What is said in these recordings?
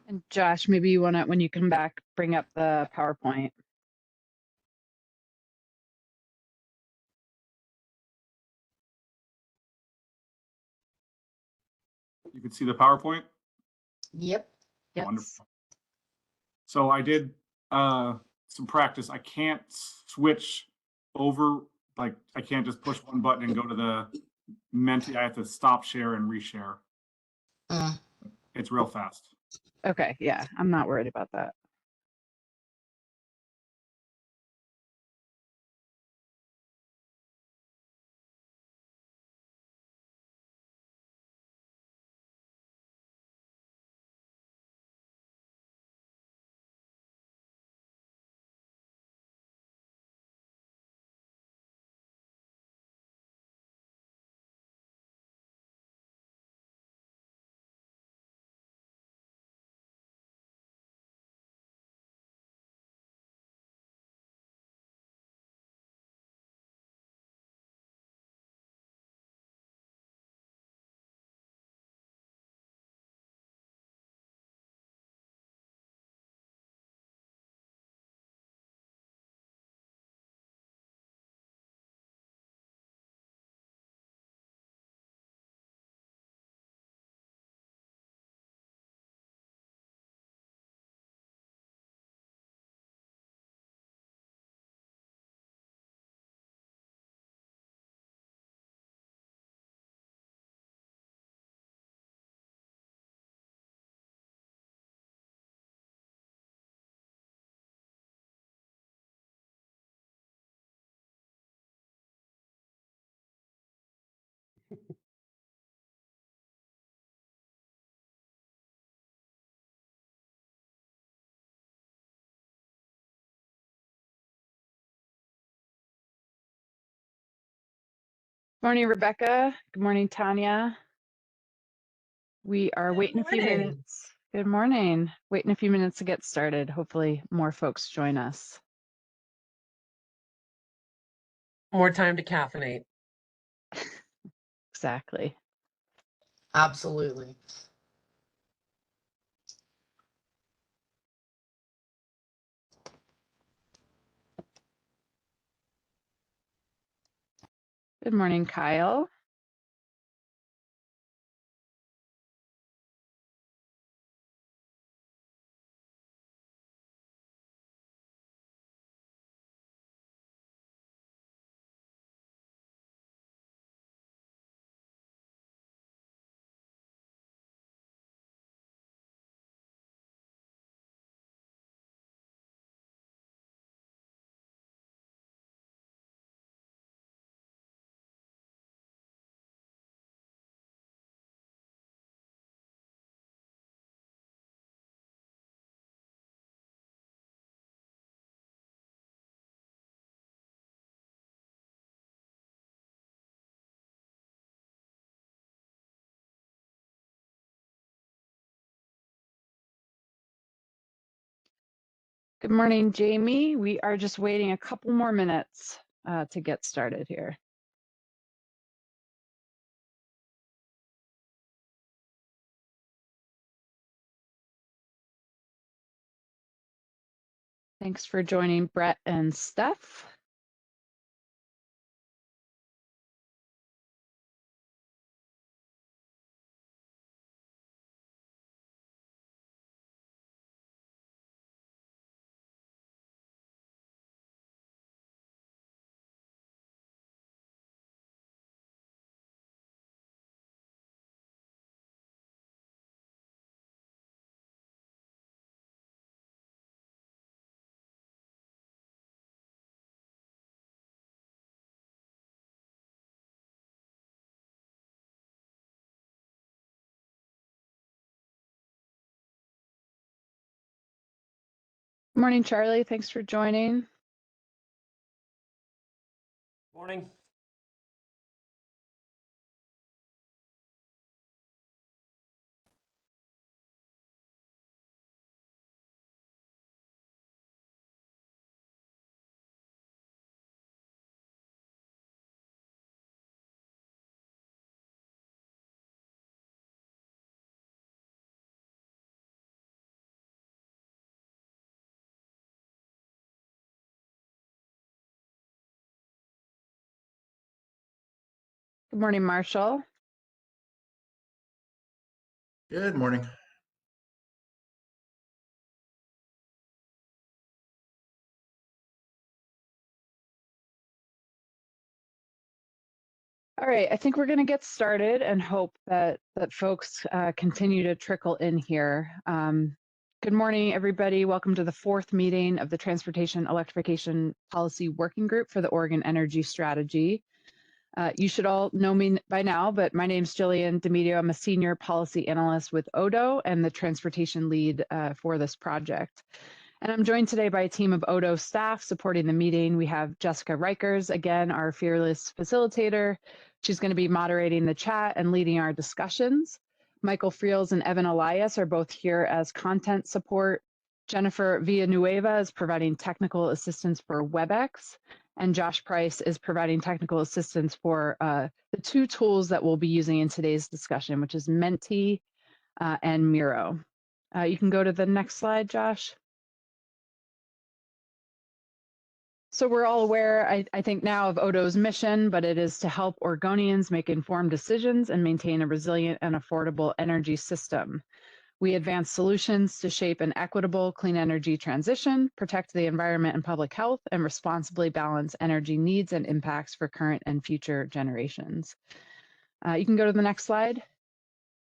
And Josh, maybe you want to, when you come back, bring up the PowerPoint. You can see the PowerPoint? Yep. Yes. Wonderful. So I did some practice. I can't switch over, like I can't just push one button and go to the Menti. I have to stop share and reshare. Mm. It's real fast. Okay. Yeah. I'm not worried about that. Morning, Rebecca. Good morning, Tanya. We are waiting a few minutes. Good morning. Waiting a few minutes to get started. Hopefully more folks join us. More time to caffeinate. Exactly. Absolutely. Good morning, Kyle. Good morning, Jamie. We are just waiting a couple more minutes to get started here. Thanks for joining Brett and Steph. Good morning, Charlie. Thanks for joining. Morning. Good morning, Marshall. Good morning. All right, I think we're going to get started and hope that folks continue to trickle in here. Good morning, everybody. Welcome to the fourth meeting of the Transportation Electrification Policy Working Group for the Oregon Energy Strategy. You should all know me by now, but my name is Jillian Demedio. I'm a senior policy analyst with ODO and the transportation lead for this project. And I'm joined today by a team of ODO staff supporting the meeting. We have Jessica Rikers, again, our fearless facilitator. She's going to be moderating the chat and leading our discussions. Michael Friels and Evan Elias are both here as content support. Jennifer Villanueva is providing technical assistance for WebEx. And Josh Price is providing technical assistance for the two tools that we'll be using in today's discussion, which is Menti and Miro. You can go to the next slide, Josh. So we're all aware, I think now, of ODO's mission, but it is to help Oregonians make informed decisions and maintain a resilient and affordable energy system. We advance solutions to shape an equitable clean energy transition, protect the environment and public health, and responsibly balance energy needs and impacts for current and future generations. You can go to the next slide.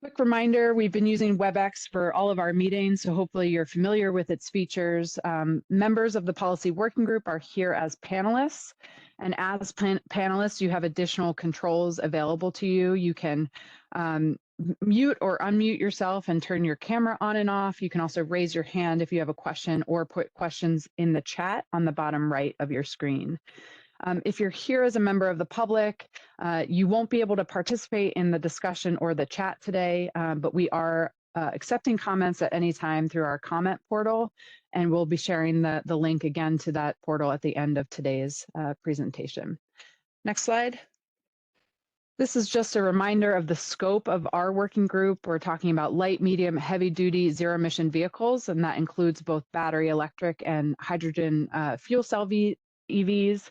Quick reminder, we've been using WebEx for all of our meetings, so hopefully you're familiar with its features. Members of the policy working group are here as panelists, and as panelists, you have additional controls available to you. You can mute or unmute yourself and turn your camera on and off. You can also raise your hand if you have a question or put questions in the chat on the bottom right of your screen. If you're here as a member of the public, you won't be able to participate in the discussion or the chat today, but we are accepting comments at any time through our comment portal, and we'll be sharing the link again to that portal at the end of today's presentation. Next slide. This is just a reminder of the scope of our working group. We're talking about light, medium, heavy duty, zero emission vehicles, and that includes both battery electric and hydrogen fuel cell EVs.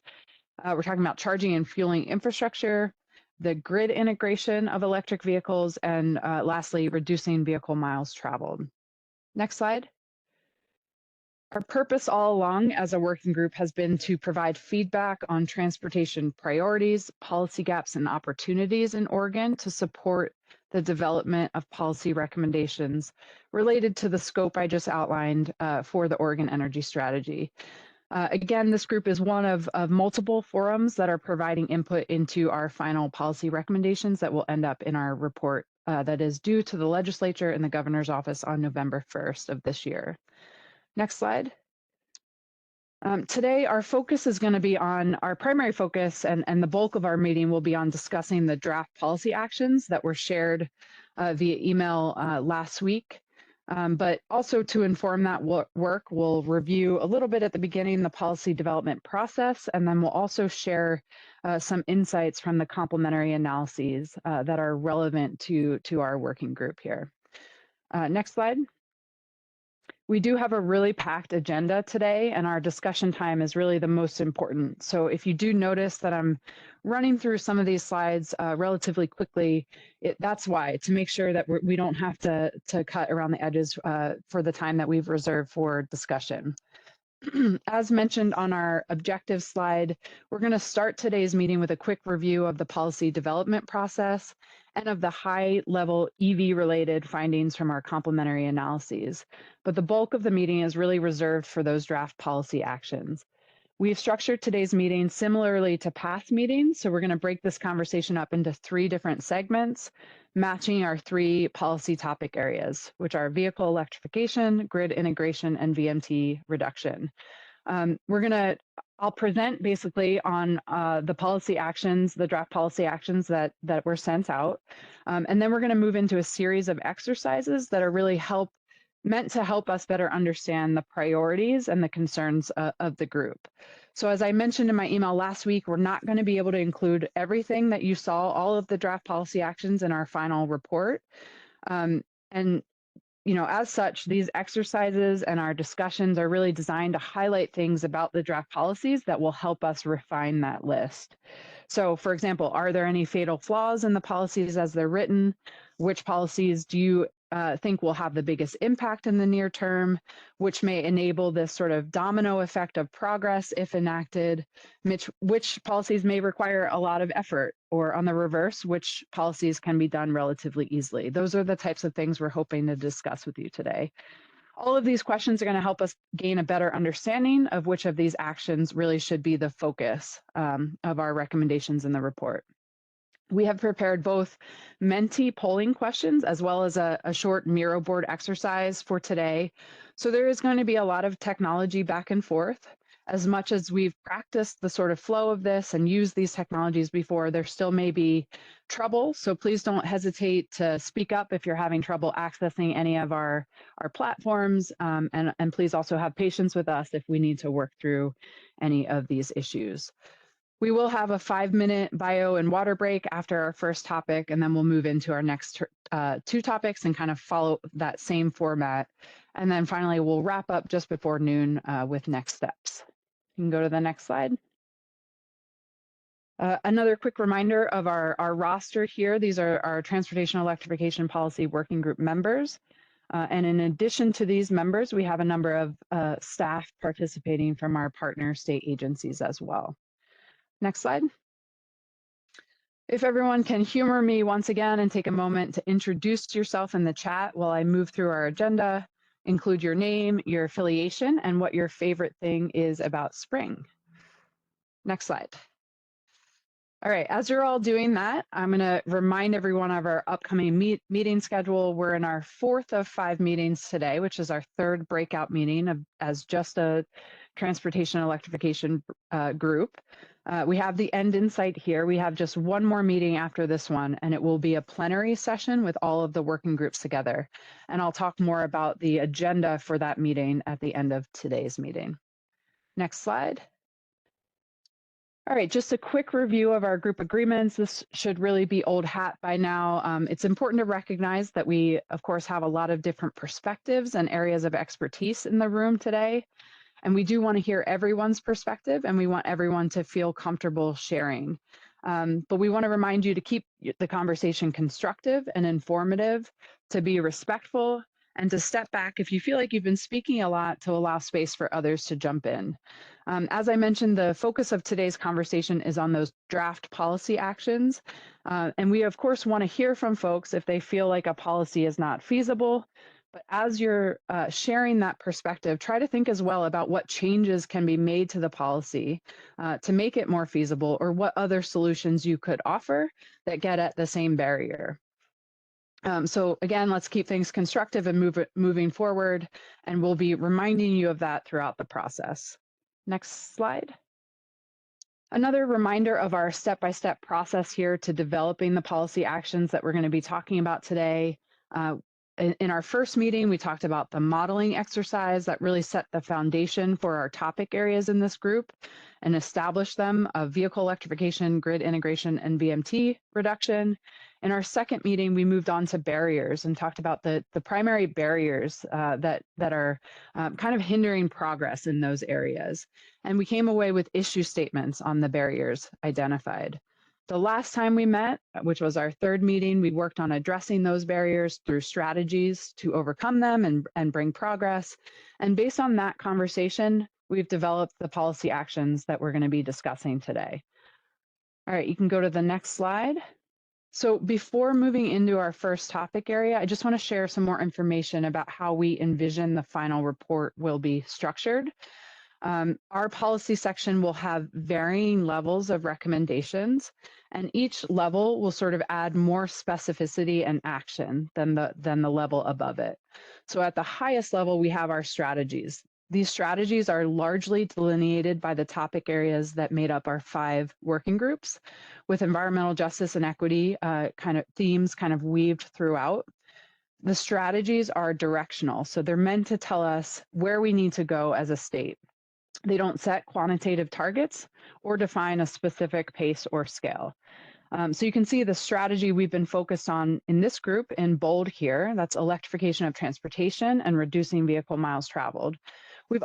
We're talking about charging and fueling infrastructure, the grid integration of electric vehicles, and lastly, reducing vehicle miles traveled. Next slide. Our purpose all along as a working group has been to provide feedback on transportation priorities, policy gaps, and opportunities in Oregon to support the development of policy recommendations related to the scope I just outlined for the Oregon Energy Strategy. Again, this group is one of multiple forums that are providing input into our final policy recommendations that will end up in our report that is due to the legislature and the governor's office on November 1st of this year. Next slide. Today, our focus is going to be on our primary focus, and the bulk of our meeting will be on discussing the draft policy actions that were shared via email last week. But also to inform that work, we'll review a little bit at the beginning the policy development process, and then we'll also share some insights from the complementary analyses that are relevant to our working group here. Next slide. We do have a really packed agenda today, and our discussion time is really the most important. So if you do notice that I'm running through some of these slides relatively quickly, that's why, to make sure that we don't have to cut around the edges for the time that we've reserved for discussion. As mentioned on our objective slide, we're going to start today's meeting with a quick review of the policy development process and of the high-level EV-related findings from our complementary analyses. But the bulk of the meeting is really reserved for those draft policy actions. We've structured today's meeting similarly to past meetings, so we're going to break this conversation up into 3 different segments, matching our 3 policy topic areas, which are vehicle electrification, grid integration, and VMT reduction. I'll present basically on the policy actions, the draft policy actions that were sent out, and then we're going to move into a series of exercises that are really meant to help us better understand the priorities and the concerns of the group. So as I mentioned in my email last week, we're not going to be able to include everything that you saw, all of the draft policy actions in our final report. And as such, these exercises and our discussions are really designed to highlight things about the draft policies that will help us refine that list. So, for example, are there any fatal flaws in the policies as they're written? Which policies do you think will have the biggest impact in the near term, which may enable this sort of domino effect of progress if enacted, which policies may require a lot of effort, or on the reverse, which policies can be done relatively easily. Those are the types of things we're hoping to discuss with you today. All of these questions are going to help us gain a better understanding of which of these actions really should be the focus of our recommendations in the report. We have prepared both Menti polling questions as well as a short Miro board exercise for today. So there is going to be a lot of technology back and forth. As much as we've practiced the sort of flow of this and used these technologies before, there still may be trouble. So please don't hesitate to speak up if you're having trouble accessing any of our platforms. And please also have patience with us if we need to work through any of these issues. We will have a 5-minute bio and water break after our first topic, and then we'll move into our next 2 topics and kind of follow that same format. And then finally, we'll wrap up just before noon with next steps. You can go to the next slide. Another quick reminder of our roster here. These are our Transportation Electrification Policy Working Group members. And in addition to these members, we have a number of staff participating from our partner state agencies as well. Next slide. If everyone can humor me once again and take a moment to introduce yourself in the chat while I move through our agenda, include your name, your affiliation, and what your favorite thing is about spring. Next slide. All right, as you're all doing that, I'm going to remind everyone of our upcoming meeting schedule. We're in our 4th of 5 meetings today, which is our 3rd breakout meeting as just a transportation electrification group. We have the end in sight here. We have just one more meeting after this one, and it will be a plenary session with all of the working groups together. And I'll talk more about the agenda for that meeting at the end of today's meeting. Next slide. All right, just a quick review of our group agreements. This should really be old hat by now. It's important to recognize that we, of course, have a lot of different perspectives and areas of expertise in the room today. And we do want to hear everyone's perspective, and we want everyone to feel comfortable sharing. But we want to remind you to keep the conversation constructive and informative, to be respectful, and to step back if you feel like you've been speaking a lot, to allow space for others to jump in. As I mentioned, the focus of today's conversation is on those draft policy actions. And we, of course, want to hear from folks if they feel like a policy is not feasible. But as you're sharing that perspective, try to think as well about what changes can be made to the policy to make it more feasible, or what other solutions you could offer that get at the same barrier. So again, let's keep things constructive and moving forward, and we'll be reminding you of that throughout the process. Next slide. Another reminder of our step-by-step process here to developing the policy actions that we're going to be talking about today. In our first meeting, we talked about the modeling exercise that really set the foundation for our topic areas in this group and established them of vehicle electrification, grid integration, and VMT reduction. In our second meeting, we moved on to barriers and talked about the primary barriers that are kind of hindering progress in those areas. And we came away with issue statements on the barriers identified. The last time we met, which was our third meeting, we worked on addressing those barriers through strategies to overcome them and bring progress. And based on that conversation, we've developed the policy actions that we're going to be discussing today. All right, you can go to the next slide. So before moving into our first topic area, I just want to share some more information about how we envision the final report will be structured. Our policy section will have varying levels of recommendations, and each level will sort of add more specificity and action than the level above it. So at the highest level, we have our strategies. These strategies are largely delineated by the topic areas that made up our 5 working groups, with environmental justice and equity themes weaved throughout. The strategies are directional, so they're meant to tell us where we need to go as a state. They don't set quantitative targets or define a specific pace or scale. So you can see the strategy we've been focused on in this group in bold here. That's electrification of transportation and reducing vehicle miles traveled. We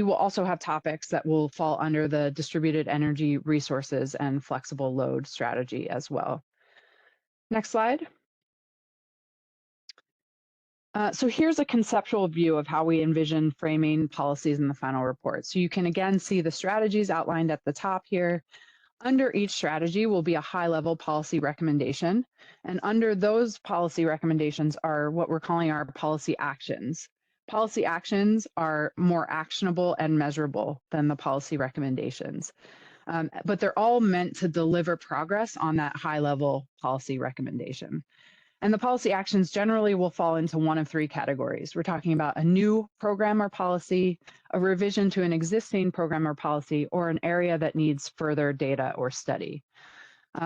will also have topics that will fall under the distributed energy resources and flexible load strategy as well. Next slide. So here's a conceptual view of how we envision framing policies in the final report. So you can again see the strategies outlined at the top here. Under each strategy will be a high-level policy recommendation, and under those policy recommendations are what we're calling our policy actions. Policy actions are more actionable and measurable than the policy recommendations, but they're all meant to deliver progress on that high-level policy recommendation. And the policy actions generally will fall into one of three categories. We're talking about a new program or policy, a revision to an existing program or policy, or an area that needs further data or study.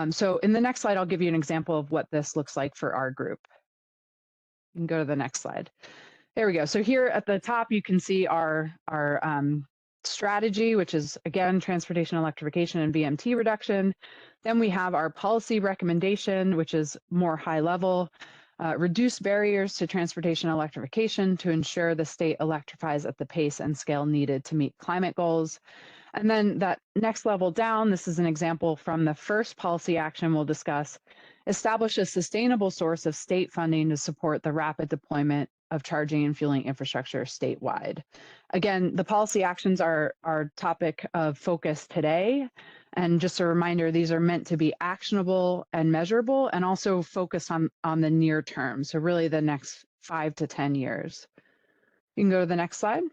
So in the next slide, I'll give you an example of what this looks like for our group. You can go to the next slide. There we go. So here at the top, you can see our strategy, which is, again, transportation electrification and VMT reduction. Then we have our policy recommendation, which is more high level, reduce barriers to transportation electrification to ensure the state electrifies at the pace and scale needed to meet climate goals. And then that next level down, this is an example from the first policy action we'll discuss, establish a sustainable source of state funding to support the rapid deployment of charging and fueling infrastructure statewide. Again, the policy actions are our topic of focus today. And just a reminder, these are meant to be actionable and measurable and also focus on the near term. So really the next 5 to 10 years. You can go to the next slide.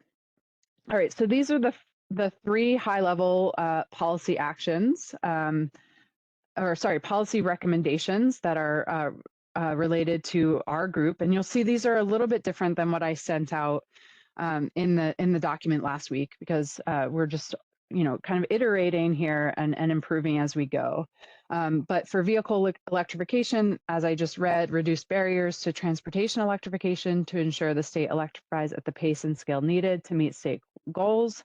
All right, so these are the three high-level policy actions, policy recommendations that are related to our group. And you'll see these are a little bit different than what I sent out in the document last week, because we're just kind of iterating here and improving as we go. But for vehicle electrification, as I just read, reduce barriers to transportation electrification to ensure the state electrifies at the pace and scale needed to meet state goals.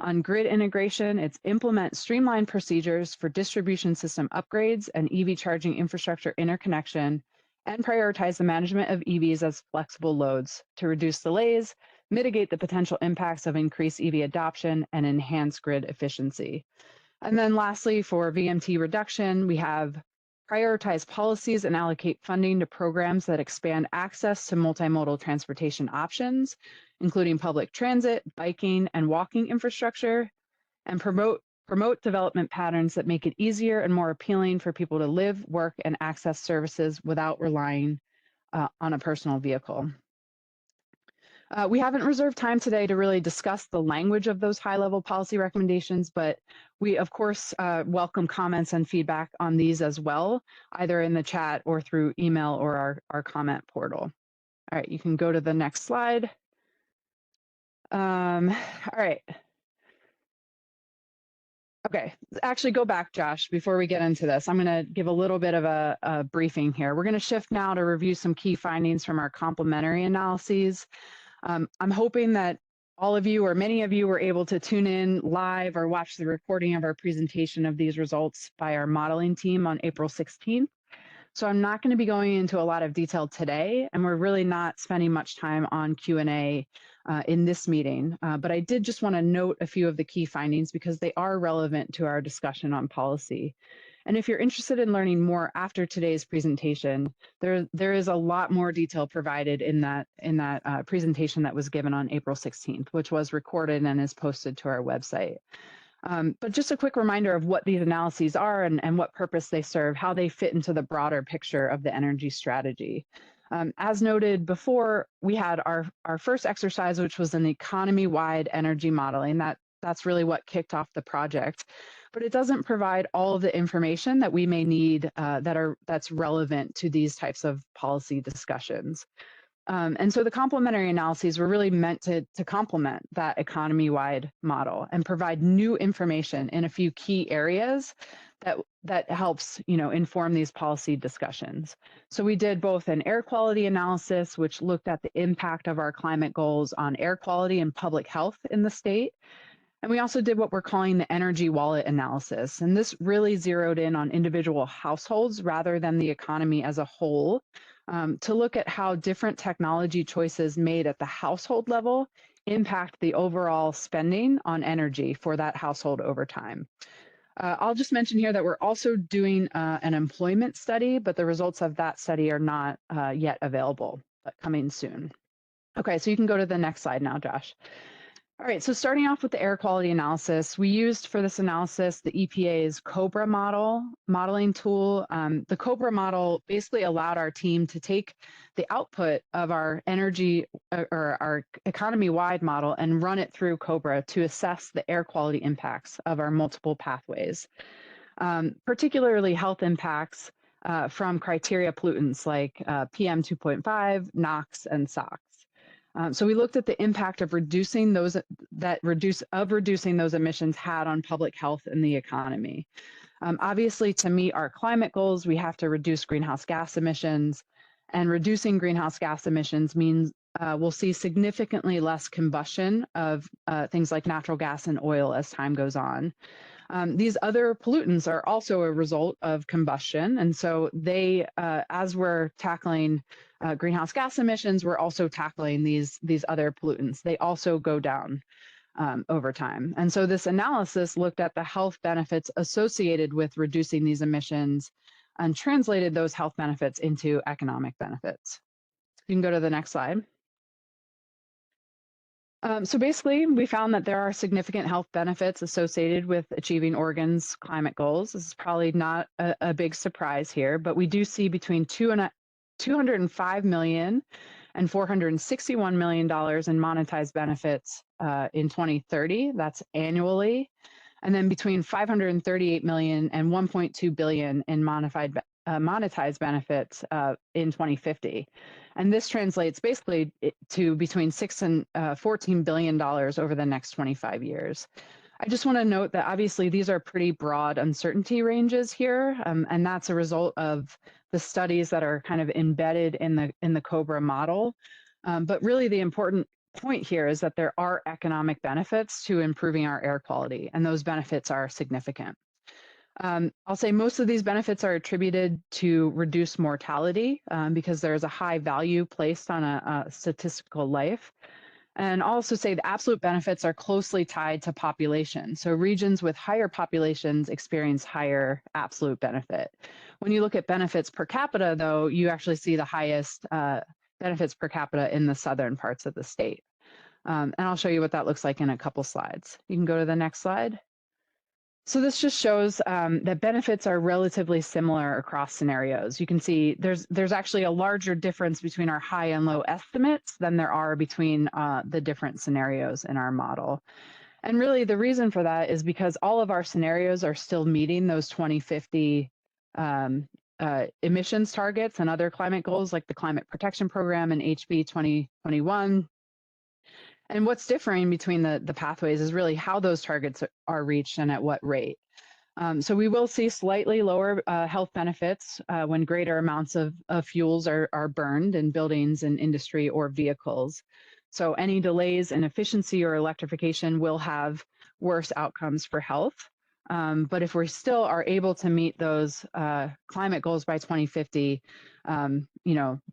On grid integration, it's implement streamlined procedures for distribution system upgrades and EV charging infrastructure interconnection, and prioritize the management of EVs as flexible loads to reduce delays, mitigate the potential impacts of increased EV adoption, and enhance grid efficiency. And then lastly, for VMT reduction, we have prioritize policies and allocate funding to programs that expand access to multimodal transportation options, including public transit, biking, and walking infrastructure, and promote development patterns that make it easier and more appealing for people to live, work, and access services without relying on a personal vehicle. We haven't reserved time today to really discuss the language of those high-level policy recommendations, but we, of course, welcome comments and feedback on these as well, either in the chat or through email or our comment portal. All right, you can go to the next slide. All right. Okay, actually go back, Josh, before we get into this. I'm going to give a little bit of a briefing here. We're going to shift now to review some key findings from our complementary analyses. I'm hoping that all of you or many of you were able to tune in live or watch the recording of our presentation of these results by our modeling team on April 16th. So I'm not going to be going into a lot of detail today, and we're really not spending much time on Q&A in this meeting. But I did just want to note a few of the key findings because they are relevant to our discussion on policy. And if you're interested in learning more after today's presentation, there is a lot more detail provided in that presentation that was given on April 16th, which was recorded and is posted to our website. But just a quick reminder of what these analyses are and what purpose they serve, how they fit into the broader picture of the energy strategy. As noted before, we had our first exercise, which was an economy-wide energy modeling. That's really what kicked off the project. But it doesn't provide all of the information that we may need that's relevant to these types of policy discussions. And so the complementary analyses were really meant to complement that economy-wide model and provide new information in a few key areas that helps inform these policy discussions. So we did both an air quality analysis, which looked at the impact of our climate goals on air quality and public health in the state. And we also did what we're calling the energy wallet analysis. And this really zeroed in on individual households rather than the economy as a whole, to look at how different technology choices made at the household level impact the overall spending on energy for that household over time. I'll just mention here that we're also doing an employment study, but the results of that study are not yet available, but coming soon. Okay, so you can go to the next slide now, Josh. All right, so starting off with the air quality analysis, we used for this analysis the EPA's COBRA modeling tool. The COBRA model basically allowed our team to take the output of our energy or our economy-wide model and run it through COBRA to assess the air quality impacts of our multiple pathways, particularly health impacts from criteria pollutants like PM2.5, NOx, and SOx. So we looked at the impact of reducing those emissions had on public health and the economy. Obviously, to meet our climate goals, we have to reduce greenhouse gas emissions, and reducing greenhouse gas emissions means we'll see significantly less combustion of things like natural gas and oil as time goes on. These other pollutants are also a result of combustion, and so they, as we're tackling greenhouse gas emissions, we're also tackling these other pollutants. They also go down over time. And so this analysis looked at the health benefits associated with reducing these emissions and translated those health benefits into economic benefits. You can go to the next slide. So basically, we found that there are significant health benefits associated with achieving Oregon's climate goals. This is probably not a big surprise here, but we do see between $205 million and $461 million in monetized benefits in 2030. That's annually. And then between $538 million and $1.2 billion in monetized benefits in 2050. And this translates basically to between $6 and $14 billion over the next 25 years. I just want to note that obviously these are pretty broad uncertainty ranges here, and that's a result of the studies that are kind of embedded in the COBRA model. But really the important point here is that there are economic benefits to improving our air quality, and those benefits are significant. I'll say most of these benefits are attributed to reduced mortality because there's a high value placed on a statistical life. And I'll also say the absolute benefits are closely tied to population. So regions with higher populations experience higher absolute benefit. When you look at benefits per capita, though, you actually see the highest benefits per capita in the southern parts of the state. And I'll show you what that looks like in a couple slides. You can go to the next slide. So this just shows that benefits are relatively similar across scenarios. You can see there's actually a larger difference between our high and low estimates than there are between the different scenarios in our model. And really the reason for that is because all of our scenarios are still meeting those 2050 emissions targets and other climate goals like the Climate Protection Program and HB 2021. And what's differing between the pathways is really how those targets are reached and at what rate. So we will see slightly lower health benefits when greater amounts of fuels are burned in buildings and industry or vehicles. So any delays in efficiency or electrification will have worse outcomes for health. But if we still are able to meet those climate goals by 2050,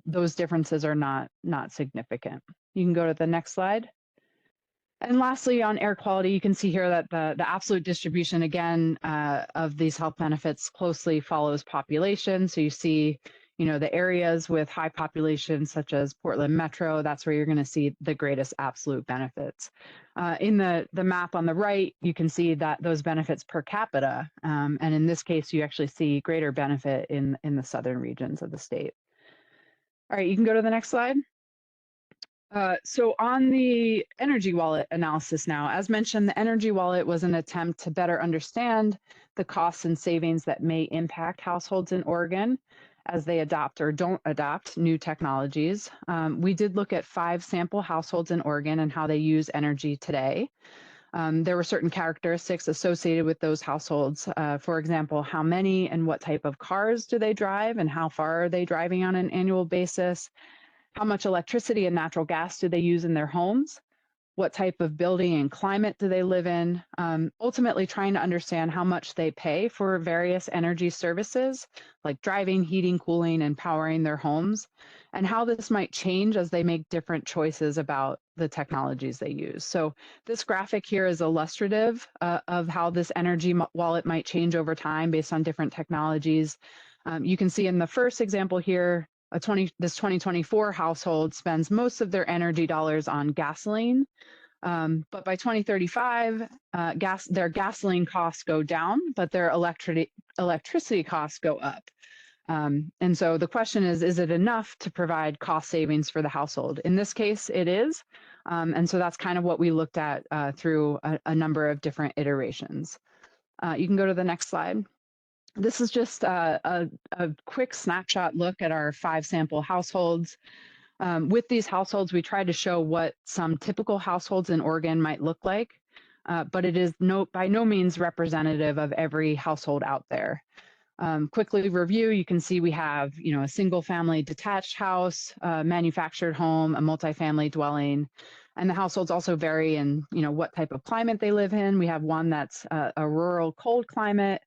those differences are not significant. You can go to the next slide. And lastly, on air quality, you can see here that the absolute distribution, again, of these health benefits closely follows population. So you see, the areas with high populations, such as Portland Metro, that's where you're going to see the greatest absolute benefits. In the map on the right, you can see that those benefits per capita, and in this case, you actually see greater benefit in the southern regions of the state. All right, you can go to the next slide. So on the energy wallet analysis now, as mentioned, the energy wallet was an attempt to better understand the costs and savings that may impact households in Oregon as they adopt or don't adopt new technologies. We did look at 5 sample households in Oregon and how they use energy today. There were certain characteristics associated with those households. For example, how many and what type of cars do they drive and how far are they driving on an annual basis? How much electricity and natural gas do they use in their homes? what type of building and climate do they live in, ultimately trying to understand how much they pay for various energy services like driving, heating, cooling, and powering their homes, and how this might change as they make different choices about the technologies they use. So this graphic here is illustrative of how this energy wallet might change over time based on different technologies. You can see in the first example here, this 2024 household spends most of their energy dollars on gasoline, but by 2035, their gasoline costs go down, but their electricity costs go up. And so the question is it enough to provide cost savings for the household? In this case, it is. And so that's kind of what we looked at through a number of different iterations. You can go to the next slide. This is just a quick snapshot look at our 5 sample households. With these households, we tried to show what some typical households in Oregon might look like, but it is by no means representative of every household out there. Quickly review, you can see we have, a single family detached house, a manufactured home, a multifamily dwelling, and the households also vary in, what type of climate they live in. We have one that's a rural cold climate,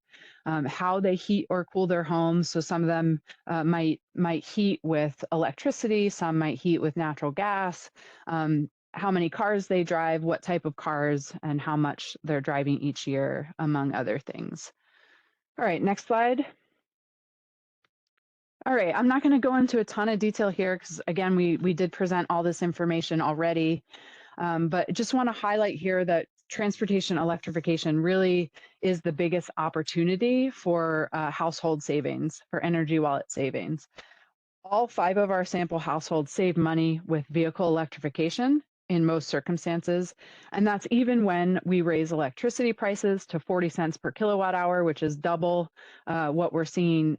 how they heat or cool their homes. So some of them might heat with electricity, some might heat with natural gas, how many cars they drive, what type of cars, and how much they're driving each year, among other things. All right, next slide. All right, I'm not going to go into a ton of detail here because, again, we did present all this information already, but just want to highlight here that transportation electrification really is the biggest opportunity for household savings, for energy wallet savings. All 5 of our sample households save money with vehicle electrification in most circumstances, and that's even when we raise electricity prices to 40 cents per kilowatt hour, which is double what we're seeing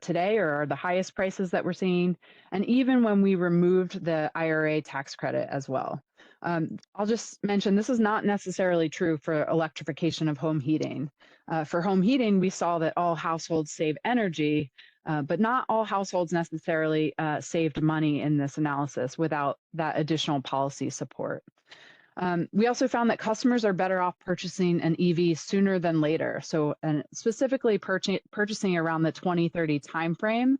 today, or are the highest prices that we're seeing, and even when we removed the IRA tax credit as well. I'll just mention this is not necessarily true for electrification of home heating. For home heating, we saw that all households save energy, but not all households necessarily saved money in this analysis without that additional policy support. We also found that customers are better off purchasing an EV sooner than later. So, and specifically purchasing around the 2030 timeframe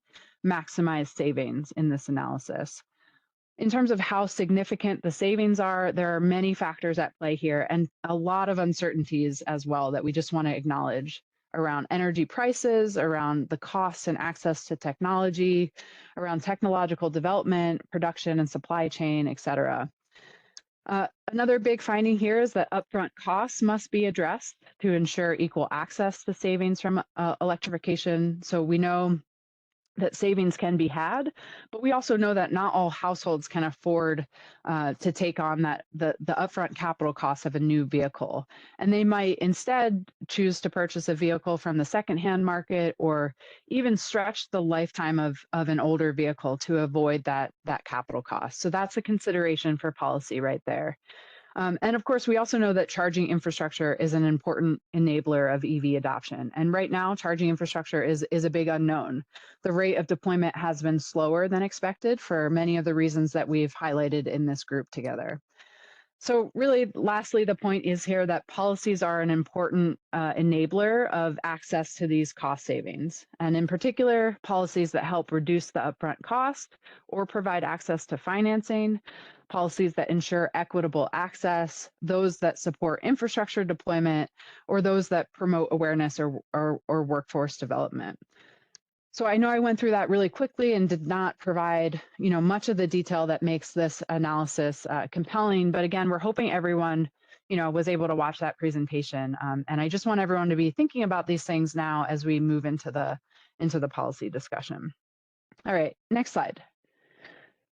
maximize savings in this analysis. In terms of how significant the savings are, there are many factors at play here and a lot of uncertainties as well that we just want to acknowledge around energy prices, around the costs and access to technology, around technological development, production and supply chain, et cetera. Another big finding here is that upfront costs must be addressed to ensure equal access to savings from electrification. So we know that savings can be had, but we also know that not all households can afford to take on the upfront capital costs of a new vehicle. And they might instead choose to purchase a vehicle from the secondhand market or even stretch the lifetime of an older vehicle to avoid that capital cost. So that's a consideration for policy right there. And of course, we also know that charging infrastructure is an important enabler of EV adoption. And right now, charging infrastructure is a big unknown. The rate of deployment has been slower than expected for many of the reasons that we've highlighted in this group together. So really, lastly, the point is here that policies are an important enabler of access to these cost savings. And in particular, policies that help reduce the upfront cost or provide access to financing, policies that ensure equitable access, those that support infrastructure deployment, or those that promote awareness or workforce development. So I know I went through that really quickly and did not provide, much of the detail that makes this analysis compelling. But again, we're hoping everyone, was able to watch that presentation. And I just want everyone to be thinking about these things now as we move into the policy discussion. All right, next slide.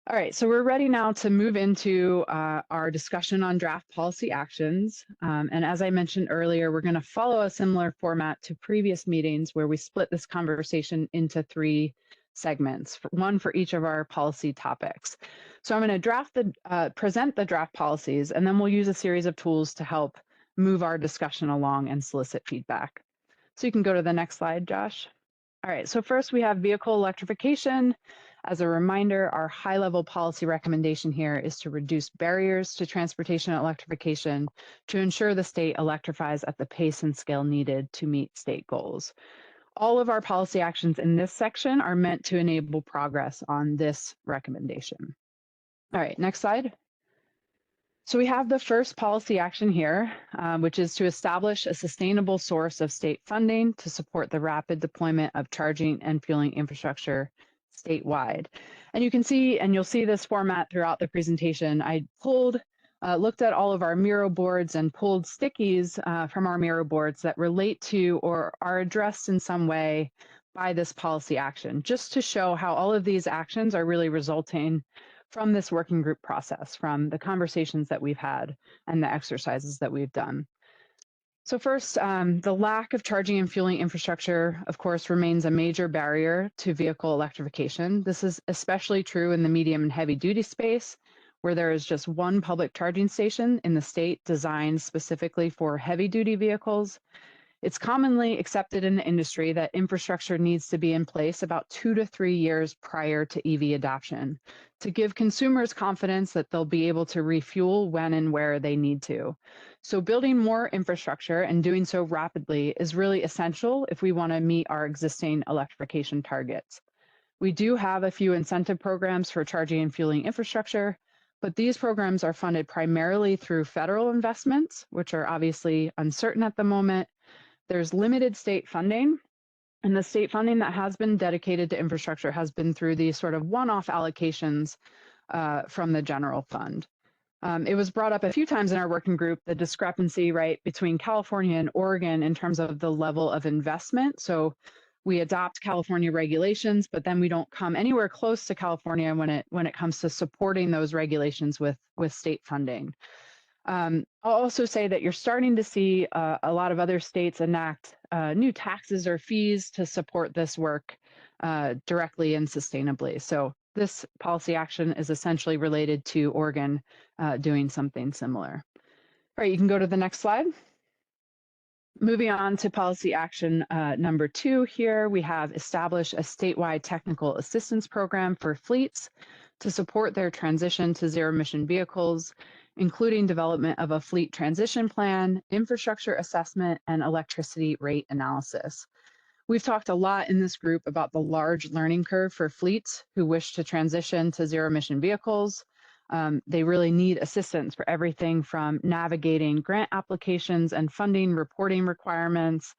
All right, so we're ready now to move into our discussion on draft policy actions. And as I mentioned earlier, we're going to follow a similar format to previous meetings where we split this conversation into 3 segments, one for each of our policy topics. So I'm going to present the draft policies, and then we'll use a series of tools to help move our discussion along and solicit feedback. So you can go to the next slide, Josh. All right, so first we have vehicle electrification. As a reminder, our high-level policy recommendation here is to reduce barriers to transportation electrification to ensure the state electrifies at the pace and scale needed to meet state goals. All of our policy actions in this section are meant to enable progress on this recommendation. All right, next slide. So we have the first policy action here, which is to establish a sustainable source of state funding to support the rapid deployment of charging and fueling infrastructure statewide. And you can see, and you'll see this format throughout the presentation, I looked at all of our Miro boards and pulled stickies from our Miro boards that relate to or are addressed in some way by this policy action, just to show how all of these actions are really resulting from this working group process, from the conversations that we've had and the exercises that we've done. So first, the lack of charging and fueling infrastructure, of course, remains a major barrier to vehicle electrification. This is especially true in the medium and heavy duty space, where there is just one public charging station in the state designed specifically for heavy duty vehicles. It's commonly accepted in the industry that infrastructure needs to be in place about 2 to 3 years prior to EV adoption to give consumers confidence that they'll be able to refuel when and where they need to. So building more infrastructure and doing so rapidly is really essential if we want to meet our existing electrification targets. We do have a few incentive programs for charging and fueling infrastructure, but these programs are funded primarily through federal investments, which are obviously uncertain at the moment. There's limited state funding, and the state funding that has been dedicated to infrastructure has been through these sort of one-off allocations from the general fund. It was brought up a few times in our working group, the discrepancy, right, between California and Oregon in terms of the level of investment. So we adopt California regulations, but then we don't come anywhere close to California when it comes to supporting those regulations with state funding. I'll also say that you're starting to see a lot of other states enact new taxes or fees to support this work directly and sustainably. So this policy action is essentially related to Oregon doing something similar. All right, you can go to the next slide. Moving on to policy action number 2 here, we have established a statewide technical assistance program for fleets to support their transition to zero-emission vehicles, including development of a fleet transition plan, infrastructure assessment, and electricity rate analysis. We've talked a lot in this group about the large learning curve for fleets who wish to transition to zero-emission vehicles. They really need assistance for everything from navigating grant applications and funding reporting requirements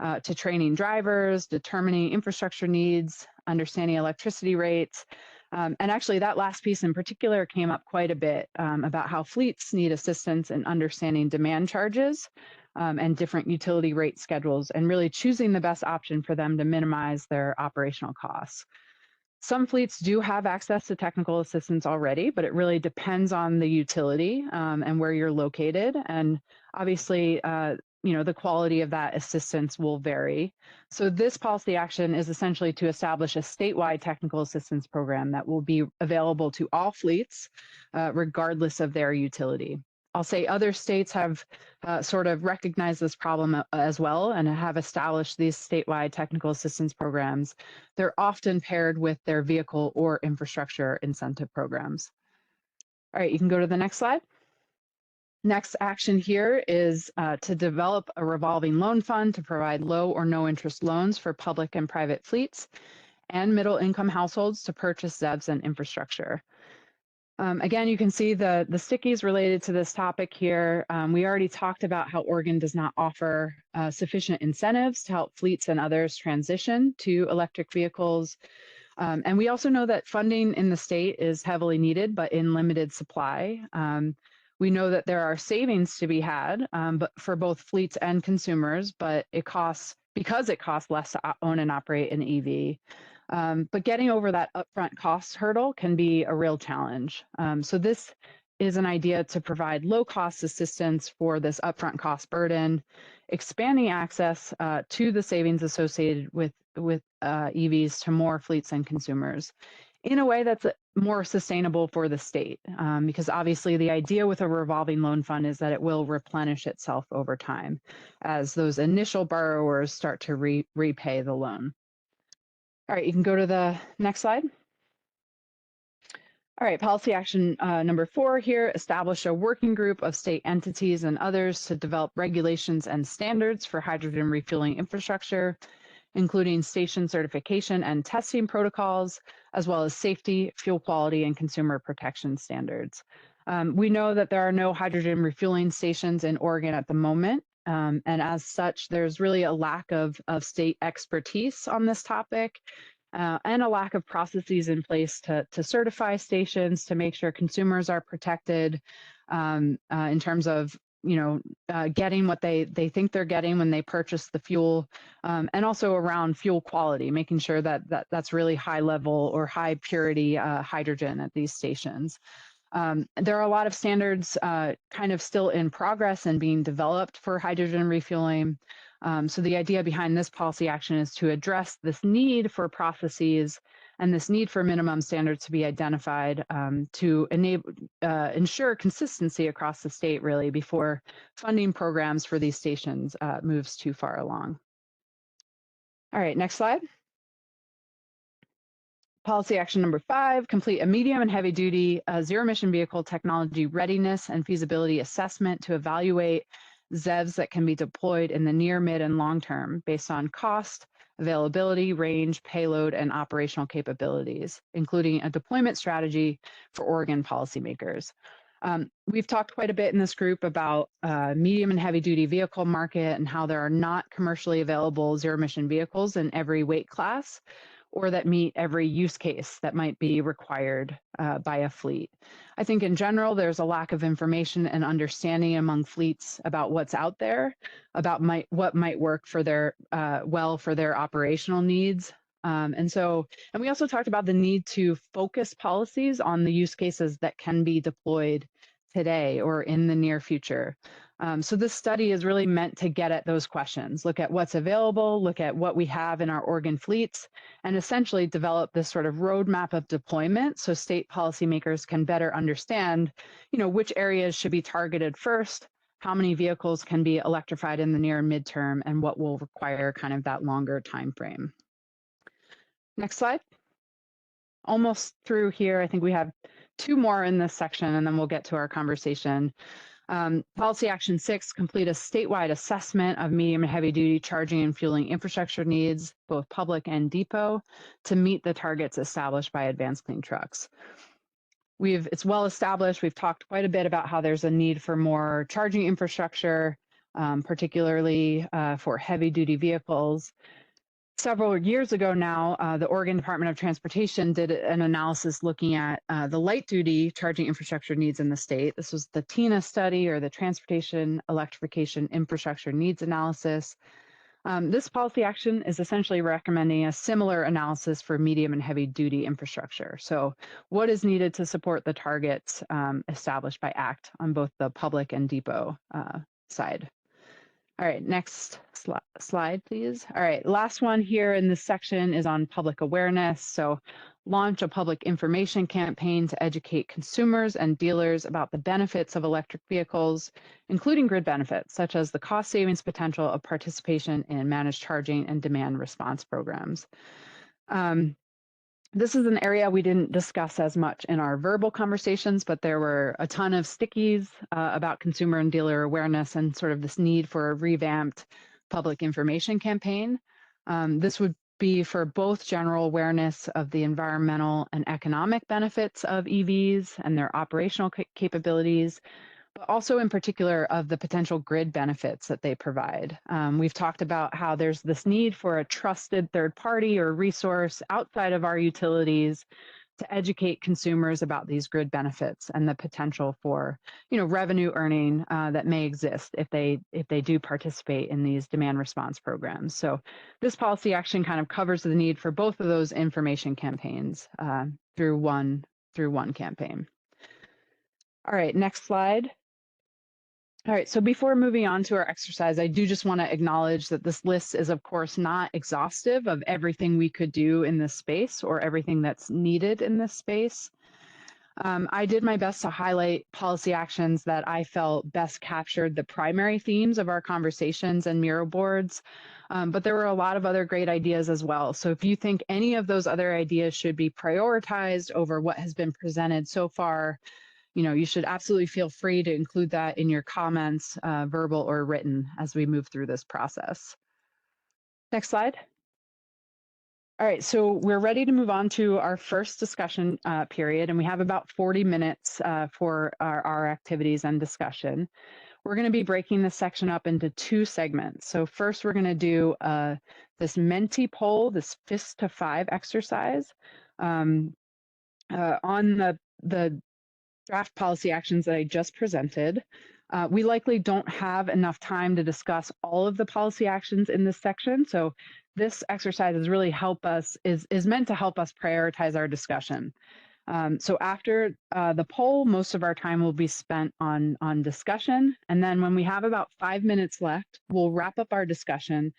to training drivers, determining infrastructure needs, understanding electricity rates. And actually that last piece in particular came up quite a bit about how fleets need assistance in understanding demand charges and different utility rate schedules and really choosing the best option for them to minimize their operational costs. Some fleets do have access to technical assistance already, but it really depends on the utility and where you're located. And obviously, the quality of that assistance will vary. So this policy action is essentially to establish a statewide technical assistance program that will be available to all fleets, regardless of their utility. I'll say other states have sort of recognized this problem as well and have established these statewide technical assistance programs. They're often paired with their vehicle or infrastructure incentive programs. All right, you can go to the next slide. Next action here is to develop a revolving loan fund to provide low or no interest loans for public and private fleets and middle income households to purchase ZEVs and infrastructure. Again, you can see the stickies related to this topic here. We already talked about how Oregon does not offer sufficient incentives to help fleets and others transition to electric vehicles. And we also know that funding in the state is heavily needed, but in limited supply. We know that there are savings to be had but for both fleets and consumers, but because it costs less to own and operate an EV. But getting over that upfront cost hurdle can be a real challenge. So this is an idea to provide low-cost assistance for this upfront cost burden, expanding access to the savings associated with EVs to more fleets and consumers in a way that's more sustainable for the state. Because obviously the idea with a revolving loan fund is that it will replenish itself over time as those initial borrowers start to repay the loan. All right, you can go to the next slide. All right, policy action number 4 here, establish a working group of state entities and others to develop regulations and standards for hydrogen refueling infrastructure, including station certification and testing protocols, as well as safety, fuel quality, and consumer protection standards. We know that there are no hydrogen refueling stations in Oregon at the moment. And as such, there's really a lack of state expertise on this topic. And a lack of processes in place to certify stations to make sure consumers are protected in terms of getting what they think they're getting when they purchase the fuel, and also around fuel quality, making sure that that's really high level or high purity hydrogen at these stations. There are a lot of standards kind of still in progress and being developed for hydrogen refueling. So the idea behind this policy action is to address this need for processes and this need for minimum standards to be identified to ensure consistency across the state, really, before funding programs for these stations moves too far along. All right, next slide. Policy action number 5, complete a medium and heavy duty zero emission vehicle technology readiness and feasibility assessment to evaluate ZEVs that can be deployed in the near, mid, and long term based on cost, availability, range, payload, and operational capabilities, including a deployment strategy for Oregon policymakers. We've talked quite a bit in this group about medium and heavy duty vehicle market and how there are not commercially available zero emission vehicles in every weight class, or that meet every use case that might be required by a fleet. I think in general, there's a lack of information and understanding among fleets about what's out there, about what might work for their for their operational needs. And we also talked about the need to focus policies on the use cases that can be deployed today or in the near future. So this study is really meant to get at those questions, look at what's available, look at what we have in our Oregon fleets, and essentially develop this sort of roadmap of deployment so state policymakers can better understand, which areas should be targeted first, how many vehicles can be electrified in the near and midterm, and what will require kind of that longer time frame. Next slide. Almost through here. I think we have 2 more in this section, and then we'll get to our conversation. Policy action 6, complete a statewide assessment of medium and heavy duty charging and fueling infrastructure needs, both public and depot, to meet the targets established by Advanced Clean Trucks. It's well established. We've talked quite a bit about how there's a need for more charging infrastructure, particularly for heavy duty vehicles. Several years ago now, the Oregon Department of Transportation did an analysis looking at the light duty charging infrastructure needs in the state. This was the TINA study, or the Transportation Electrification Infrastructure Needs Analysis. This policy action is essentially recommending a similar analysis for medium and heavy duty infrastructure. So what is needed to support the targets established by ACT on both the public and depot side? All right, next slide, please. All right, last one here in this section is on public awareness. So launch a public information campaign to educate consumers and dealers about the benefits of electric vehicles, including grid benefits, such as the cost savings potential of participation in managed charging and demand response programs. This is an area we didn't discuss as much in our verbal conversations, but there were a ton of stickies about consumer and dealer awareness and sort of this need for a revamped public information campaign. This would be for both general awareness of the environmental and economic benefits of EVs and their operational capabilities, but also in particular of the potential grid benefits that they provide. We've talked about how there's this need for a trusted third party or resource outside of our utilities to educate consumers about these grid benefits and the potential for, revenue earning that may exist if they do participate in these demand response programs. So this policy action kind of covers the need for both of those information campaigns through one campaign. All right, next slide. All right, so before moving on to our exercise, I do just want to acknowledge that this list is, of course, not exhaustive of everything we could do in this space or everything that's needed in this space. I did my best to highlight policy actions that I felt best captured the primary themes of our conversations and Miro boards. But there were a lot of other great ideas as well. So if you think any of those other ideas should be prioritized over what has been presented so far, you should absolutely feel free to include that in your comments, verbal or written, as we move through this process. Next slide. All right, so we're ready to move on to our first discussion period, and we have about 40 minutes for our activities and discussion. We're going to be breaking this section up into 2 segments. So first, we're going to do this Menti poll, this fist to 5 exercise on the draft policy actions that I just presented. We likely don't have enough time to discuss all of the policy actions in this section, so this exercise is meant to help us prioritize our discussion. So after the poll, most of our time will be spent on discussion, and then when we have about 5 minutes left, we'll wrap up our discussion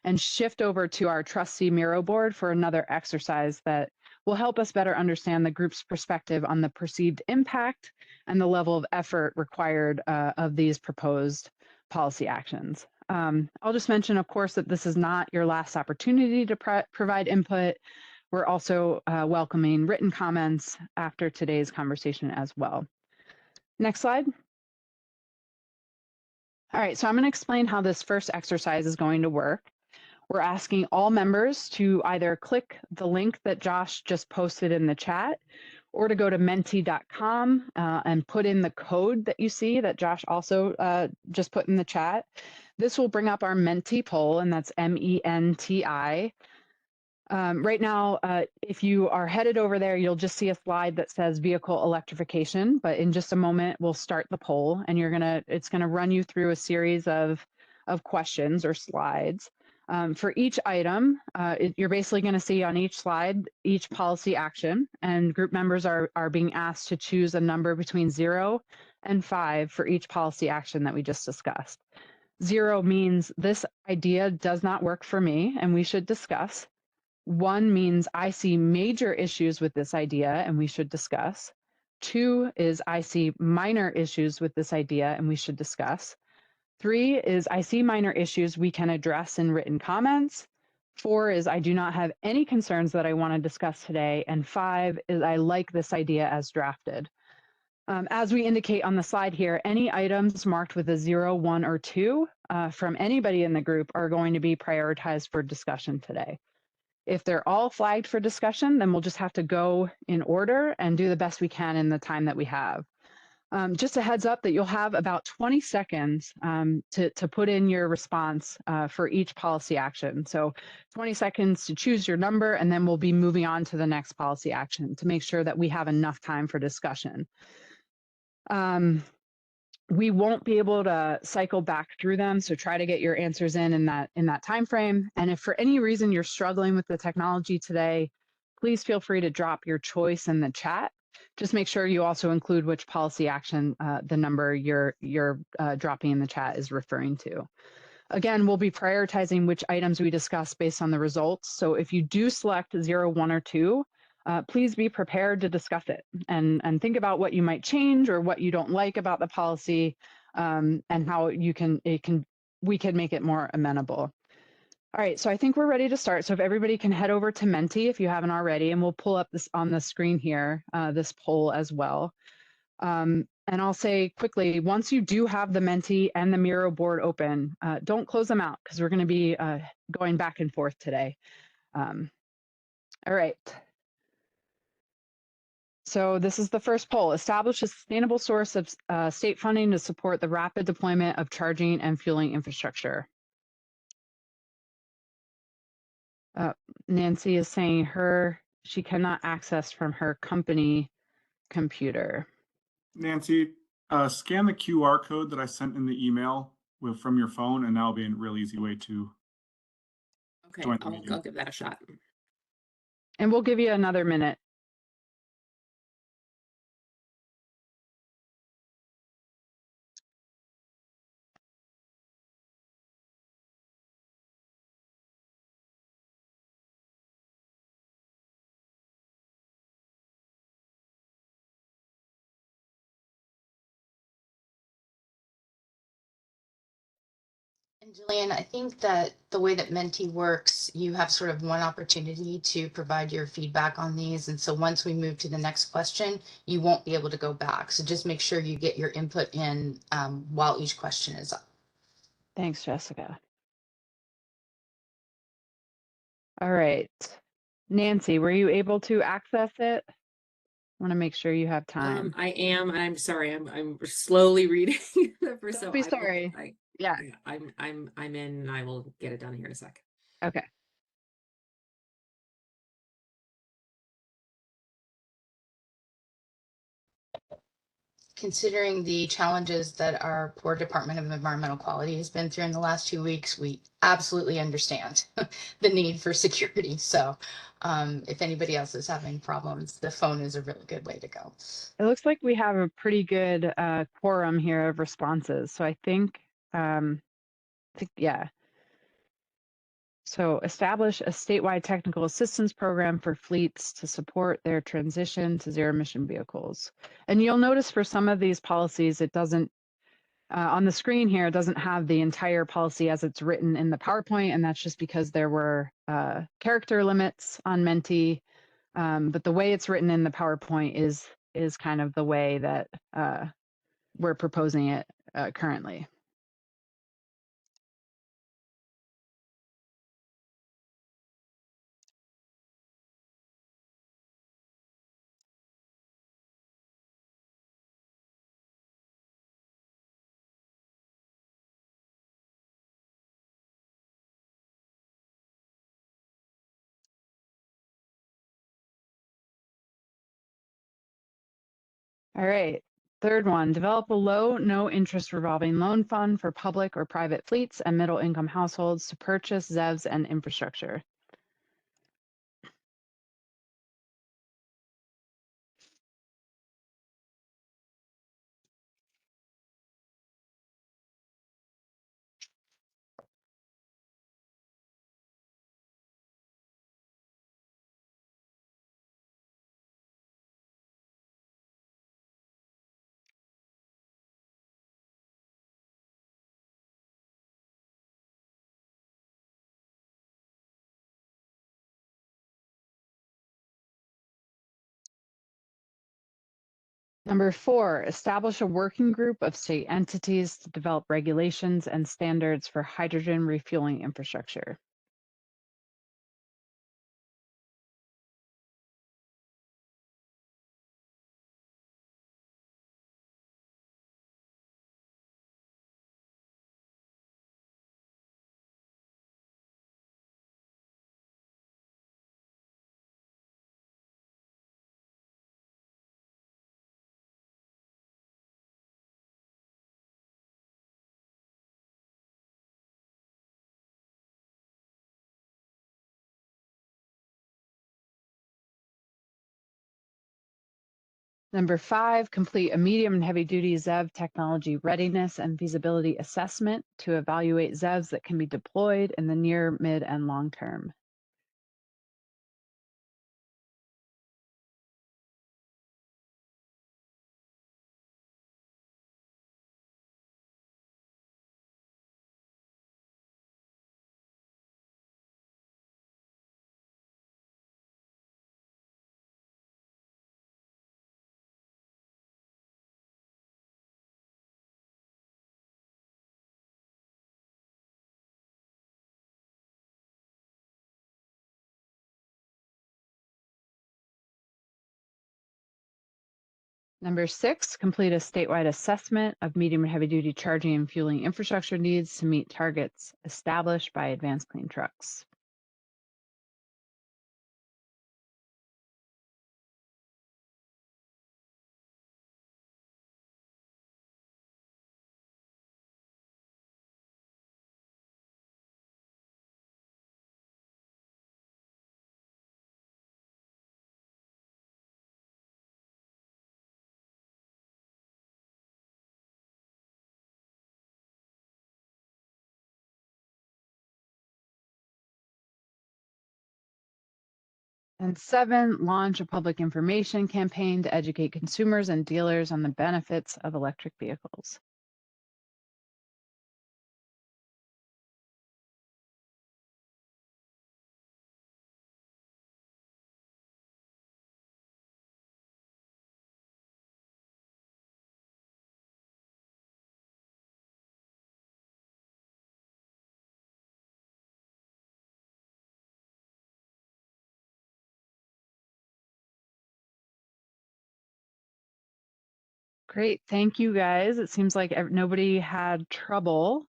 and shift over to our trustee Miro board for another exercise that will help us better understand the group's perspective on the perceived impact and the level of effort required of these proposed policy actions. I'll just mention, of course, that this is not your last opportunity to provide input. We're also welcoming written comments after today's conversation as well. Next slide. All right, so I'm going to explain how this first exercise is going to work. We're asking all members to either click the link that Josh just posted in the chat or to go to menti.com and put in the code that you see that Josh also just put in the chat. This will bring up our Menti poll, and that's MENTI. Right now, if you are headed over there, you'll just see a slide that says vehicle electrification, but in just a moment, we'll start the poll, and it's gonna run you through a series of questions or slides. For each item, you're basically going to see on each slide each policy action, and group members are being asked to choose a number between 0 and 5 for each policy action that we just discussed. 0 means this idea does not work for me and we should discuss. 1 means I see major issues with this idea and we should discuss. 2 is I see minor issues with this idea and we should discuss. 3 is I see minor issues we can address in written comments. 4 is I do not have any concerns that I want to discuss today. And 5 is I like this idea as drafted. As we indicate on the slide here, any items marked with a 0, 1, or 2 from anybody in the group are going to be prioritized for discussion today. If they're all flagged for discussion, then we'll just have to go in order and do the best we can in the time that we have. Just a heads up that you'll have about 20 seconds to put in your response for each policy action. So 20 seconds to choose your number, and then we'll be moving on to the next policy action to make sure that we have enough time for discussion. We won't be able to cycle back through them, so try to get your answers in that time frame. And if for any reason you're struggling with the technology today, please feel free to drop your choice in the chat. Just make sure you also include which policy action the number you're dropping in the chat is referring to. Again, we'll be prioritizing which items we discuss based on the results. So if you do select 0, 1, or 2, please be prepared to discuss it and think about what you might change or what you don't like about the policy and how we can make it more amenable. All right, so I think we're ready to start. So if everybody can head over to Menti if you haven't already, and we'll pull up this on the screen here, this poll as well. And I'll say quickly, once you do have the Menti and the Miro board open, don't close them out because we're going to be going back and forth today. All right. So this is the first poll. Establish a sustainable source of state funding to support the rapid deployment of charging and fueling infrastructure. Nancy is saying she cannot access from her company computer. Nancy, scan the QR code that I sent in the email from your phone, and that'll be a real easy way to Okay, join the meeting. I'll give that a shot. And we'll give you another minute. And Jillian, I think that the way that Menti works, you have sort of one opportunity to provide your feedback on these. And so once we move to the next question, you won't be able to go back. So just make sure you get your input in while each question is up. Thanks, Jessica. All right. Nancy, were you able to access it? I want to make sure you have time. I am, and I'm sorry, I'm slowly reading the first. Don't be I will- sorry. Yeah. yeah, I'm in, and I will get it done here in a sec. Okay. Considering the challenges that our poor Department of Environmental Quality has been through in the last 2 weeks, we absolutely understand the need for security. So if anybody else is having problems, the phone is a really good way to go. It looks like we have a pretty good quorum here of responses. So I think, yeah. So establish a statewide technical assistance program for fleets to support their transition to zero emission vehicles. And you'll notice for some of these policies, it doesn't, on the screen here, it doesn't have the entire policy as it's written in the PowerPoint. And that's just because there were character limits on Menti. But the way it's written in the PowerPoint is kind of the way that we're proposing it currently. All right. Third one, develop a low, no interest revolving loan fund for public or private fleets and middle income households to purchase ZEVs and infrastructure. Number 4, establish a working group of state entities to develop regulations and standards for hydrogen refueling infrastructure. Number 5, complete a medium and heavy duty ZEV technology readiness and feasibility assessment to evaluate ZEVs that can be deployed in the near, mid, and long term. Number 6, complete a statewide assessment of medium and heavy duty charging and fueling infrastructure needs to meet targets established by Advanced Clean Trucks. And 7, launch a public information campaign to educate consumers and dealers on the benefits of electric vehicles. Great. Thank you guys. It seems like nobody had trouble.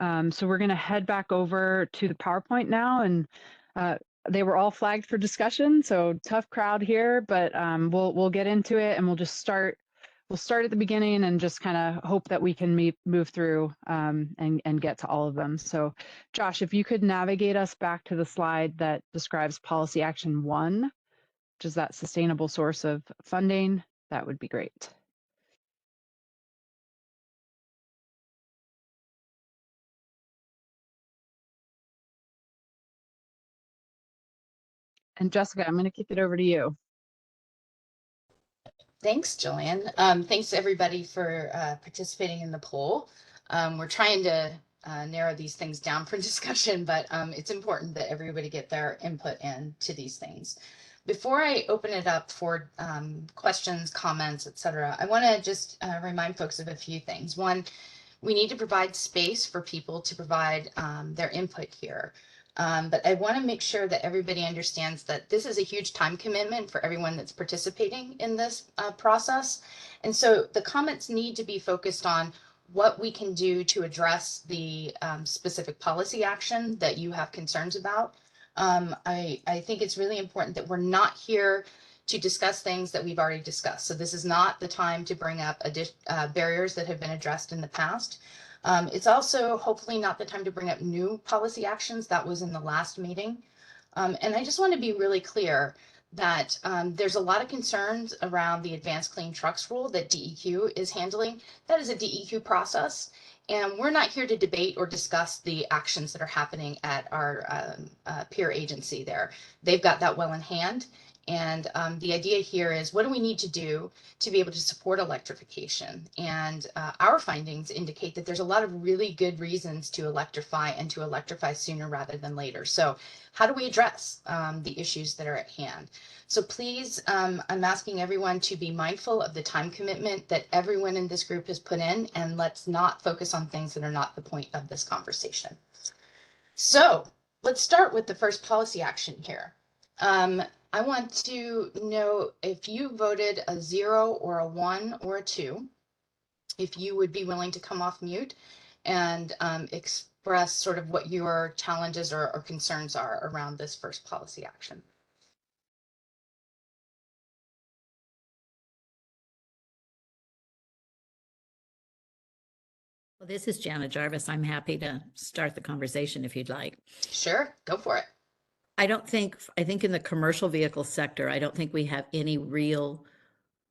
So we're going to head back over to the PowerPoint now, and they were all flagged for discussion. So tough crowd here, but we'll get into it, and we'll just start. We'll start at the beginning and just kind of hope that we can move through and get to all of them. So, Josh, if you could navigate us back to the slide that describes policy action 1, which is that sustainable source of funding, that would be great. And Jessica, I'm going to kick it over to you. Thanks, Jillian. Thanks everybody for participating in the poll. We're trying to narrow these things down for discussion, but it's important that everybody get their input into these things. Before I open it up for questions, comments, etc., I want to just remind folks of a few things. One, we need to provide space for people to provide their input here. But I want to make sure that everybody understands that this is a huge time commitment for everyone that's participating in this process. And so the comments need to be focused on what we can do to address the specific policy action that you have concerns about. I think it's really important that we're not here to discuss things that we've already discussed. So this is not the time to bring up barriers that have been addressed in the past. It's also hopefully not the time to bring up new policy actions. That was in the last meeting. And I just want to be really clear that there's a lot of concerns around the advanced clean trucks rule that DEQ is handling. That is a DEQ process. And we're not here to debate or discuss the actions that are happening at our peer agency there. They've got that well in hand. And the idea here is, what do we need to do to be able to support electrification? And our findings indicate that there's a lot of really good reasons to electrify and to electrify sooner rather than later. So how do we address the issues that are at hand? So please, I'm asking everyone to be mindful of the time commitment that everyone in this group has put in, and let's not focus on things that are not the point of this conversation. So let's start with the first policy action here. I want to know if you voted a 0 or a 1 or a 2, if you would be willing to come off mute and express sort of what your challenges or concerns are around this first policy action. Well, this is Jana Jarvis. I'm happy to start the conversation if you'd like. Sure, go for it. I think in the commercial vehicle sector, I don't think we have any real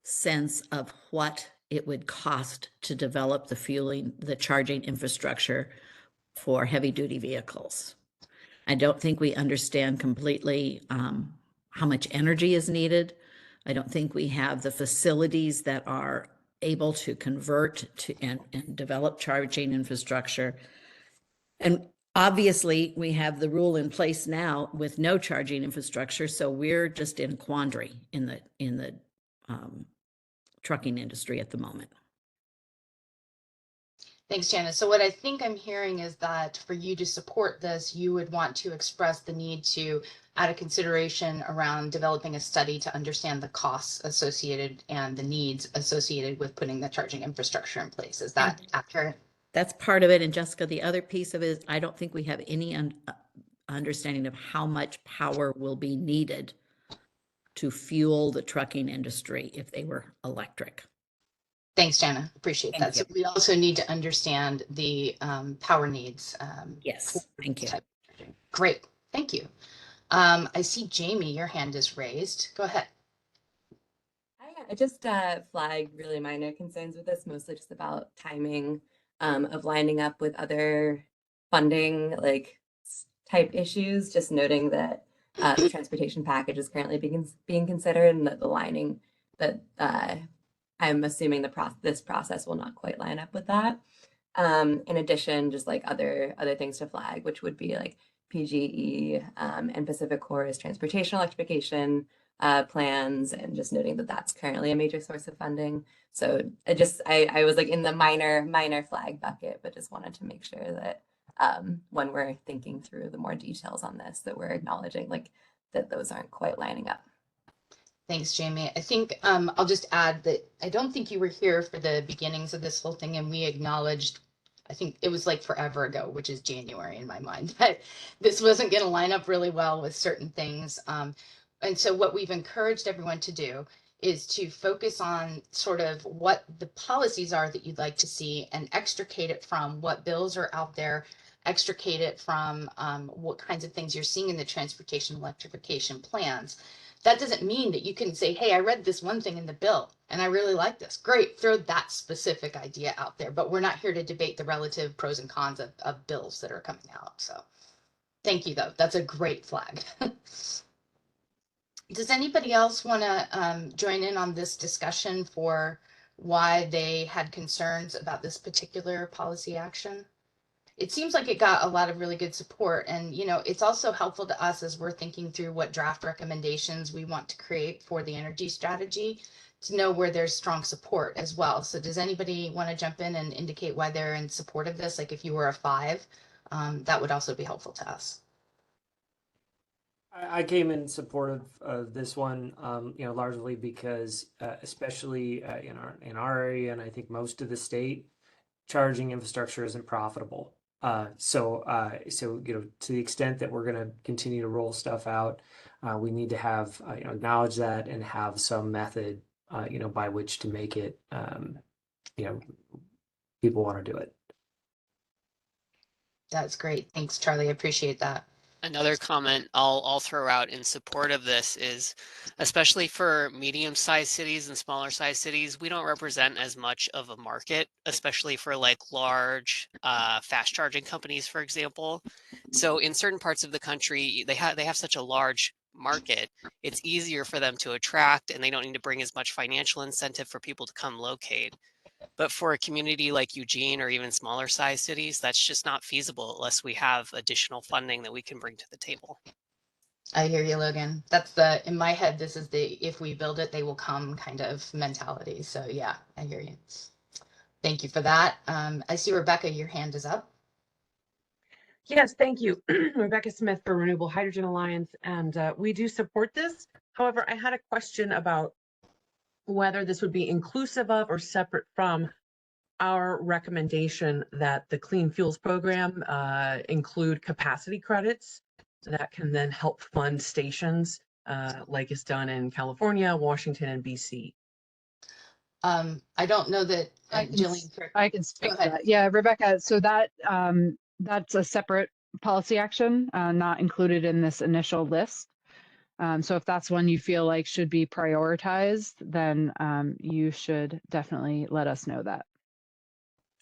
sense of what it would cost to develop the charging infrastructure for heavy duty vehicles. I don't think we understand completely how much energy is needed. I don't think we have the facilities that are able to convert to and develop charging infrastructure. And obviously, we have the rule in place now with no charging infrastructure, so we're just in a quandary in the trucking industry at the moment. Thanks, Jana. So what I think I'm hearing is that for you to support this, you would want to express the need to add a consideration around developing a study to understand the costs associated and the needs associated with putting the charging infrastructure in place. Is that accurate? That's part of it. And Jessica, the other piece of it is I don't think we have any understanding of how much power will be needed to fuel the trucking industry if they were electric. Thanks, Jana. Appreciate that. So we also need to understand the power needs. Yes, thank you. Great, thank you. I see Jamie, your hand is raised. Go ahead. I just flagged really minor concerns with this, mostly just about timing of lining up with other funding type issues, just noting that the transportation package is currently being considered and that the lining that I'm assuming this process will not quite line up with that. In addition, just other things to flag, which would be PGE and PacifiCorp's transportation electrification plans, and just noting that that's currently a major source of funding. So I was in the minor flag bucket, but just wanted to make sure that when we're thinking through the more details on this, that we're acknowledging that those aren't quite lining up. Thanks, Jamie. I think I'll just add that I don't think you were here for the beginnings of this whole thing, and we acknowledged, I think it was like forever ago, which is January in my mind, that this wasn't going to line up really well with certain things. And so what we've encouraged everyone to do is to focus on sort of what the policies are that you'd like to see and extricate it from what bills are out there, extricate it from what kinds of things you're seeing in the transportation electrification plans. That doesn't mean that you can say, hey, I read this one thing in the bill and I really like this. Great, throw that specific idea out there. But we're not here to debate the relative pros and cons of bills that are coming out. So thank you, though. That's a great flag. Does anybody else want to join in on this discussion for why they had concerns about this particular policy action? It seems like it got a lot of really good support, and it's also helpful to us as we're thinking through what draft recommendations we want to create for the energy strategy to know where there's strong support as well. So does anybody want to jump in and indicate why they're in support of this? Like if you were a 5, that would also be helpful to us. I came in support of this one, largely because, especially in our area, and I think most of the state, charging infrastructure isn't profitable. So to the extent that we're going to continue to roll stuff out, we need to have acknowledge that and have some method, by which to make it, people want to do it. That's great. Thanks, Charlie. I appreciate that. Another comment I'll throw out in support of this is, especially for medium-sized cities and smaller-sized cities, we don't represent as much of a market, especially for like large fast charging companies, for example. So in certain parts of the country, they have such a large market, it's easier for them to attract, and they don't need to bring as much financial incentive for people to come locate. But for a community like Eugene or even smaller size cities, that's just not feasible unless we have additional funding that we can bring to the table. I hear you, Logan. In my head, this is the, if we build it, they will come kind of mentality. So yeah, I hear you. Thank you for that. I see Rebecca, your hand is up. Yes, thank you. Rebecca Smith for Renewable Hydrogen Alliance, and we do support this. However, I had a question about whether this would be inclusive of or separate from our recommendation that the Clean Fuels Program include capacity credits that can then help fund stations like is done in California, Washington, and BC. I don't know that Jillian. I can speak to that. Yeah, Rebecca, so that's a separate policy action, not included in this initial list. So if that's one you feel like should be prioritized, then you should definitely let us know that.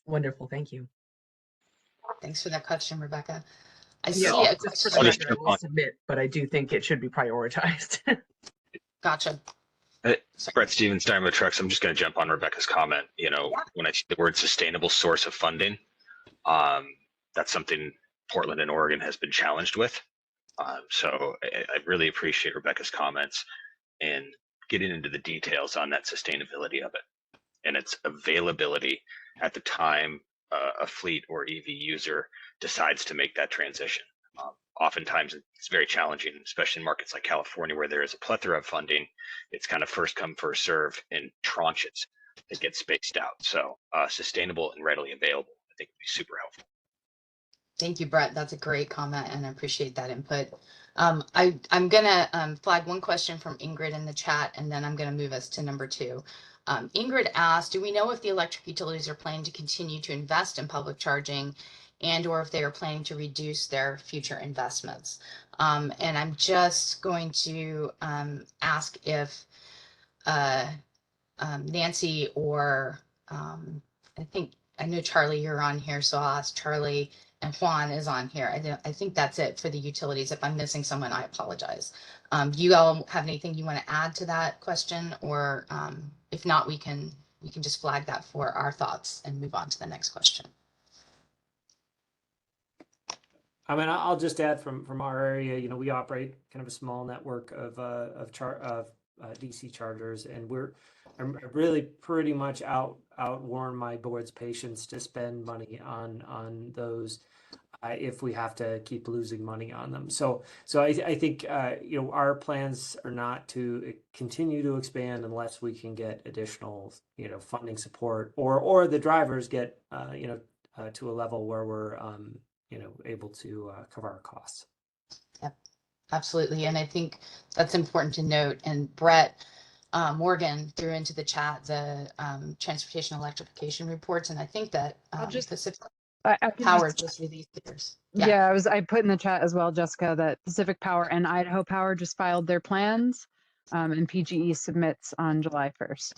Wonderful, thank you. Thanks for that question, Rebecca. I Yeah, see just for the record, I will submit, but I do think it should be prioritized. Gotcha. Brett Stevens, Daimler Trucks. I'm just going to jump on Rebecca's comment. When I see the word sustainable source of funding, that's something Portland and Oregon has been challenged with. So I really appreciate Rebecca's comments and getting into the details on that sustainability of it and its availability at the time a fleet or EV user decides to make that transition. Oftentimes it's very challenging, especially in markets like California, where there is a plethora of funding. It's kind of first come, first serve in tranches that get spaced out. So sustainable and readily available, I think would be super helpful. Thank you, Brett. That's a great comment, and I appreciate that input. I'm going to flag one question from Ingrid in the chat, and then I'm going to move us to number 2. Ingrid asked, do we know if the electric utilities are planning to continue to invest in public charging and or if they are planning to reduce their future investments? And I'm just going to ask if Nancy or I know Charlie, you're on here, so I'll ask Charlie, and Juan is on here. I think that's it for the utilities. If I'm missing someone, I apologize. Do you all have anything you want to add to that question, or if not, we can just flag that for our thoughts and move on to the next question. I mean, I'll just add from our area. We operate kind of a small network of DC chargers, and I'm really pretty much outworn my board's patience to spend money on those. if we have to keep losing money on them. So I think our plans are not to continue to expand unless we can get additional funding support, or the drivers get to a level where we're able to cover our costs. Yep, absolutely. And I think that's important to note. And Brett Morgan threw into the chat the transportation electrification reports, and I think that Pacific I can Power just released theirs. Yeah, I put in the chat as well, Jessica, that Pacific Power and Idaho Power just filed their plans, and PGE submits on July 1st.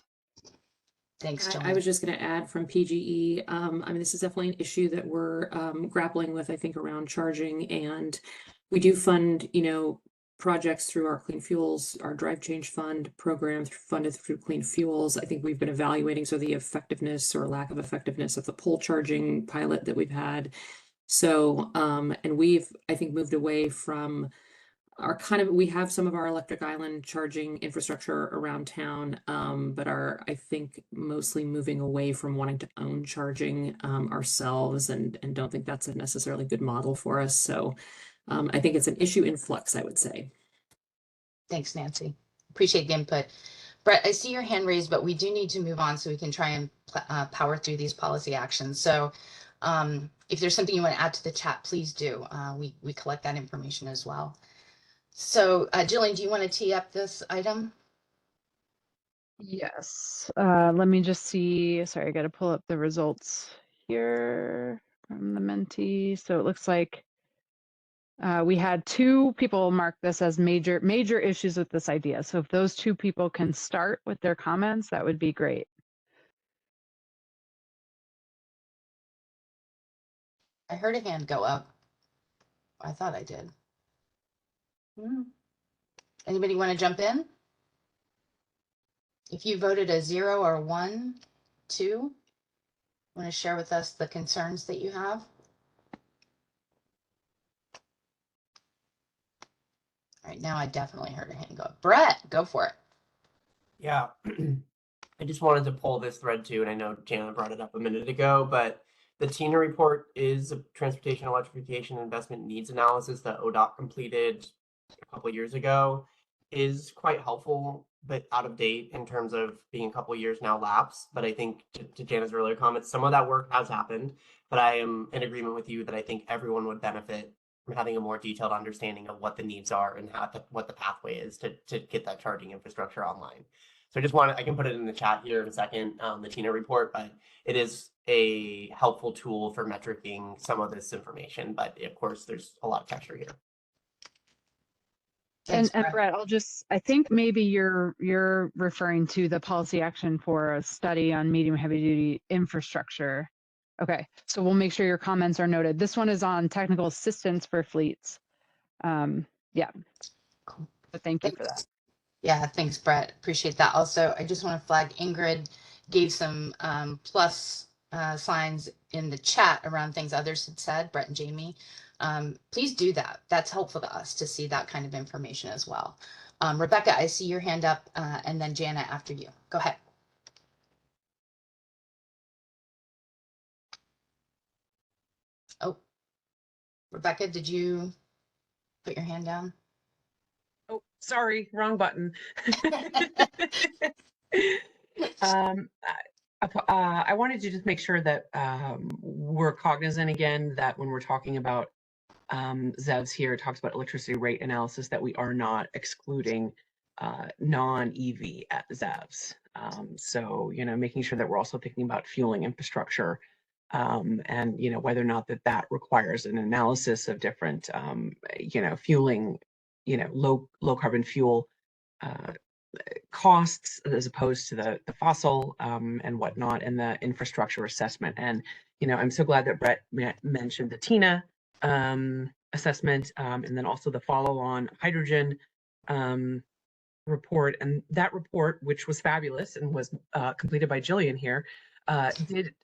Thanks, John. I was just going to add from PGE. I mean, this is definitely an issue that we're grappling with, I think, around charging, and we do fund, projects through our Clean Fuels, our Drive Change Fund program funded through Clean Fuels. I think we've been evaluating the effectiveness or lack of effectiveness of the pole charging pilot that we've had. So, and we've, I think, moved away from we have some of our electric island charging infrastructure around town, but are, I think, mostly moving away from wanting to own charging ourselves, and don't think that's a necessarily good model for us. So I think it's an issue in flux, I would say. Thanks, Nancy. Appreciate the input. Brett, I see your hand raised, but we do need to move on so we can try and power through these policy actions. So if there's something you want to add to the chat, please do. We collect that information as well. So Jillian, do you want to tee up this item? Yes. Let me just see. Sorry, I got to pull up the results here from the Menti. So it looks like we had 2 people mark this as major issues with this idea. So if those 2 people can start with their comments, that would be great. I heard a hand go up. I thought I did. Anybody want to jump in? If you voted a 0 or 1, 2, want to share with us the concerns that you have? All right, now I definitely heard a hand go up. Brett, go for it. Yeah, I just wanted to pull this thread too, and I know Jana brought it up a minute ago, but the TINA report is a transportation electrification investment needs analysis that ODOT completed a couple of years ago, is quite helpful, but out of date in terms of being a couple of years now lapsed. But I think to Jana's earlier comments, some of that work has happened, but I am in agreement with you that I think everyone would benefit from having a more detailed understanding of what the needs are and what the pathway is to get that charging infrastructure online. So I can put it in the chat here in a second, the TINA report, but it is a helpful tool for metricing some of this information. But of course, there's a lot of texture here. And Brett, I think maybe you're referring to the policy action for a study on medium heavy duty infrastructure. Okay, so we'll make sure your comments are noted. This one is on technical assistance for fleets. Yeah, cool. But thank you for that. Yeah, thanks, Brett. Appreciate that. Also, I just want to flag Ingrid gave some plus signs in the chat around things others had said, Brett and Jamie. Please do that. That's helpful to us to see that kind of information as well. Rebecca, I see your hand up, and then Jana after you. Go ahead. Oh, Rebecca, did you put your hand down? Oh, sorry, wrong button. I wanted to just make sure that we're cognizant again that when we're talking about ZEVs here, it talks about electricity rate analysis, that we are not excluding non-EV at ZEVs. So, making sure that we're also thinking about fueling infrastructure and, whether or not that requires an analysis of different, fueling, low carbon fuel costs as opposed to the fossil and whatnot, and the infrastructure assessment. And, I'm so glad that Brett mentioned the TINA assessment, and then also the follow-on hydrogen report. And that report, which was fabulous and was completed by Jillian here, did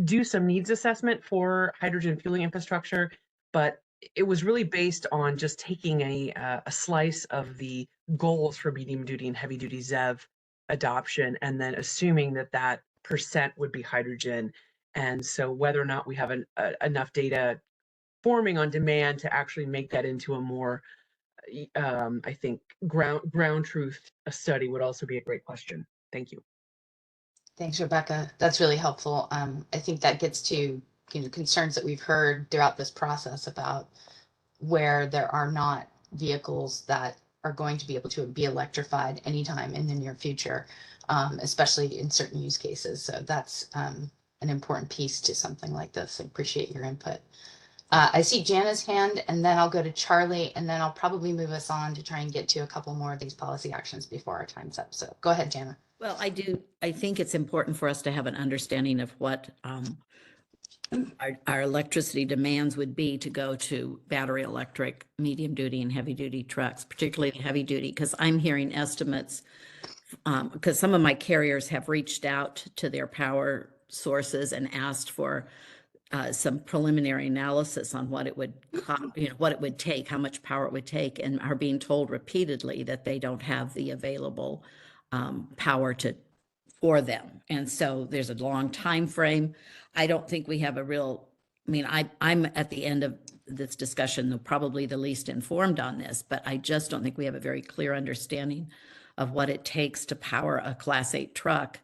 do some needs assessment for hydrogen fueling infrastructure, but it was really based on just taking a slice of the goals for medium duty and heavy duty ZEV adoption, and then assuming that percent would be hydrogen. And so whether or not we have enough data forming on demand to actually make that into a more, I think, ground truth study would also be a great question. Thank you. Thanks, Rebecca. That's really helpful. I think that gets to concerns that we've heard throughout this process about where there are not vehicles that are going to be able to be electrified anytime in the near future, especially in certain use cases. So that's an important piece to something like this. I appreciate your input. I see Jana's hand, and then I'll go to Charlie, and then I'll probably move us on to try and get to a couple more of these policy actions before our time's up. So go ahead, Jana. Well, I think it's important for us to have an understanding of what our electricity demands would be to go to battery electric, medium duty and heavy duty trucks, particularly heavy duty, because I'm hearing estimates, because some of my carriers have reached out to their power sources and asked for some preliminary analysis on what it would, what it would take, how much power it would take, and are being told repeatedly that they don't have the available power for them. And so there's a long time frame. I don't think we have a real, I'm at the end of this discussion, probably the least informed on this, but I just don't think we have a very clear understanding of what it takes to power a Class 8 truck.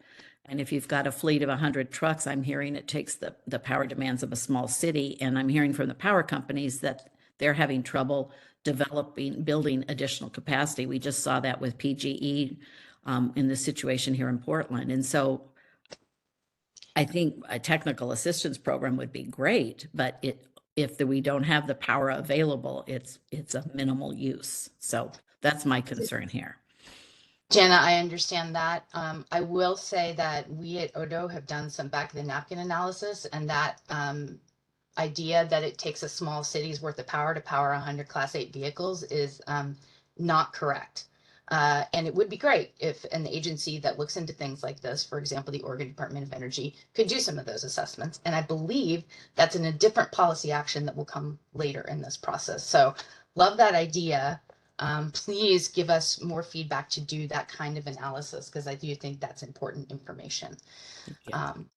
And if you've got a fleet of 100 trucks, I'm hearing it takes the power demands of a small city. And I'm hearing from the power companies that they're having trouble building additional capacity. We just saw that with PGE in the situation here in Portland. And so I think a technical assistance program would be great, but if we don't have the power available, it's a minimal use. So that's my concern here. Jana, I understand that. I will say that we at Odo have done some back of the napkin analysis, and that idea that it takes a small city's worth of power to power 100 Class 8 vehicles is not correct. And it would be great if an agency that looks into things like this, for example, the Oregon Department of Energy, could do some of those assessments. And I believe that's in a different policy action that will come later in this process. So love that idea. Please give us more feedback to do that kind of analysis, because I do think that's important information.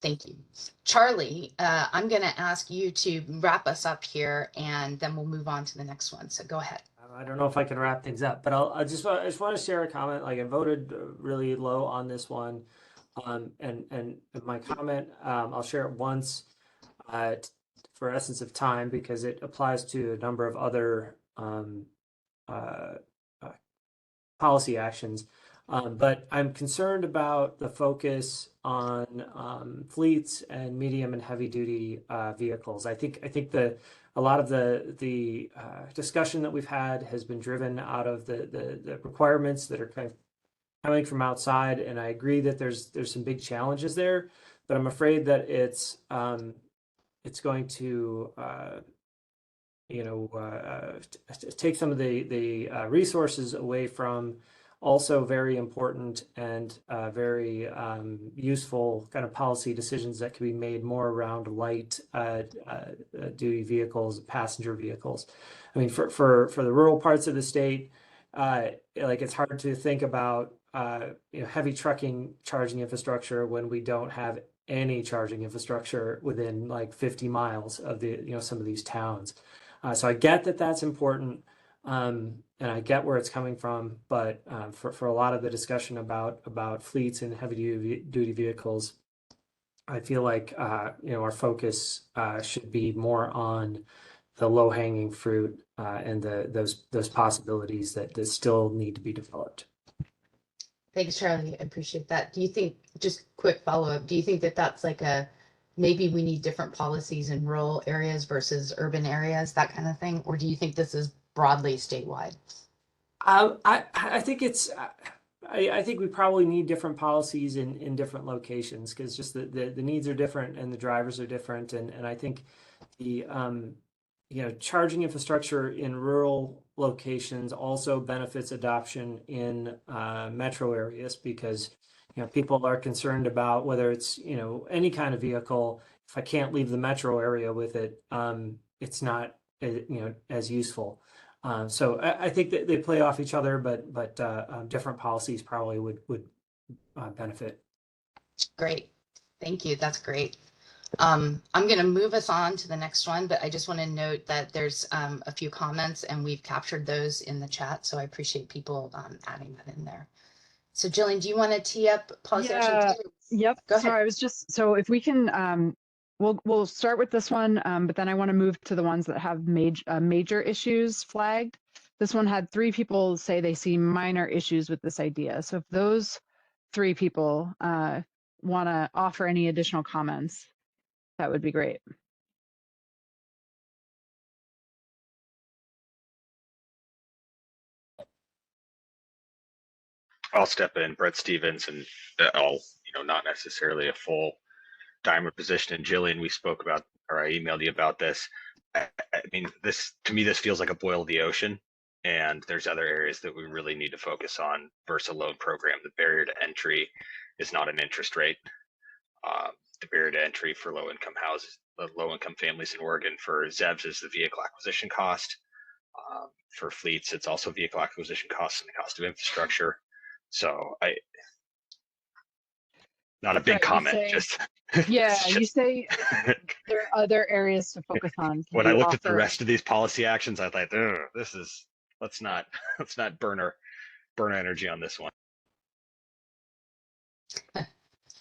Thank you. Charlie, I'm going to ask you to wrap us up here, and then we'll move on to the next one. So go ahead. I don't know if I can wrap things up, but I just want to share a comment. Like, I voted really low on this one, and my comment, I'll share it once for essence of time, because it applies to a number of other policy actions. But I'm concerned about the focus on fleets and medium and heavy duty vehicles. I think a lot of the discussion that we've had has been driven out of the requirements that are kind of coming from outside, and I agree that there's some big challenges there, but I'm afraid that it's going to take some of the resources away from also very important and very useful kind of policy decisions that can be made more around light duty vehicles, passenger vehicles. I mean, for the rural parts of the state, like, it's hard to think about heavy trucking charging infrastructure when we don't have any charging infrastructure within like 50 miles of some of these towns. So I get that that's important. And I get where it's coming from, but for a lot of the discussion about fleets and heavy duty vehicles, I feel like our focus should be more on the low hanging fruit and those possibilities that still need to be developed. Thanks, Charlie. I appreciate that. Do you think, just quick follow up, do you think that that's like maybe we need different policies in rural areas versus urban areas, that kind of thing? Or do you think this is broadly statewide? I think I think we probably need different policies in different locations, because just the needs are different and the drivers are different, and I think the charging infrastructure in rural locations also benefits adoption in metro areas, because people are concerned about whether it's any kind of vehicle. If I can't leave the metro area with it, it's not as useful. So I think that they play off each other, but different policies probably would benefit. Great, thank you. That's great. I'm going to move us on to the next one, but I just want to note that there's a few comments and we've captured those in the chat. So I appreciate people adding that in there. So Jillian, do you want to tee up policy Yeah. action 2? Yep. Go So ahead. I was just, so if we can, we'll start with this one, but then I want to move to the ones that have major issues flagged. This one had 3 people say they see minor issues with this idea. So if those 3 people want to offer any additional comments, that would be great. I'll step in, Brett Stevens, and I'll, not necessarily a full timer position. And Jillian, we spoke about, or I emailed you about this. I mean, this, to me, this feels like a boil of the ocean. And there's other areas that we really need to focus on versus a loan program. The barrier to entry is not an interest rate. The barrier to entry for low-income houses, low-income families in Oregon for ZEVs is the vehicle acquisition cost. For fleets, it's also vehicle acquisition costs and the cost of infrastructure. So not a big Right, comment, say, just yeah, you just say there are other areas to focus on. Can when I you looked at the offer- rest of these policy actions, I thought, this is, let's not burn energy on this one.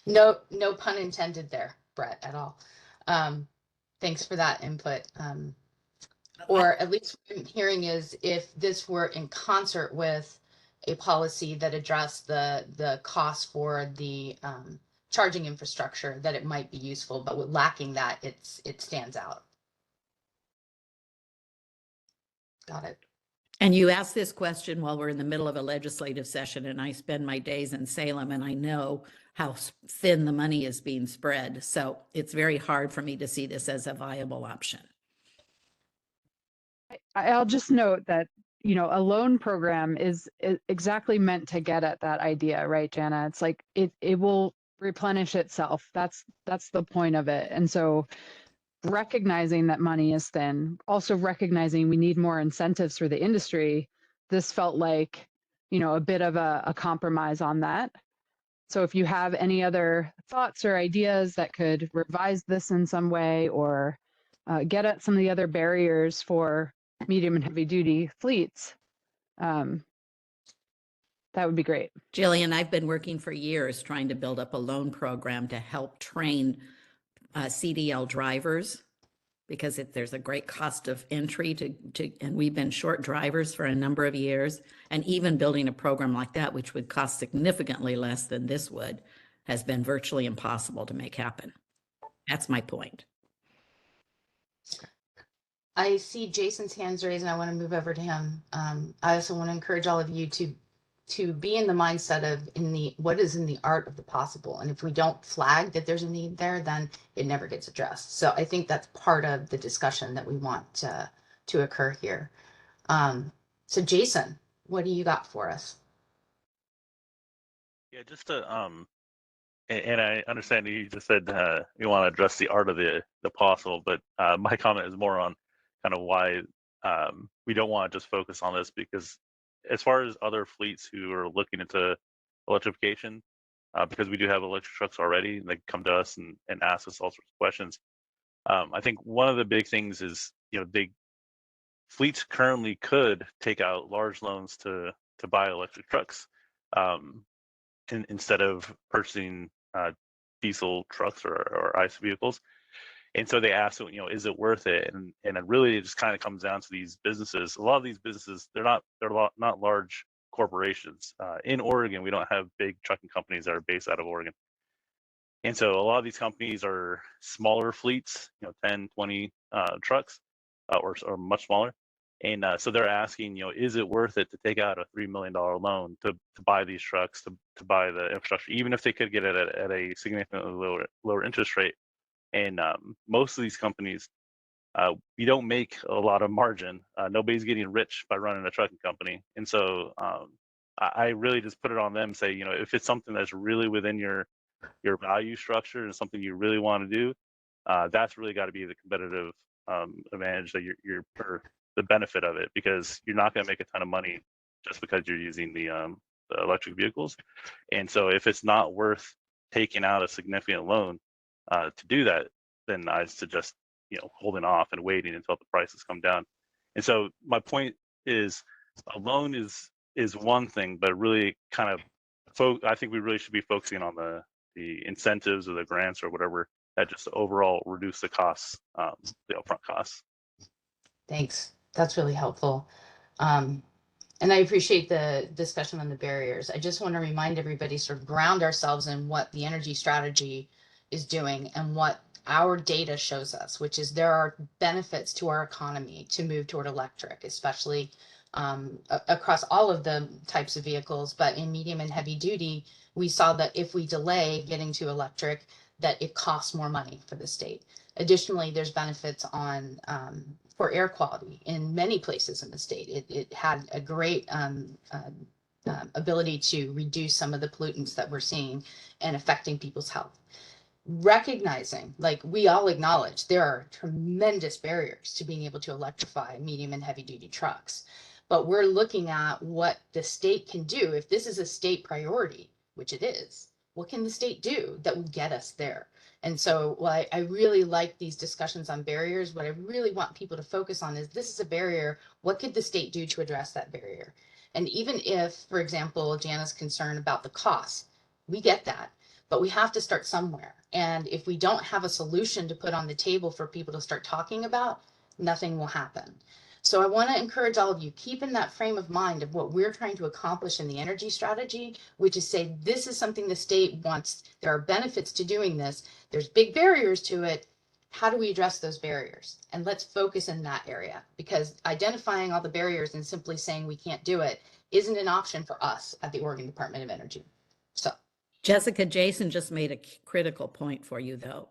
No pun intended there, Brett, at all. Thanks for that input. Or at least what I'm hearing is if this were in concert with a policy that addressed the cost for the charging infrastructure, that it might be useful, but with lacking that, it stands out. Got it. And you asked this question while we're in the middle of a legislative session, and I spend my days in Salem, and I know how thin the money is being spread. So it's very hard for me to see this as a viable option. I'll just note that, a loan program is exactly meant to get at that idea, right, Jana? It's like it will replenish itself. That's the point of it. And so recognizing that money is thin, also recognizing we need more incentives for the industry, this felt like, a bit of a compromise on that. So if you have any other thoughts or ideas that could revise this in some way or get at some of the other barriers for medium and heavy duty fleets, that would be great. Jillian, I've been working for years trying to build up a loan program to help train CDL drivers, because there's a great cost of entry and we've been short drivers for a number of years. And even building a program like that, which would cost significantly less than this would, has been virtually impossible to make happen. That's my point. I see Jason's hands raised and I want to move over to him. I also want to encourage all of you to be in the mindset of what is in the art of the possible. And if we don't flag that there's a need there, then it never gets addressed. So I think that's part of the discussion that we want to occur here. So Jason, what do you got for us? Yeah, just to and I understand you just said you want to address the art of the possible, but my comment is more on kind of why we don't want to just focus on this, because as far as other fleets who are looking into electrification, because we do have electric trucks already, and they come to us and ask us all sorts of questions. I think one of the big things is, fleets currently could take out large loans to buy electric trucks instead of purchasing diesel trucks or ICE vehicles. And so they ask, is it worth it? And it really just kind of comes down to these businesses. A lot of these businesses, they're not large corporations. In Oregon, we don't have big trucking companies that are based out of Oregon. And so a lot of these companies are smaller fleets, 10, 20 trucks or much smaller. And so they're asking, is it worth it to take out a $3 million loan to buy these trucks, to buy the infrastructure, even if they could get it at a significantly lower interest rate? And most of these companies, we don't make a lot of margin. Nobody's getting rich by running a trucking company. And so I really just put it on them, say, if it's something that's really within your value structure and something you really want to do, that's really got to be the competitive advantage that you're for the benefit of it, because you're not going to make a ton of money just because you're using the electric vehicles. And so if it's not worth taking out a significant loan to do that, then I suggest, holding off and waiting until the prices come down. And so my point is, a loan is one thing, but really kind of, I think we really should be focusing on the incentives or the grants or whatever that just overall reduce the costs, the upfront costs. Thanks. That's really helpful. And I appreciate the discussion on the barriers. I just want to remind everybody, sort of ground ourselves in what the energy strategy is doing and what our data shows us, which is there are benefits to our economy to move toward electric, especially across all of the types of vehicles. But in medium and heavy duty, we saw that if we delay getting to electric, that it costs more money for the state. Additionally, there's benefits on for air quality in many places in the state. It had a great ability to reduce some of the pollutants that we're seeing and affecting people's health. Recognizing, like we all acknowledge, there are tremendous barriers to being able to electrify medium and heavy duty trucks. But we're looking at what the state can do. If this is a state priority, which it is, what can the state do that would get us there? And so I really like these discussions on barriers. What I really want people to focus on is this is a barrier. What could the state do to address that barrier? And even if, for example, Jana's concerned about the cost, we get that, but we have to start somewhere. And if we don't have a solution to put on the table for people to start talking about, nothing will happen. So I want to encourage all of you, keep in that frame of mind of what we're trying to accomplish in the energy strategy, which is say, this is something the state wants. There are benefits to doing this. There's big barriers to it. How do we address those barriers? And let's focus in that area, because identifying all the barriers and simply saying we can't do it isn't an option for us at the Oregon Department of Energy. So, Jessica, Jason just made a critical point for you, though.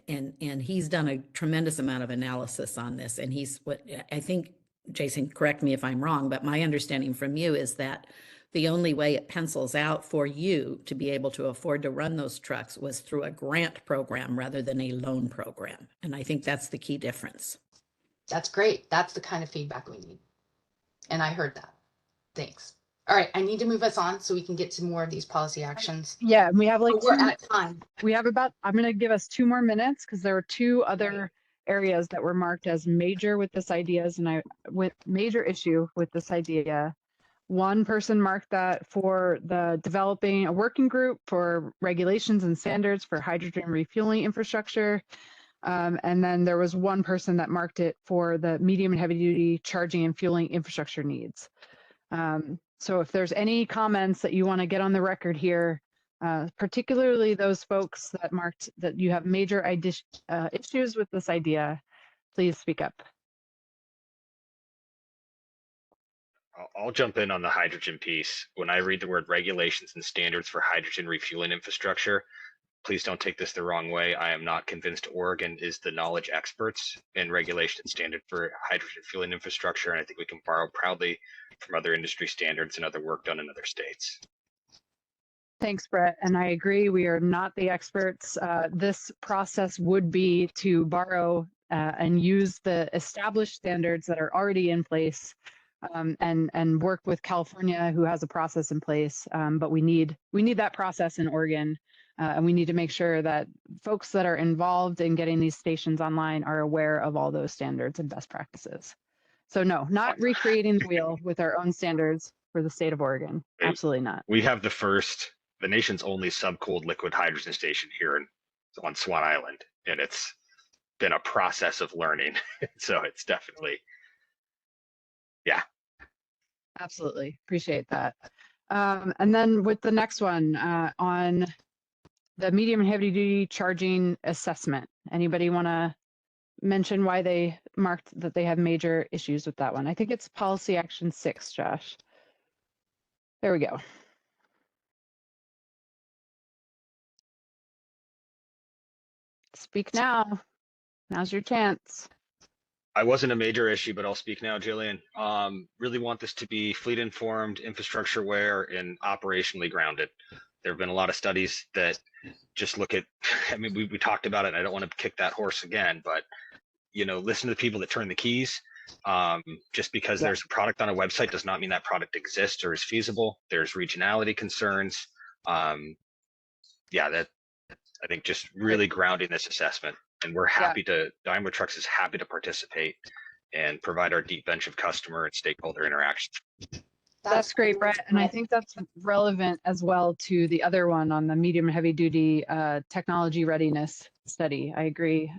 And he's done a tremendous amount of analysis on this. And he's what I think, Jason, correct me if I'm wrong, but my understanding from you is that the only way it pencils out for you to be able to afford to run those trucks was through a grant program rather than a loan program. And I think that's the key difference. That's great. That's the kind of feedback we need. And I heard that. Thanks. All right, I need to move us on so we can get to more of these policy actions. Yeah, we have like we're at time. We have about, I'm going to give us 2 more minutes because there are 2 other areas that were marked as major with this ideas and with major issue with this idea. One person marked that for the developing a working group for regulations and standards for hydrogen refueling infrastructure. And then there was one person that marked it for the medium and heavy duty charging and fueling infrastructure needs. So if there's any comments that you want to get on the record here, particularly those folks that marked that you have major issues with this idea, please speak up. I'll jump in on the hydrogen piece. When I read the word regulations and standards for hydrogen refueling infrastructure, please don't take this the wrong way. I am not convinced Oregon is the knowledge experts in regulation and standard for hydrogen fueling infrastructure. And I think we can borrow proudly from other industry standards and other work done in other states. Thanks, Brett. And I agree, we are not the experts. This process would be to borrow and use the established standards that are already in place and work with California, who has a process in place. But we need that process in Oregon. And we need to make sure that folks that are involved in getting these stations online are aware of all those standards and best practices. So no, not recreating the wheel with our own standards for the state of Oregon. Absolutely not. We have the nation's only subcooled liquid hydrogen station here on Swan Island, and it's been a process of learning. So it's definitely, yeah. Absolutely, appreciate that. And then with the next one on the medium and heavy duty charging assessment, anybody want to mention why they marked that they have major issues with that one? I think it's policy action 6, Josh. There we go. Speak now. Now's your chance. I wasn't a major issue, but I'll speak now, Jillian. Really want this to be fleet informed, infrastructure aware, and operationally grounded. There have been a lot of studies that just look at, I mean, we talked about it, and I don't want to kick that horse again, but, listen to the people that turn the keys. Just because there's a product on a website does not mean that product exists or is feasible. There's regionality concerns. I think just really grounding this assessment And we're Daimler Trucks is happy to participate and provide our deep bench of customer and stakeholder interactions. That's great, Brett. And I think that's relevant as well to the other one on the medium and heavy duty technology readiness study. I agree.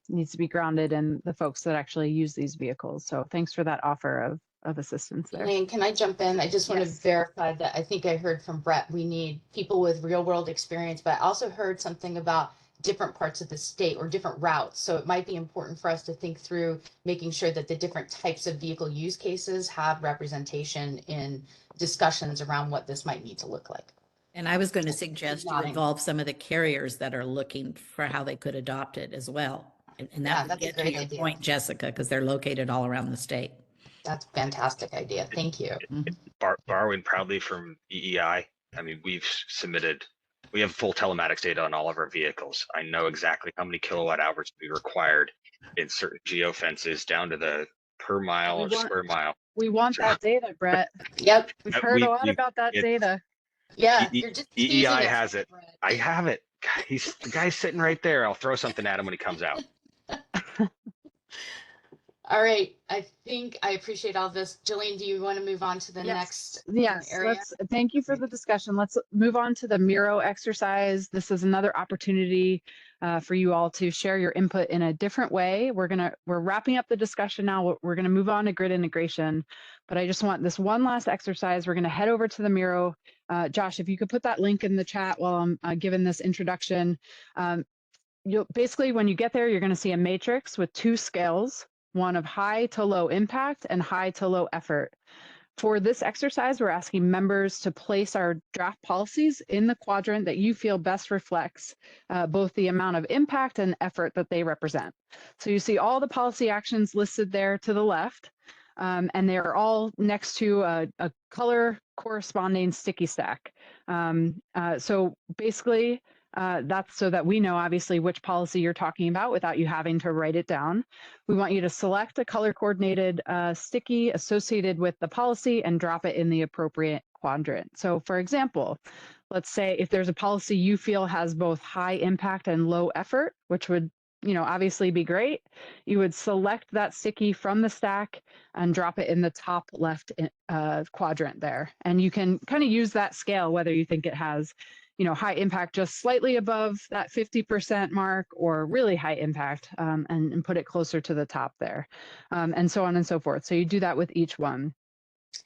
Needs to be grounded in the folks that actually use these vehicles. So thanks for that offer of assistance there. Elaine, can I jump in? I just want to verify that I think I heard from Brett, we need people with real world experience, but I also heard something about different parts of the state or different routes. So it might be important for us to think through making sure that the different types of vehicle use cases have representation in discussions around what this might need to look like. And I was going to suggest you Nodding. involve some of the carriers that are looking for how they could adopt it as well. And that would that's a get to great your idea. point, Jessica, because they're located all around the state. That's a fantastic idea. Thank you. Borrowing proudly from EEI, I mean, we have full telematics data on all of our vehicles. I know exactly how many kilowatt hours we required in certain geofences down to the per mile or square mile. We want that data, Brett. Yep. We've heard a lot about that data. Yeah, you're just teasing EEI it, has it. Brett. I have it. The guy's sitting right there. I'll throw something at him when he comes out. All right. I think I appreciate all this. Jillian, do you want to move on to the next Yes, area? thank you for the discussion. Let's move on to the Miro exercise. This is another opportunity for you all to share your input in a different way. We're wrapping up the discussion now. We're gonna move on to grid integration, but I just want this one last exercise. We're gonna head over to the Miro. Josh, if you could put that link in the chat while I'm giving this introduction. You'll basically, when you get there, you're gonna see a matrix with two scales, one of high to low impact and high to low effort. For this exercise, we're asking members to place our draft policies in the quadrant that you feel best reflects both the amount of impact and effort that they represent. So you see all the policy actions listed there to the left, and they're all next to a color corresponding sticky stack. So basically, that's so that we know obviously which policy you're talking about without you having to write it down. We want you to select a color coordinated sticky associated with the policy and drop it in the appropriate quadrant. So for example, let's say if there's a policy you feel has both high impact and low effort, which would obviously be great, you would select that sticky from the stack and drop it in the top left quadrant there. And you can kind of use that scale, whether you think it has high impact just slightly above that 50% mark or really high impact and put it closer to the top there and so on and so forth. So you do that with each one.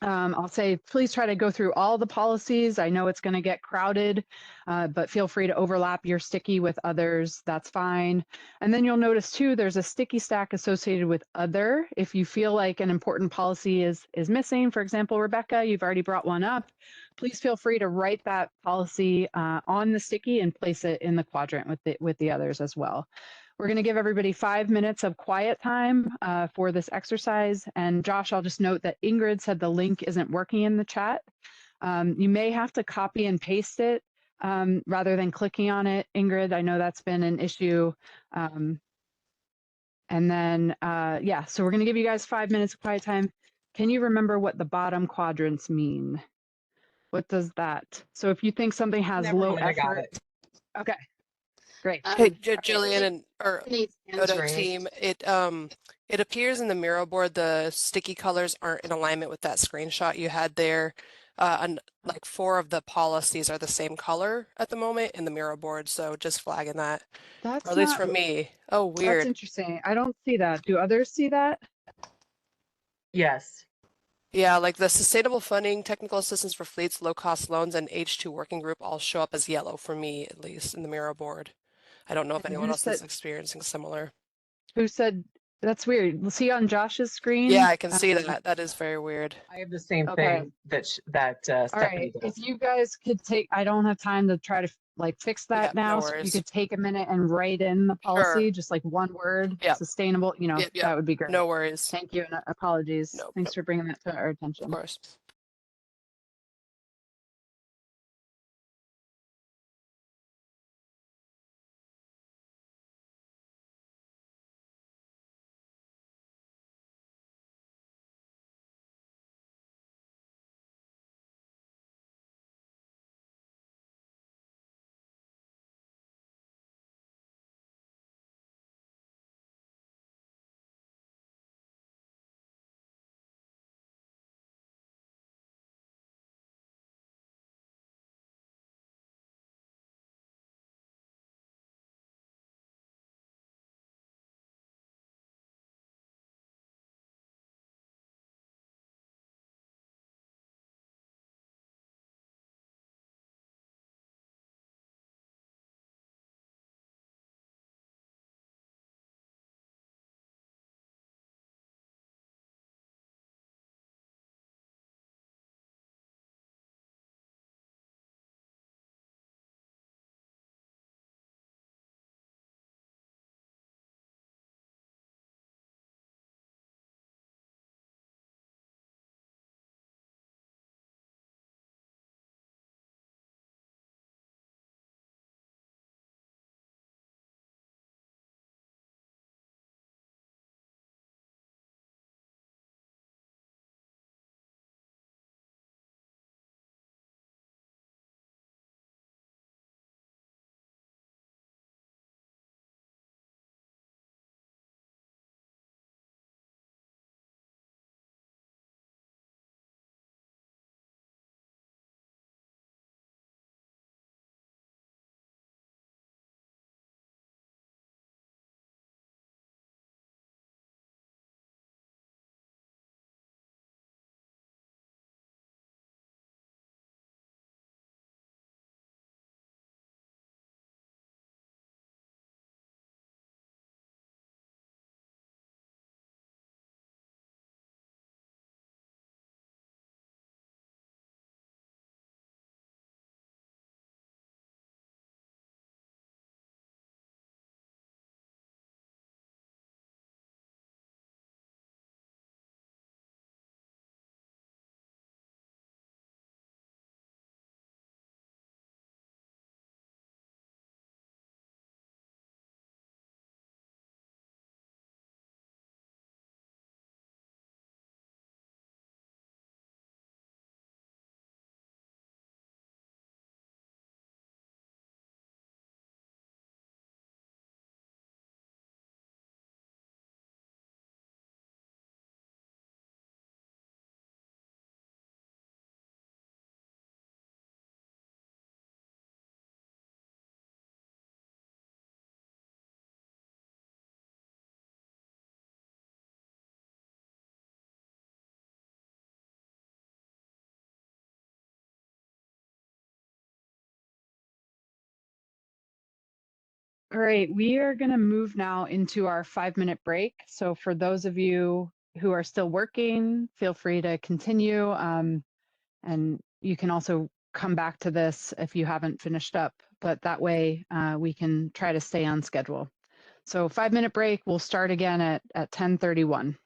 I'll say, please try to go through all the policies. I know it's going to get crowded, but feel free to overlap your sticky with others. That's fine. And then you'll notice too, there's a sticky stack associated with other. If you feel like an important policy is missing, for example, Rebecca, you've already brought one up. Please feel free to write that policy on the sticky and place it in the quadrant with the others as well. We're going to give everybody 5 minutes of quiet time for this exercise. And Josh, I'll just note that Ingrid said the link isn't working in the chat. You may have to copy and paste it rather than clicking on it. Ingrid, I know that's been an issue. And then, yeah, so we're going to give you guys 5 minutes of quiet time. Can you remember what the bottom quadrants mean? What does that? So if you think something has Never low mind, I got effort. it. Okay, great. Hey, Jillian and Hands Odo raised. team, it appears in the Miro board the sticky colors aren't in alignment with that screenshot you had there. And like 4 of the policies are the same color at the moment in the Miro board, so just flagging that. That's Or at least not, for me. Oh, that's weird. interesting. I don't see that. Do others see that? Yes. Yeah, like the sustainable funding, technical assistance for fleets, low-cost loans, and H2 working group all show up as yellow for me, at least in the Miro board. I don't know if And anyone who else is said, experiencing similar. who said, that's weird. See on Josh's screen? Yeah, I can see that. That is very weird. I have the same Okay. thing that All Stephanie right, does. if you guys could take, I don't have time to try to fix that Yeah, now. no So if you worries. could take a minute and write in the policy, just like one word, Yep. sustainable, Yep, that would be great. No worries. Thank you and apologies. No, Thanks for bringing that to our attention. of course. All right, we are going to move now into our 5-minute break. So for those of you who are still working, feel free to continue. And you can also come back to this if you haven't finished up, but that way we can try to stay on schedule. So 5-minute break, we'll start again at 10:31.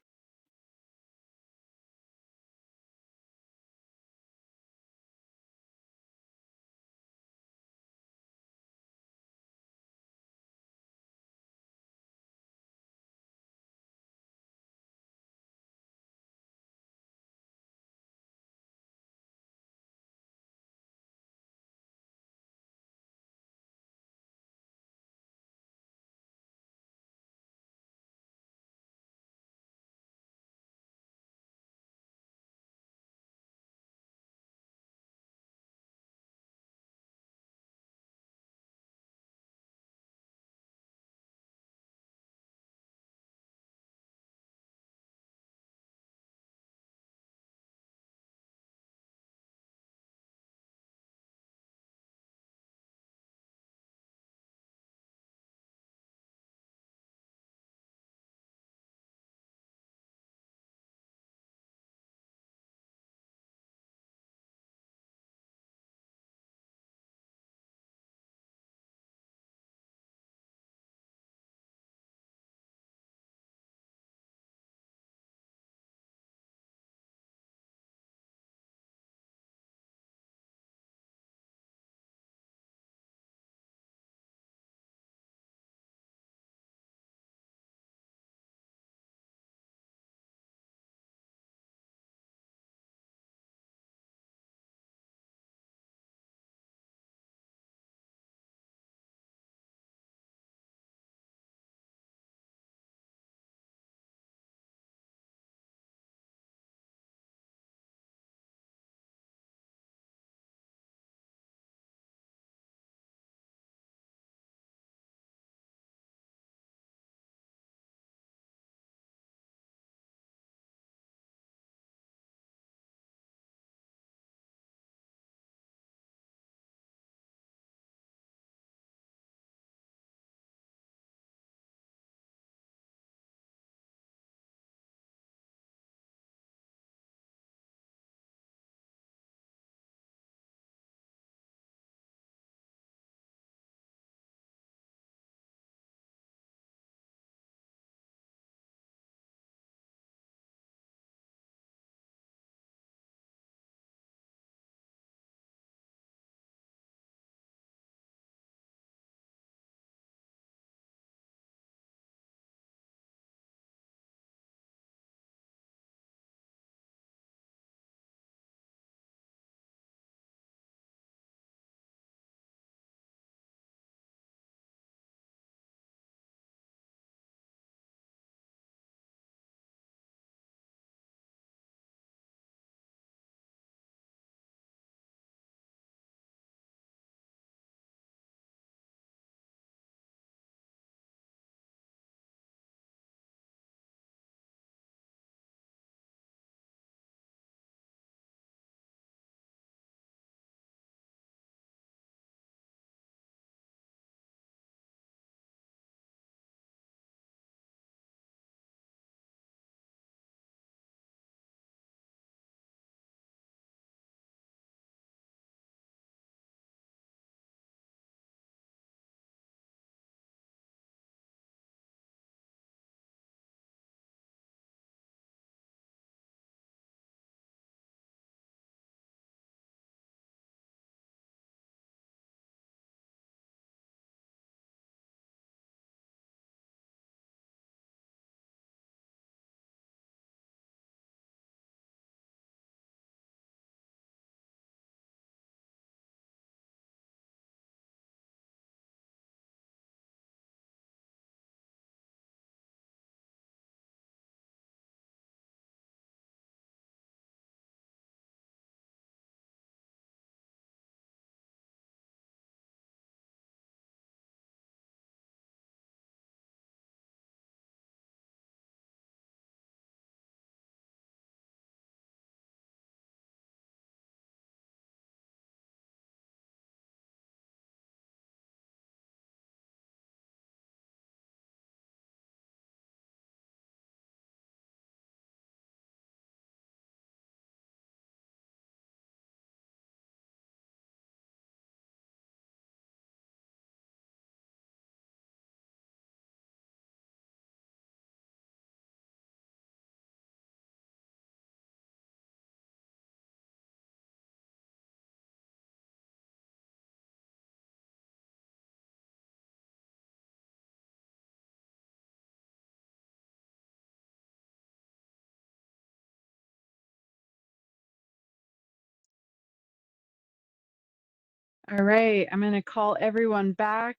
All right, I'm going to call everyone back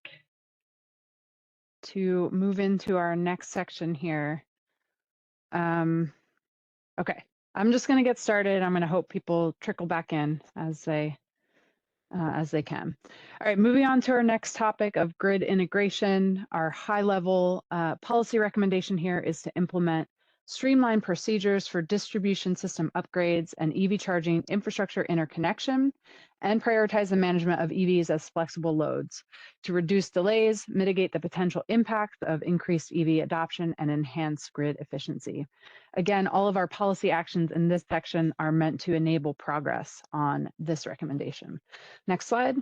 to move into our next section here. Okay, I'm just going to get started. I'm going to hope people trickle back in as they can. All right, moving on to our next topic of grid integration. Our high-level policy recommendation here is to implement streamlined procedures for distribution system upgrades and EV charging infrastructure interconnection, and prioritize the management of EVs as flexible loads to reduce delays, mitigate the potential impact of increased EV adoption, and enhance grid efficiency. Again, all of our policy actions in this section are meant to enable progress on this recommendation. Next slide.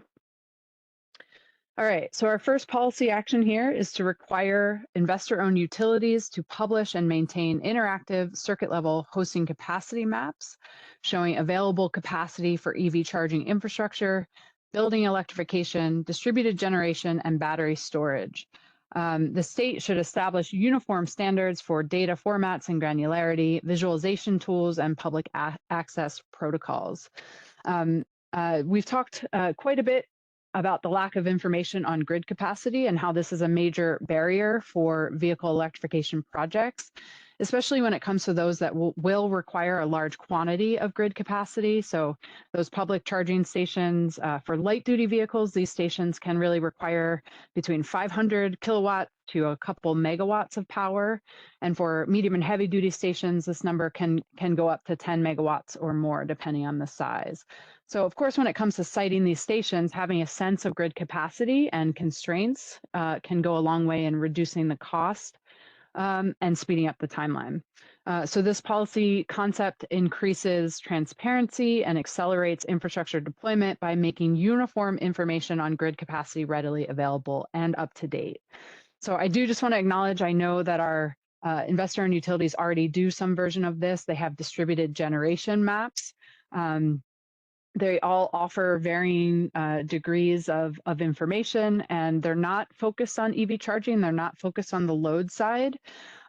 All right, so our first policy action here is to require investor-owned utilities to publish and maintain interactive circuit-level hosting capacity maps showing available capacity for EV charging infrastructure, building electrification, distributed generation, and battery storage. The state should establish uniform standards for data formats and granularity, visualization tools, and public access protocols. We've talked quite a bit about the lack of information on grid capacity and how this is a major barrier for vehicle electrification projects, especially when it comes to those that will require a large quantity of grid capacity. So those public charging stations for light duty vehicles, these stations can really require between 500 kilowatts to a couple megawatts of power. And for medium and heavy duty stations, this number can go up to 10 megawatts or more, depending on the size. So of course, when it comes to siting these stations, having a sense of grid capacity and constraints can go a long way in reducing the cost and speeding up the timeline. So this policy concept increases transparency and accelerates infrastructure deployment by making uniform information on grid capacity readily available and up to date. So I do just want to acknowledge, I know that our investor-owned utilities already do some version of this. They have distributed generation maps. They all offer varying degrees of information, and they're not focused on EV charging. They're not focused on the load side.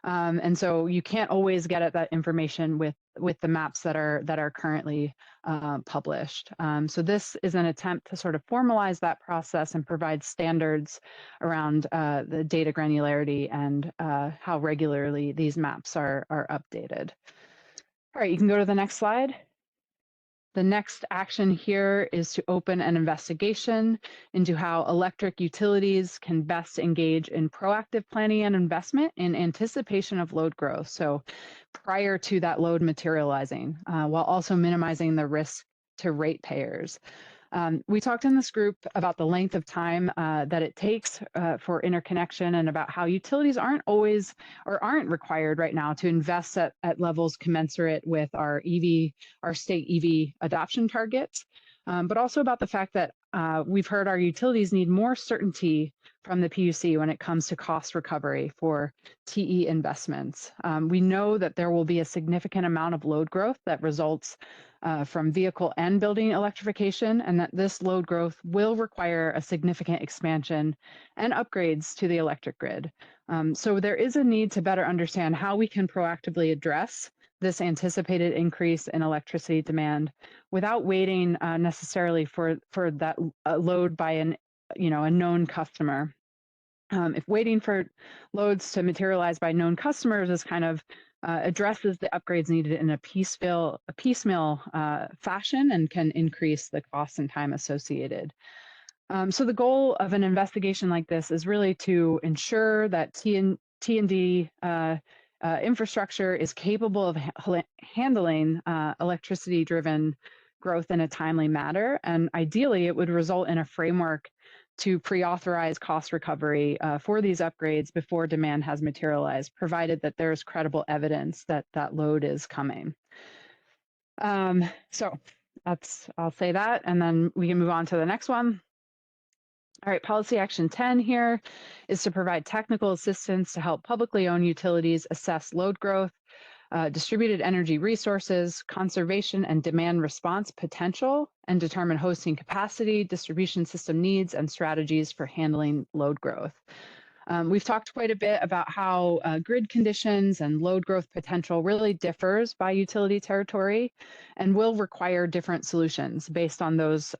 And so you can't always get at that information with the maps that are currently published. So this is an attempt to sort of formalize that process and provide standards around the data granularity and how regularly these maps are updated. All right, you can go to the next slide. The next action here is to open an investigation into how electric utilities can best engage in proactive planning and investment in anticipation of load growth. So prior to that load materializing, while also minimizing the risk to ratepayers. We talked in this group about the length of time that it takes for interconnection and about how utilities aren't always or aren't required right now to invest at levels commensurate with our state EV adoption targets, but also about the fact that we've heard our utilities need more certainty from the PUC when it comes to cost recovery for TE investments. We know that there will be a significant amount of load growth that results from vehicle and building electrification, and that this load growth will require a significant expansion and upgrades to the electric grid. So there is a need to better understand how we can proactively address this anticipated increase in electricity demand without waiting necessarily for that load by a known customer. If waiting for loads to materialize by known customers is kind of addresses the upgrades needed in a piecemeal fashion and can increase the cost and time associated. So the goal of an investigation like this is really to ensure that T&D infrastructure is capable of handling electricity-driven growth in a timely manner, and ideally it would result in a framework to pre-authorize cost recovery for these upgrades before demand has materialized, provided that there's credible evidence that that load is coming. So I'll say that, and then we can move on to the next one. All right, policy action 10 here is to provide technical assistance to help publicly owned utilities assess load growth, distributed energy resources, conservation and demand response potential, and determine hosting capacity, distribution system needs, and strategies for handling load growth. We've talked quite a bit about how grid conditions and load growth potential really differs by utility territory and will require different solutions based on those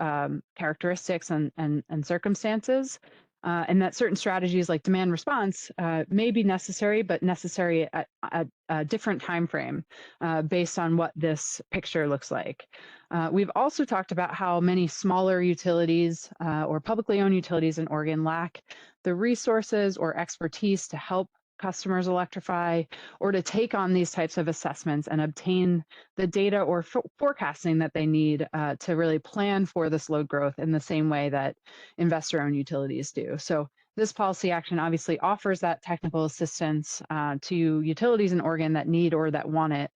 characteristics and circumstances. And that certain strategies like demand response may be necessary, but necessary at a different time frame based on what this picture looks like. We've also talked about how many smaller utilities or publicly owned utilities in Oregon lack the resources or expertise to help customers electrify or to take on these types of assessments and obtain the data or forecasting that they need to really plan for this load growth in the same way that investor-owned utilities do. So this policy action obviously offers that technical assistance to utilities in Oregon that need or that want it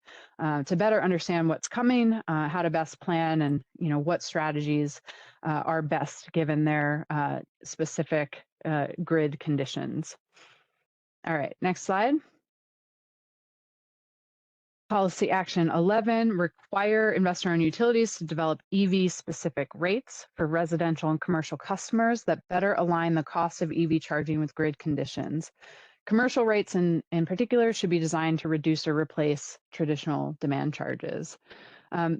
to better understand what's coming, how to best plan, and what strategies are best given their specific grid conditions. All right, next slide. Policy action 11, require investor-owned utilities to develop EV-specific rates for residential and commercial customers that better align the cost of EV charging with grid conditions. Commercial rates in particular should be designed to reduce or replace traditional demand charges.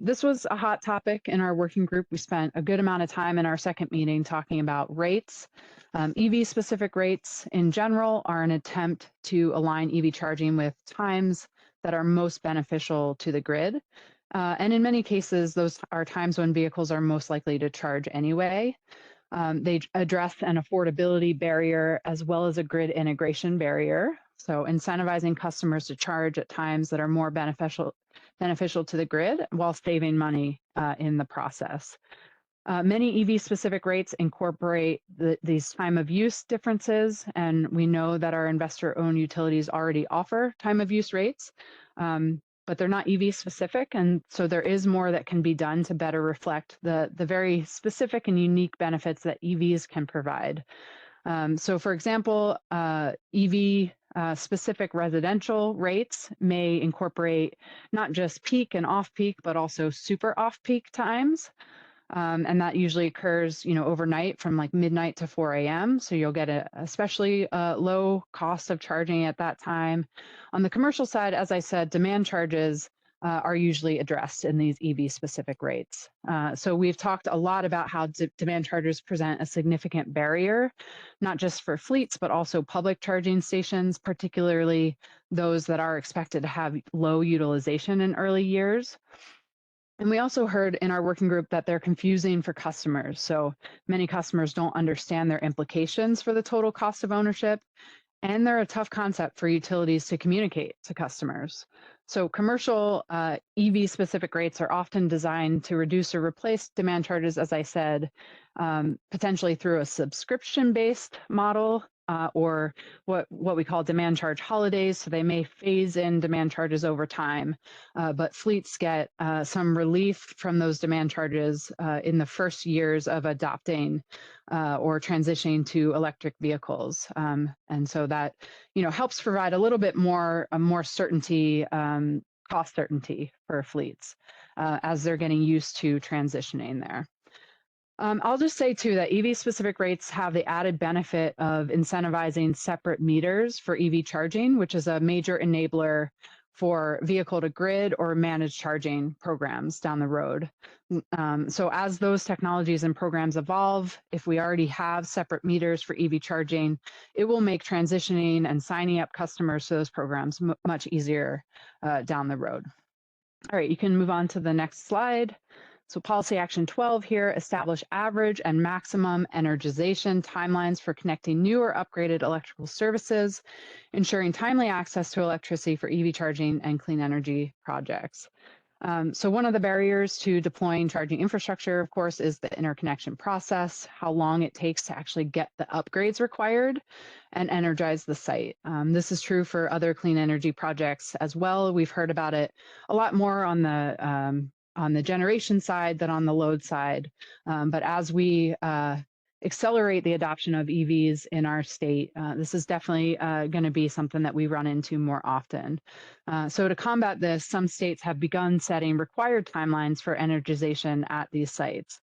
This was a hot topic in our working group. We spent a good amount of time in our second meeting talking about rates. EV-specific rates in general are an attempt to align EV charging with times that are most beneficial to the grid. And in many cases, those are times when vehicles are most likely to charge anyway. They address an affordability barrier as well as a grid integration barrier. So incentivizing customers to charge at times that are more beneficial to the grid while saving money in the process. Many EV-specific rates incorporate these time of use differences, and we know that our investor-owned utilities already offer time of use rates, but they're not EV-specific, and so there is more that can be done to better reflect the very specific and unique benefits that EVs can provide. So for example, EV specific residential rates may incorporate not just peak and off-peak, but also super off-peak times. And that usually occurs, overnight from like midnight to 4 a.m. So you'll get a especially low cost of charging at that time. On the commercial side, as I said, demand charges are usually addressed in these EV-specific rates. So we've talked a lot about how demand charges present a significant barrier, not just for fleets, but also public charging stations, particularly those that are expected to have low utilization in early years. And we also heard in our working group that they're confusing for customers. So many customers don't understand their implications for the total cost of ownership, and they're a tough concept for utilities to communicate to customers. So commercial EV-specific rates are often designed to reduce or replace demand charges, as I said, potentially through a subscription-based model or what we call demand charge holidays. So they may phase in demand charges over time, but fleets get some relief from those demand charges in the first years of adopting or transitioning to electric vehicles. And so that, helps provide a little bit more certainty, cost certainty for fleets as they're getting used to transitioning there. I'll just say too that EV-specific rates have the added benefit of incentivizing separate meters for EV charging, which is a major enabler for vehicle-to-grid or managed charging programs down the road. So as those technologies and programs evolve, if we already have separate meters for EV charging, it will make transitioning and signing up customers to those programs much easier down the road. All right, you can move on to the next slide. So policy action 12 here, establish average and maximum energization timelines for connecting new or upgraded electrical services, ensuring timely access to electricity for EV charging and clean energy projects. So one of the barriers to deploying charging infrastructure, of course, is the interconnection process, how long it takes to actually get the upgrades required and energize the site. This is true for other clean energy projects as well. We've heard about it a lot more on the generation side than on the load side. But as we accelerate the adoption of EVs in our state, this is definitely going to be something that we run into more often. So to combat this, some states have begun setting required timelines for energization at these sites.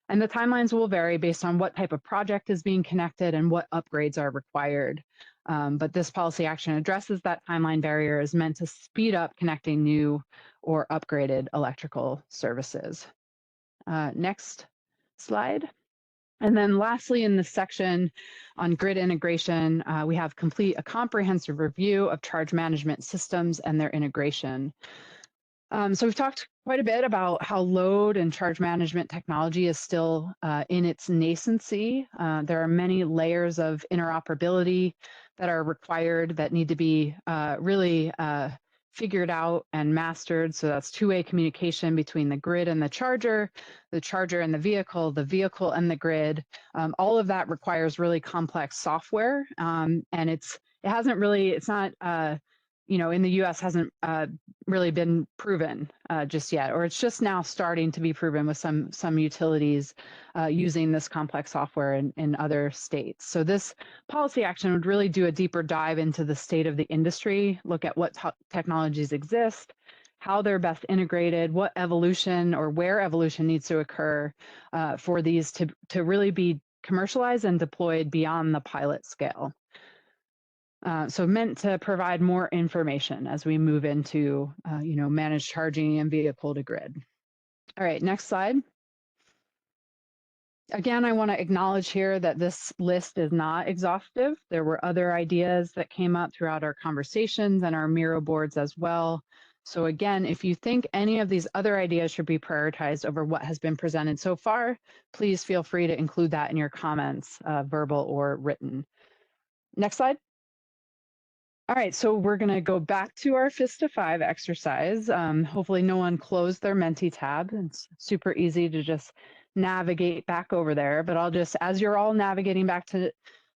And the timelines will vary based on what type of project is being connected and what upgrades are required. But this policy action addresses that timeline barrier, is meant to speed up connecting new or upgraded electrical services. Next slide. And then lastly, in this section on grid integration, we have complete a comprehensive review of charge management systems and their integration. So we've talked quite a bit about how load and charge management technology is still in its nascency. There are many layers of interoperability that are required that need to be really figured out and mastered. So that's two-way communication between the grid and the charger and the vehicle and the grid. All of that requires really complex software, and it's not in the US hasn't really been proven just yet, or it's just now starting to be proven with some utilities using this complex software in other states. So this policy action would really do a deeper dive into the state of the industry, look at what technologies exist, how they're best integrated, what evolution or where evolution needs to occur for these to really be commercialized and deployed beyond the pilot scale. So meant to provide more information as we move into, managed charging and vehicle to grid. All right, next slide. Again, I want to acknowledge here that this list is not exhaustive. There were other ideas that came up throughout our conversations and our Miro boards as well. So again, if you think any of these other ideas should be prioritized over what has been presented so far, please feel free to include that in your comments, verbal or written. Next slide. All right, so we're going to go back to our FISTA to 5 exercise. Hopefully no one closed their Menti tab. It's super easy to just navigate back over there, but as you're all navigating back to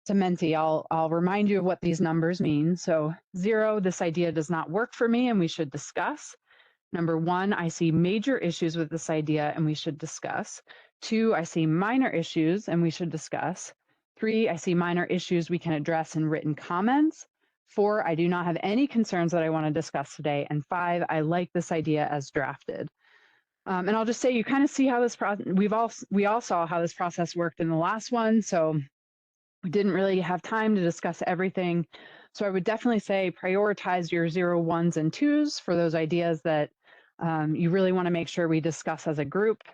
Menti, I'll remind you of what these numbers mean. So 0, this idea does not work for me and we should discuss. Number 1, I see major issues with this idea and we should discuss. 2, I see minor issues and we should discuss. 3, I see minor issues we can address in written comments. 4, I do not have any concerns that I want to discuss today. And 5, I like this idea as drafted. And I'll just say, you kind of see how this process, we all saw how this process worked in the last one. So we didn't really have time to discuss everything. So I would definitely say prioritize your 0, 1s, and 2s for those ideas that you really want to make sure we discuss as a group.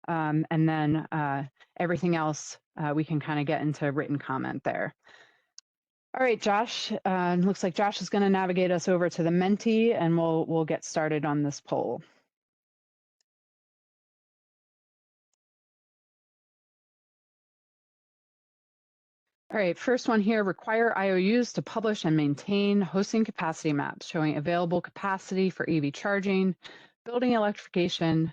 And then everything else, we can kind of get into written comment there. All right, Josh, looks like Josh is going to navigate us over to the Menti and we'll get started on this poll. All right, first one here, require IOUs to publish and maintain hosting capacity maps showing available capacity for EV charging, building electrification,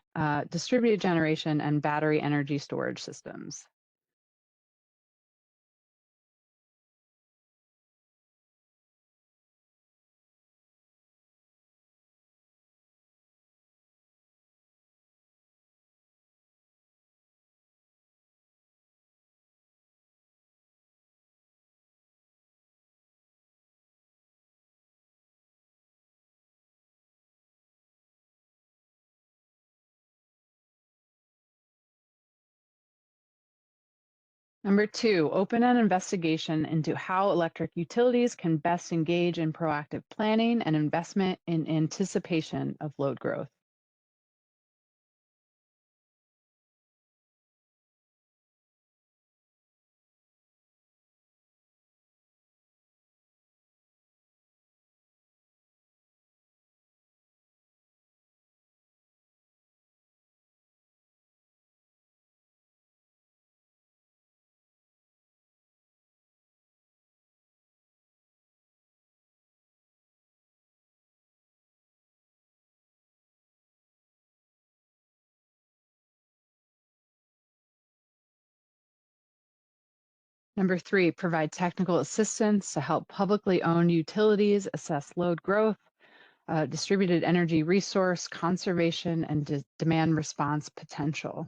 distributed generation, and battery energy storage systems. Number 2, open an investigation into how electric utilities can best engage in proactive planning and investment in anticipation of load growth. Number 3, provide technical assistance to help publicly owned utilities assess load growth, distributed energy resource conservation, and demand response potential.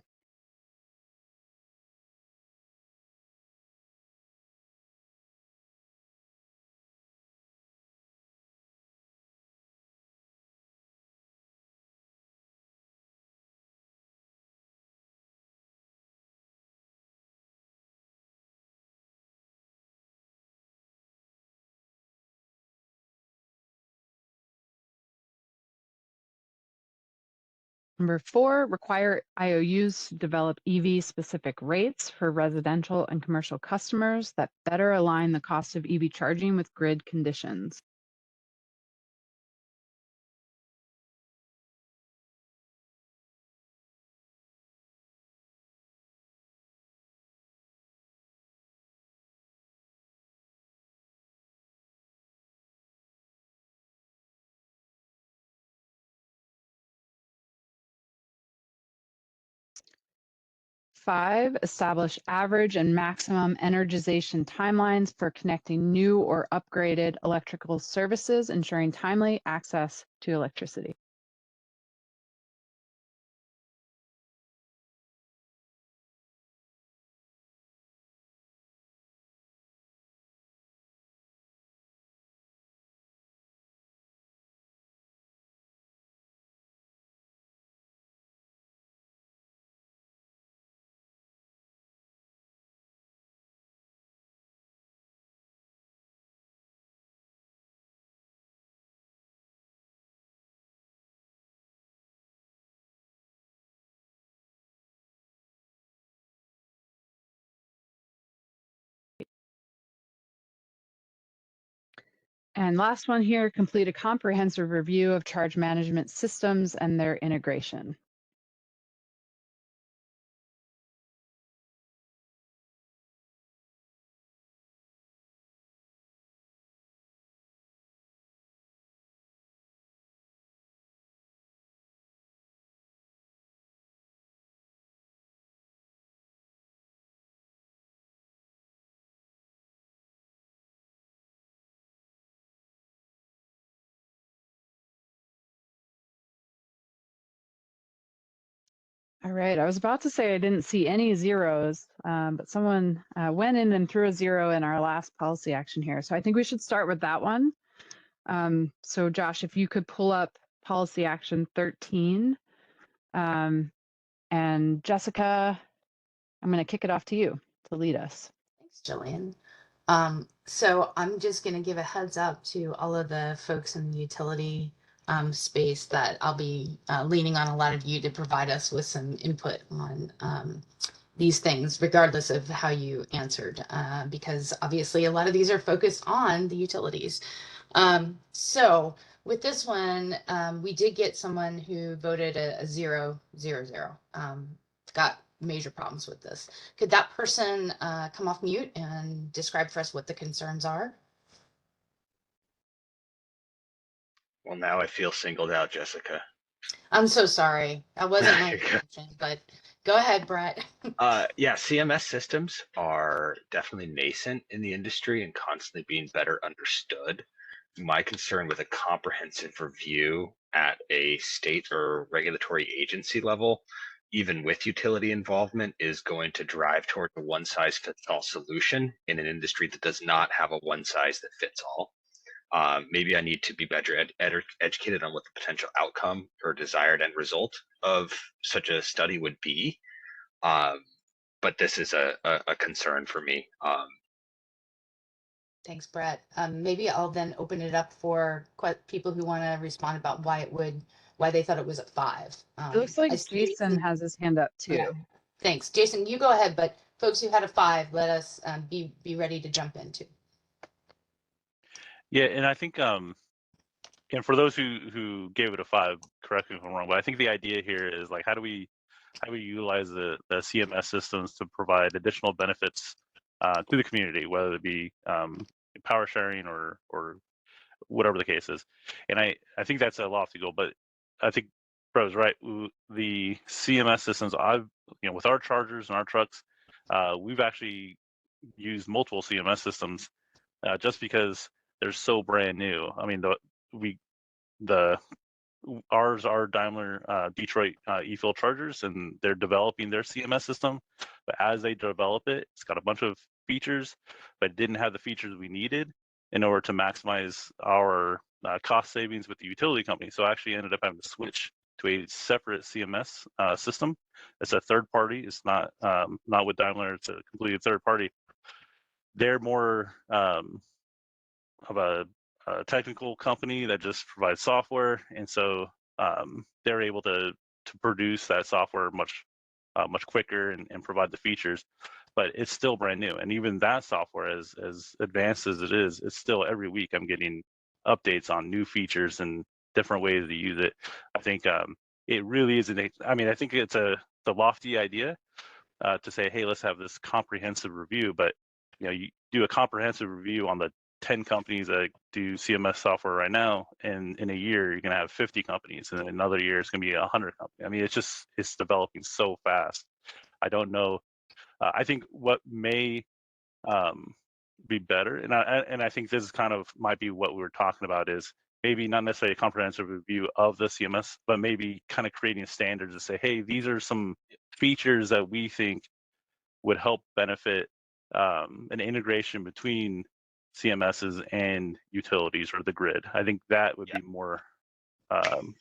Number 4, require IOUs to develop EV-specific rates for residential and commercial customers that better align the cost of EV charging with grid conditions. Five, establish average and maximum energization timelines for connecting new or upgraded electrical services, ensuring timely access to electricity. And last one here, complete a comprehensive review of charge management systems and their integration. All right, I was about to say I didn't see any zeros, but someone went in and threw a 0 in our last policy action here. So I think we should start with that one. So Josh, if you could pull up policy action 13. And Jessica, I'm going to kick it off to you to lead us. Thanks, Jillian. So I'm just going to give a heads up to all of the folks in the utility space that I'll be leaning on a lot of you to provide us with some input on these things, regardless of how you answered, because obviously a lot of these are focused on the utilities. So with this one, we did get someone who voted a 0, 0, 0. Got major problems with this. Could that person come off mute and describe for us what the concerns are? Well, now I feel singled out, Jessica. I'm so sorry. That wasn't my intention, but go ahead, Brett. Yeah, CMS systems are definitely nascent in the industry and constantly being better understood. My concern with a comprehensive review at a state or regulatory agency level, even with utility involvement, is going to drive toward a one-size-fits-all solution in an industry that does not have a one-size-that-fits-all. Maybe I need to be better educated on what the potential outcome or desired end result of such a study would be. But this is a concern for me. Thanks, Brett. Maybe I'll then open it up for people who want to respond about why they thought it was a 5. It looks like Jason has his hand up too. Yeah. Thanks, Jason. You go ahead, but folks who had a 5, let us be ready to jump into. Yeah, and I think and for those who gave it a 5, correct me if I'm wrong, but I think the idea here is like how do we utilize the CMS systems to provide additional benefits to the community, whether it be power sharing or whatever the case is. And I think that's a lofty goal, but I think Bro's right. The CMS systems, with our chargers and our trucks, we've actually used multiple CMS systems just because they're so brand new. I mean, ours are Daimler Detroit e-fuel chargers, and they're developing their CMS system. But as they develop it, it's got a bunch of features, but didn't have the features we needed in order to maximize our cost savings with the utility company. So I actually ended up having to switch to a separate CMS system. It's a third party. It's not with Daimler. It's a completely third party. They're more of a technical company that just provides software, and so they're able to to produce that software much quicker and provide the features, but it's still brand new. And even that software, as advanced as it is, it's still every week I'm getting updates on new features and different ways to use it. I think it really is I think it's a lofty idea to say, hey, let's have this comprehensive review, but you do a comprehensive review on the 10 companies that do CMS software right now, and in a year you're going to have 50 companies, and in another year it's going to be 100 companies. I mean, it's developing so fast. I don't know. I think what may be better, and I think this is kind of might be what we were talking about, is maybe not necessarily a comprehensive review of the CMS, but maybe kind of creating standards to say, hey, these are some features that we think would help benefit an integration between CMSs and utilities or the grid. I think that would be more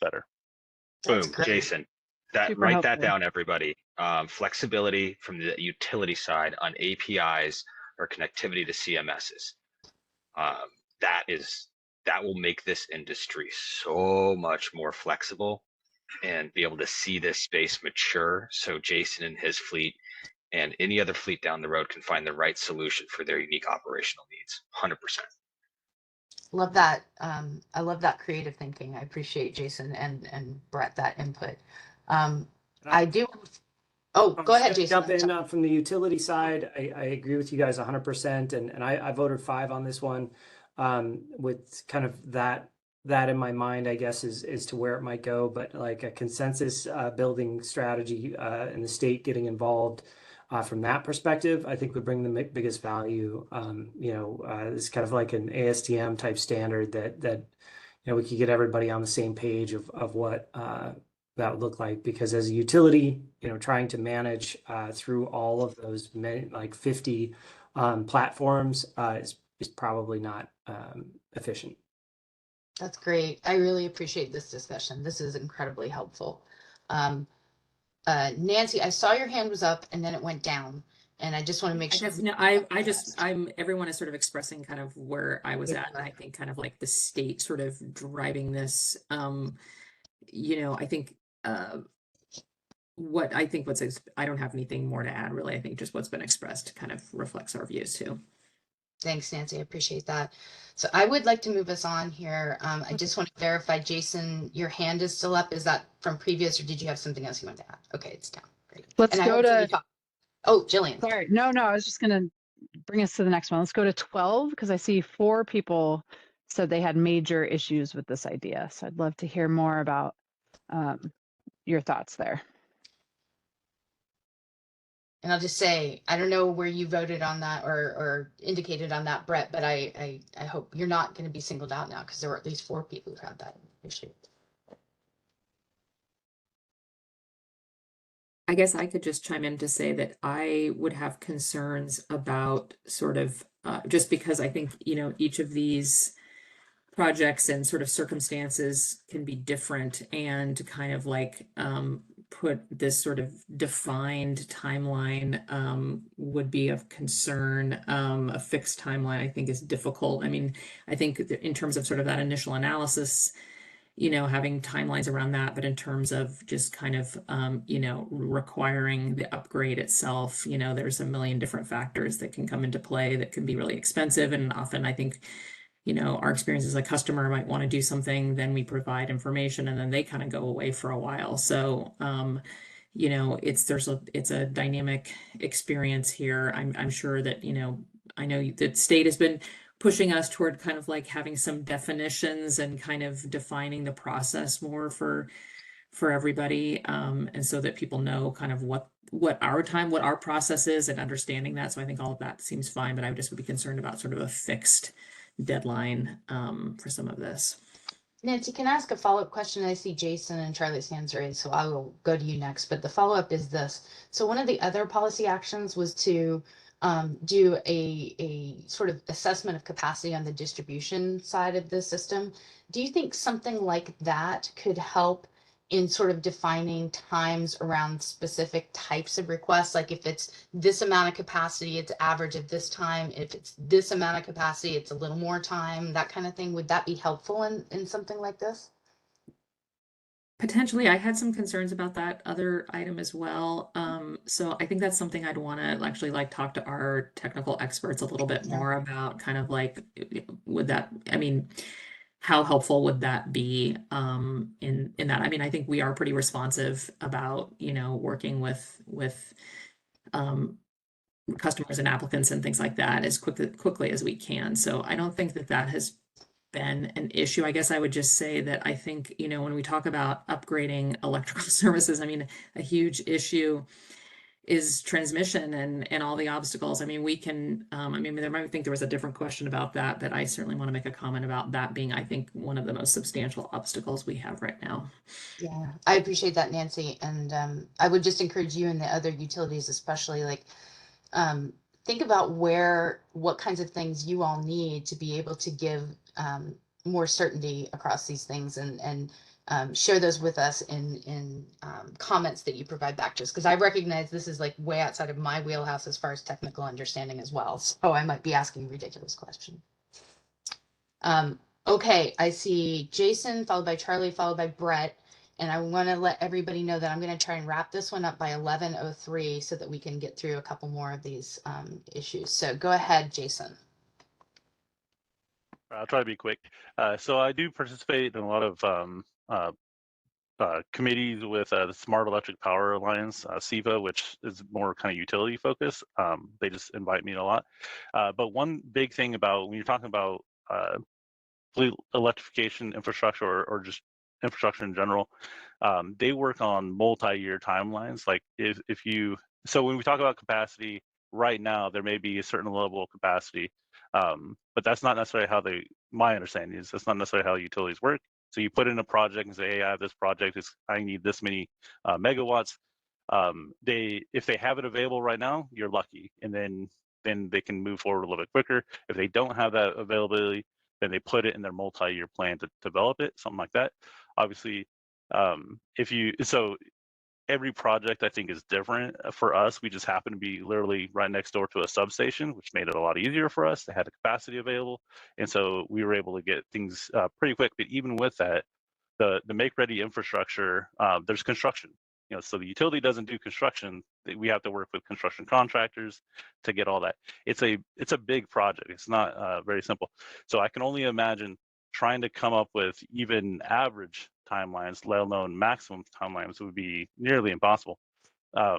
better. Boom, Jason. Write helpful. that down, everybody. Flexibility from the utility side on APIs or connectivity to CMSs. That will make this industry so much more flexible and be able to see this space mature. So Jason and his fleet and any other fleet down the road can find the right solution for their unique operational needs. 100%. Love that. I love that creative thinking. I appreciate Jason and Brett that input. I do. Oh, go ahead, Jason. Jump in from the utility side. I agree with you guys 100%, and I voted 5 on this one, with kind of that in my mind, I guess, is to where it might go, but like a consensus building strategy and the state getting involved from that perspective, I think would bring the biggest value. It's kind of like an ASTM type standard that we could get everybody on the same page of what that would look like, because as a utility, trying to manage through all of those like 50 platforms is probably not efficient. That's great. I really appreciate this discussion. This is incredibly helpful. Nancy, I saw your hand was up and then it went down, and I just want to make sure. Everyone is sort of expressing kind of where I was at, and I think kind of like the state sort of driving this. I think I don't have anything more to add, really. I think just what's been expressed kind of reflects our views too. Thanks, Nancy. I appreciate that. So I would like to move us on here. I just want to verify, Jason, your hand is still up. Is that from previous, or did you have something else you wanted to add? Okay, it's down. Great. Let's go to. Oh, Jillian. Sorry. No, I was just going to bring us to the next one. Let's go to 12, because I see 4 people said they had major issues with this idea. So I'd love to hear more about your thoughts there. And I'll just say, I don't know where you voted on that or indicated on that, Brett, but I hope you're not going to be singled out now, because there were at least 4 people who had that issue. I guess I could just chime in to say that I would have concerns about sort of just because I think, each of these projects and sort of circumstances can be different, and kind of like put this sort of defined timeline would be of concern. A fixed timeline, I think, is difficult. I mean, I think in terms of sort of that initial analysis, having timelines around that, but in terms of just kind of, requiring the upgrade itself, there's a million different factors that can come into play that can be really expensive. And often I think, our experience as a customer might want to do something, then we provide information, and then they kind of go away for a while. So, it's a dynamic experience here. I'm sure that, I know that state has been pushing us toward kind of like having some definitions and kind of defining the process more for everybody, and so that people know kind of what our process is, and understanding that. So I think all of that seems fine, but I would be concerned about sort of a fixed deadline for some of this. Nancy, can I ask a follow-up question? I see Jason and Charlie's hands raised, so I will go to you next. But the follow-up is this. So one of the other policy actions was to do a sort of assessment of capacity on the distribution side of the system. Do you think something like that could help in sort of defining times around specific types of requests? Like if it's this amount of capacity, it's average of this time. If it's this amount of capacity, it's a little more time, that kind of thing. Would that be helpful in something like this? Potentially, I had some concerns about that other item as well. So I think that's something I'd want to actually like talk to our technical experts a little bit more about, kind of like, would that, I mean, how helpful would that be in that? I mean, I think we are pretty responsive about, working with customers and applicants and things like that as quickly as we can. So I don't think that has been an issue. I guess I would just say that I think, when we talk about upgrading electrical services, I mean, a huge issue is transmission and all the obstacles. I mean, we can, I think there was a different question about that I certainly want to make a comment about that being, I think, one of the most substantial obstacles we have right now. Yeah, I appreciate that, Nancy. And I would just encourage you and the other utilities, especially, like, think about what kinds of things you all need to be able to give more certainty across these things, and share those with us in comments that you provide back to us, because I recognize this is like way outside of my wheelhouse as far as technical understanding as well, so I might be asking a ridiculous question. Okay, I see Jason followed by Charlie followed by Brett, and I want to let everybody know that I'm going to try and wrap this one up by 11:03 so that we can get through a couple more of these issues. So go ahead, Jason. I'll try to be quick. So I do participate in a lot of committees with the Smart Electric Power Alliance, SEPA, which is more kind of utility focused. They just invite me a lot. But one big thing about when you're talking about fleet electrification infrastructure or just infrastructure in general, they work on multi-year timelines. Like so when we talk about capacity right now, there may be a certain level of capacity, but that's not necessarily my understanding is that's not necessarily how utilities work. So you put in a project and say, hey, I have this project, I need this many megawatts. If they have it available right now, you're lucky, and then they can move forward a little bit quicker. If they don't have that availability, then they put it in their multi-year plan to develop it, something like that. Obviously, so every project I think is different. For us, we just happen to be literally right next door to a substation, which made it a lot easier for us. They had the capacity available, and so we were able to get things pretty quick. But even with that, the make-ready infrastructure, there's construction. So the utility doesn't do construction. We have to work with construction contractors to get all that. It's a big project. It's not very simple. So I can only imagine trying to come up with even average timelines, let alone maximum timelines, would be nearly impossible. I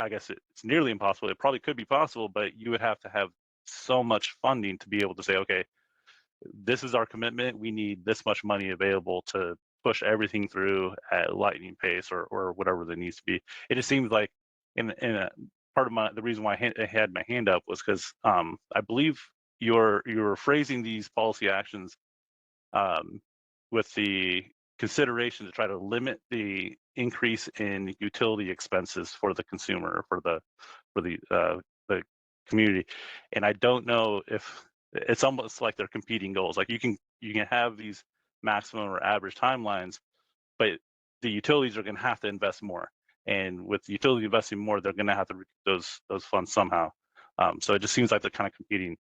guess it's nearly impossible. It probably could be possible, but you would have to have so much funding to be able to say, okay, this is our commitment. We need this much money available to push everything through at lightning pace or whatever there needs to be. It just seems like in a part of the reason why I had my hand up was because I believe you're phrasing these policy actions with the consideration to try to limit the increase in utility expenses for the consumer, for the community. And I don't know if it's almost like they're competing goals. Like you can have these maximum or average timelines, but the utilities are going to have to invest more. And with the utility investing more, they're going to have to recoup those funds somehow. So it just seems like they're kind of competing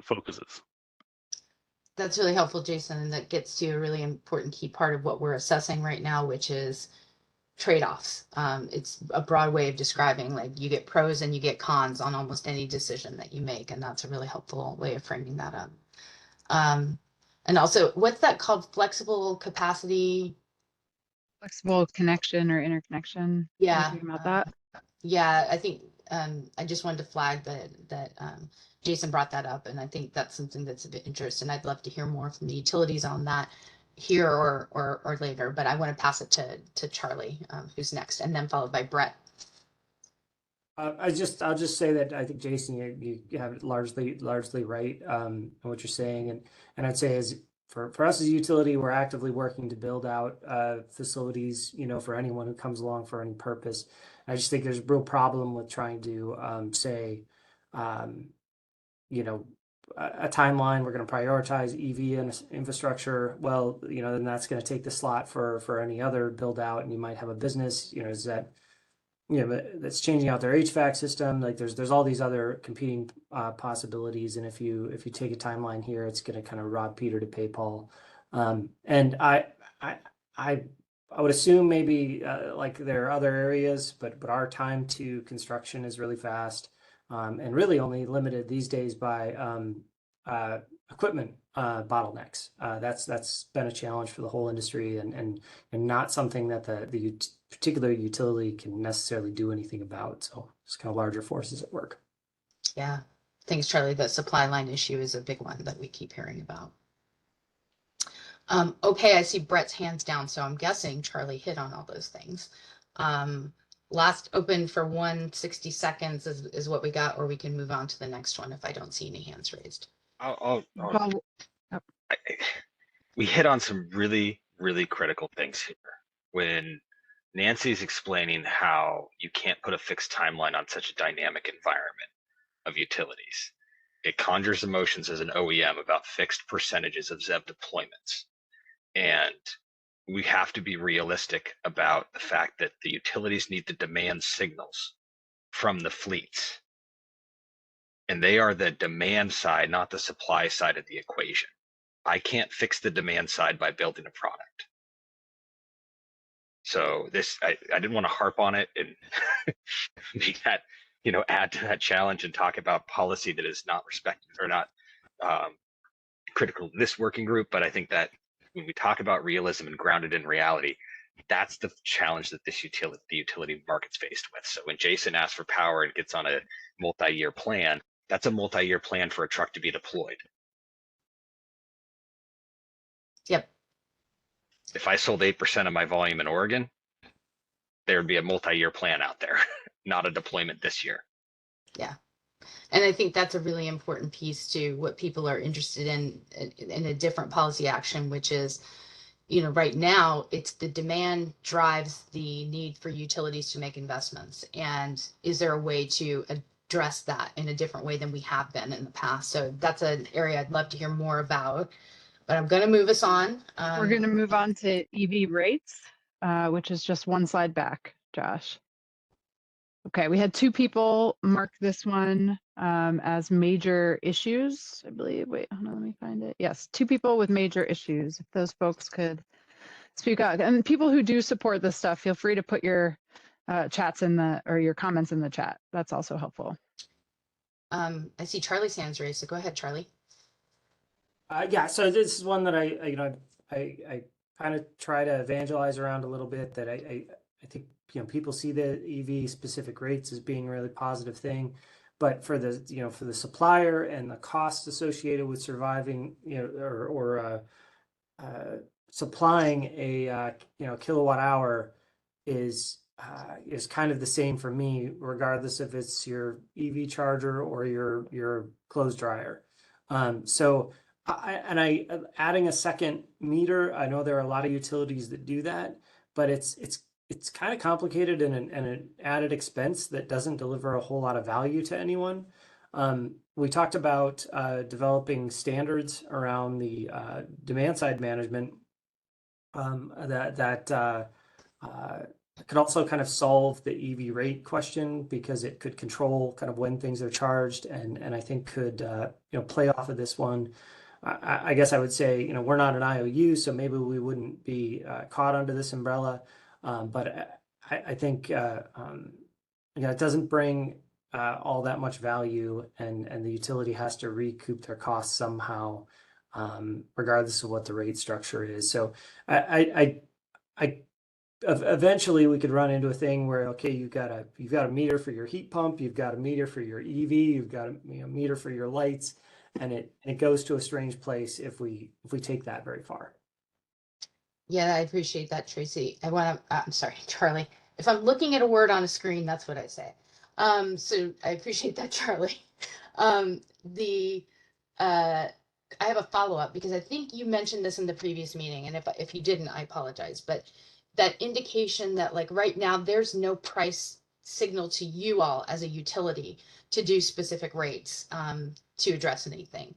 focuses. That's really helpful, Jason, and that gets to a really important key part of what we're assessing right now, which is trade-offs. It's a broad way of describing, like, you get pros and you get cons on almost any decision that you make, and that's a really helpful way of framing that up. And also, what's that called? Flexible capacity? Flexible connection or interconnection? Yeah. Talking about that? Yeah, I think I just wanted to flag that Jason brought that up, and I think that's something that's of interest, and I'd love to hear more from the utilities on that here or later, but I want to pass it to Charlie, who's next, and then followed by Brett. I'll just say that I think, Jason, you have it largely right in what you're saying, and I'd say as for us as a utility, we're actively working to build out facilities, for anyone who comes along for any purpose. I just think there's a real problem with trying to say, a timeline. We're going to prioritize EV infrastructure. Well, then that's going to take the slot for any other build out, and you might have a business, is that. That's changing out their HVAC system. Like there's all these other competing possibilities, and if you take a timeline here, it's going to kind of rob Peter to pay Paul. And I would assume maybe like there are other areas, but our time to construction is really fast, and really only limited these days by equipment bottlenecks. That's been a challenge for the whole industry, and not something that the particular utility can necessarily do anything about. So it's kind of larger forces at work. Yeah, thanks, Charlie. The supply line issue is a big one that we keep hearing about. Okay, I see Brett's hands down, so I'm guessing Charlie hit on all those things. Last open for 160 seconds is what we got, or we can move on to the next one if I don't see any hands raised. We hit on some really, really critical things here. When Nancy's explaining how you can't put a fixed timeline on such a dynamic environment of utilities, it conjures emotions as an OEM about fixed percentages of ZEV deployments. And we have to be realistic about the fact that the utilities need the demand signals from the fleets. And they are the demand side, not the supply side of the equation. I can't fix the demand side by building a product. So this, I didn't want to harp on it and make that, add to that challenge and talk about policy that is not respected or not critical to this working group. But I think that when we talk about realism and grounded in reality, that's the challenge that the utility market's faced with. So when Jason asks for power and gets on a multi-year plan, that's a multi-year plan for a truck to be deployed. Yep. If I sold 8% of my volume in Oregon, there'd be a multi-year plan out there, not a deployment this year. Yeah. And I think that's a really important piece to what people are interested in a different policy action, which is, right now it's the demand drives the need for utilities to make investments. And is there a way to address that in a different way than we have been in the past? So that's an area I'd love to hear more about, but I'm going to move us on. We're going to move on to EV rates, which is just one slide back, Josh. Okay, we had 2 people mark this one as major issues, I believe. Wait, hold on, let me find it. Yes, 2 people with major issues. If those folks could speak out. And people who do support this stuff, feel free to put your chats or your comments in the chat. That's also helpful. I see Charlie's hands raised, so go ahead, Charlie. Yeah, so this is one that I kind of try to evangelize around a little bit, that I think people see the EV specific rates as being a really positive thing, but for the for the supplier and the cost associated with surviving or supplying a kilowatt hour is kind of the same for me, regardless if it's your EV charger or your clothes dryer. So adding a second meter, I know there are a lot of utilities that do that, but it's kind of complicated and an added expense that doesn't deliver a whole lot of value to anyone. We talked about developing standards around the demand side management that could also kind of solve the EV rate question, because it could control kind of when things are charged, and I think could play off of this one. I guess I would say we're not an IOU, so maybe we wouldn't be caught under this umbrella. But I think it doesn't bring all that much value, and the utility has to recoup their costs somehow, regardless of what the rate structure is. So eventually we could run into a thing where, okay, you've got a meter for your heat pump, you've got a meter for your EV, you've got a meter for your lights, and it goes to a strange place if we take that very far. Yeah, I appreciate that, Tracy. I'm sorry, Charlie. If I'm looking at a word on a screen, that's what I say. So I appreciate that, Charlie. I have a follow-up, because I think you mentioned this in the previous meeting, and if you didn't, I apologize. But that indication that, like, right now there's no price signal to you all as a utility to do specific rates to address anything.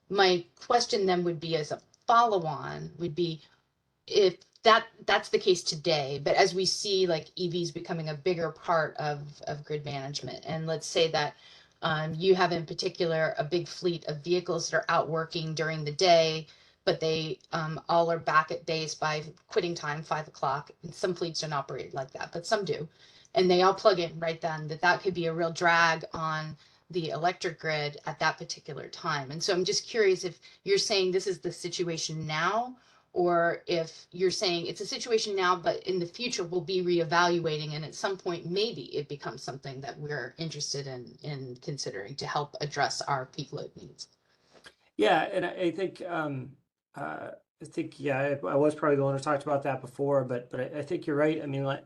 My question then would be, as a follow-on, would be, if that's the case today, but as we see like EVs becoming a bigger part of grid management, and let's say that you have in particular a big fleet of vehicles that are out working during the day, but they all are back at base by quitting time, 5 o'clock. And some fleets don't operate like that, but some do. And they all plug in right then, that could be a real drag on the electric grid at that particular time. And so I'm just curious if you're saying this is the situation now, or if you're saying it's a situation now, but in the future we'll be reevaluating, and at some point maybe it becomes something that we're interested in considering to help address our peak load needs. Yeah, and I think yeah, I was probably the one who talked about that before, but I think you're right. I mean, like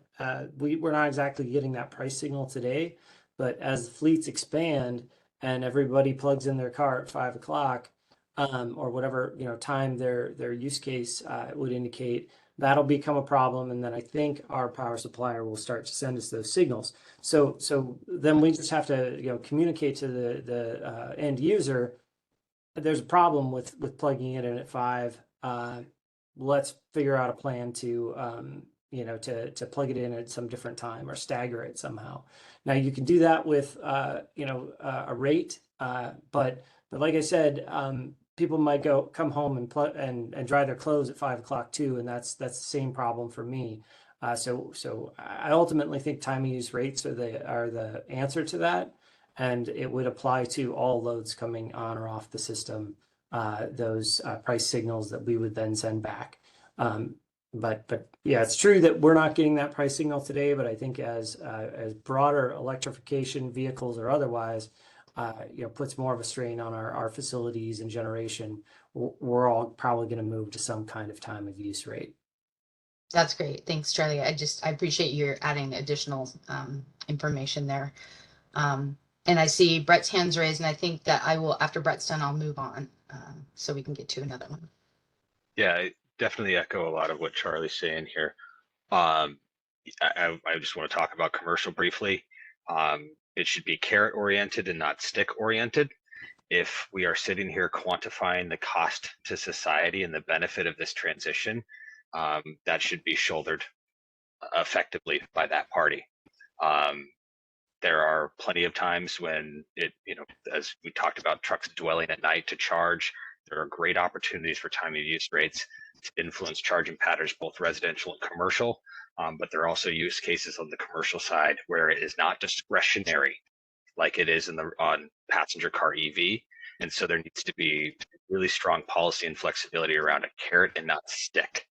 we're not exactly getting that price signal today, but as fleets expand and everybody plugs in their car at 5 o'clock, or whatever time their use case would indicate, that'll become a problem, and then I think our power supplier will start to send us those signals. So then we just have to communicate to the end user. There's a problem with plugging it in at 5. Let's figure out a plan to to plug it in at some different time or stagger it somehow. Now you can do that with a rate, but like I said, people might come home and plug and dry their clothes at 5 o'clock too, and that's the same problem for me. So I ultimately think time of use rates are the answer to that. And it would apply to all loads coming on or off the system, those price signals that we would then send back. But yeah, it's true that we're not getting that price signal today, but I think as broader electrification, vehicles or otherwise, puts more of a strain on our facilities and generation, we're all probably going to move to some kind of time of use rate. That's great. Thanks, Charlie. I appreciate you adding additional information there. And I see Brett's hands raised, and I think that after Brett's done, I'll move on so we can get to another one. Yeah, I definitely echo a lot of what Charlie's saying here. I just want to talk about commercial briefly. It should be carrot oriented and not stick oriented. If we are sitting here quantifying the cost to society and the benefit of this transition, that should be shouldered effectively by that party. There are plenty of times when as we talked about, trucks dwelling at night to charge. There are great opportunities for time of use rates to influence charging patterns, both residential and commercial. But there are also use cases on the commercial side where it is not discretionary like it is on passenger car EV. And so there needs to be really strong policy and flexibility around a carrot and not stick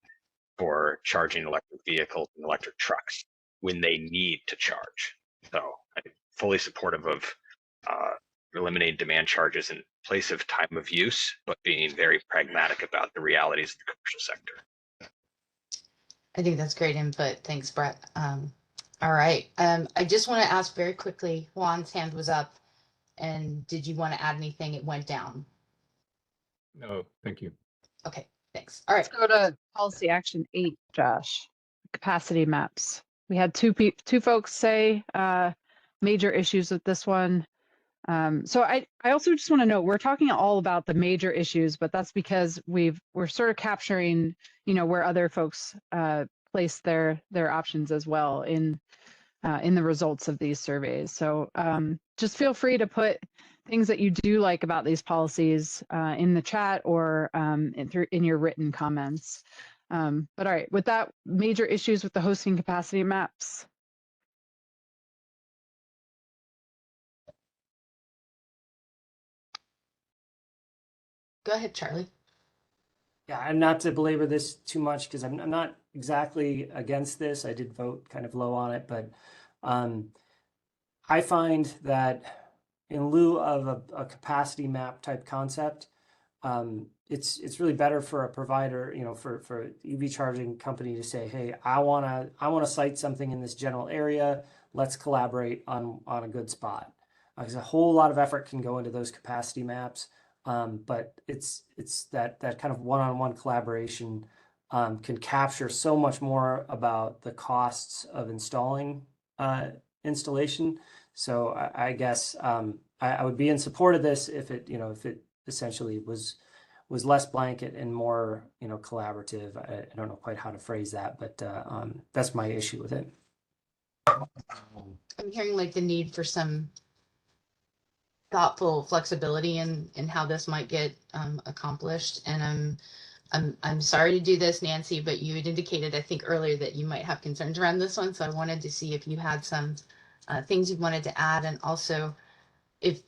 for charging electric vehicles and electric trucks when they need to charge. So I'm fully supportive of eliminating demand charges in place of time of use, but being very pragmatic about the realities of the commercial sector. I think that's great input. Thanks, Brett. All right. I just want to ask very quickly, Juan's hand was up, and did you want to add anything? It went down. No, thank you. Okay, thanks. All right. Let's go to policy action 8, Josh. Capacity maps. We had two folks say major issues with this one. So I also just want to note, we're talking all about the major issues, but that's because we're sort of capturing, where other folks place their options as well in the results of these surveys. So just feel free to put things that you do like about these policies in the chat or in your written comments. But all right, with that, major issues with the hosting capacity maps. Go ahead, Charlie. Yeah, and not to belabor this too much because I'm not exactly against this. I did vote kind of low on it, but I find that in lieu of a capacity map type concept, it's really better for a provider, for EV charging company to say, hey, I want to site something in this general area. Let's collaborate on a good spot. Because a whole lot of effort can go into those capacity maps. But it's that kind of one-on-one collaboration can capture so much more about the costs of installing installation. So I guess I would be in support of this if it essentially was less blanket and more collaborative. I don't know quite how to phrase that, but that's my issue with it. I'm hearing like the need for some thoughtful flexibility in how this might get accomplished. And I'm sorry to do this, Nancy, but you had indicated, I think earlier, that you might have concerns around this one. So I wanted to see if you had some things you wanted to add, and also if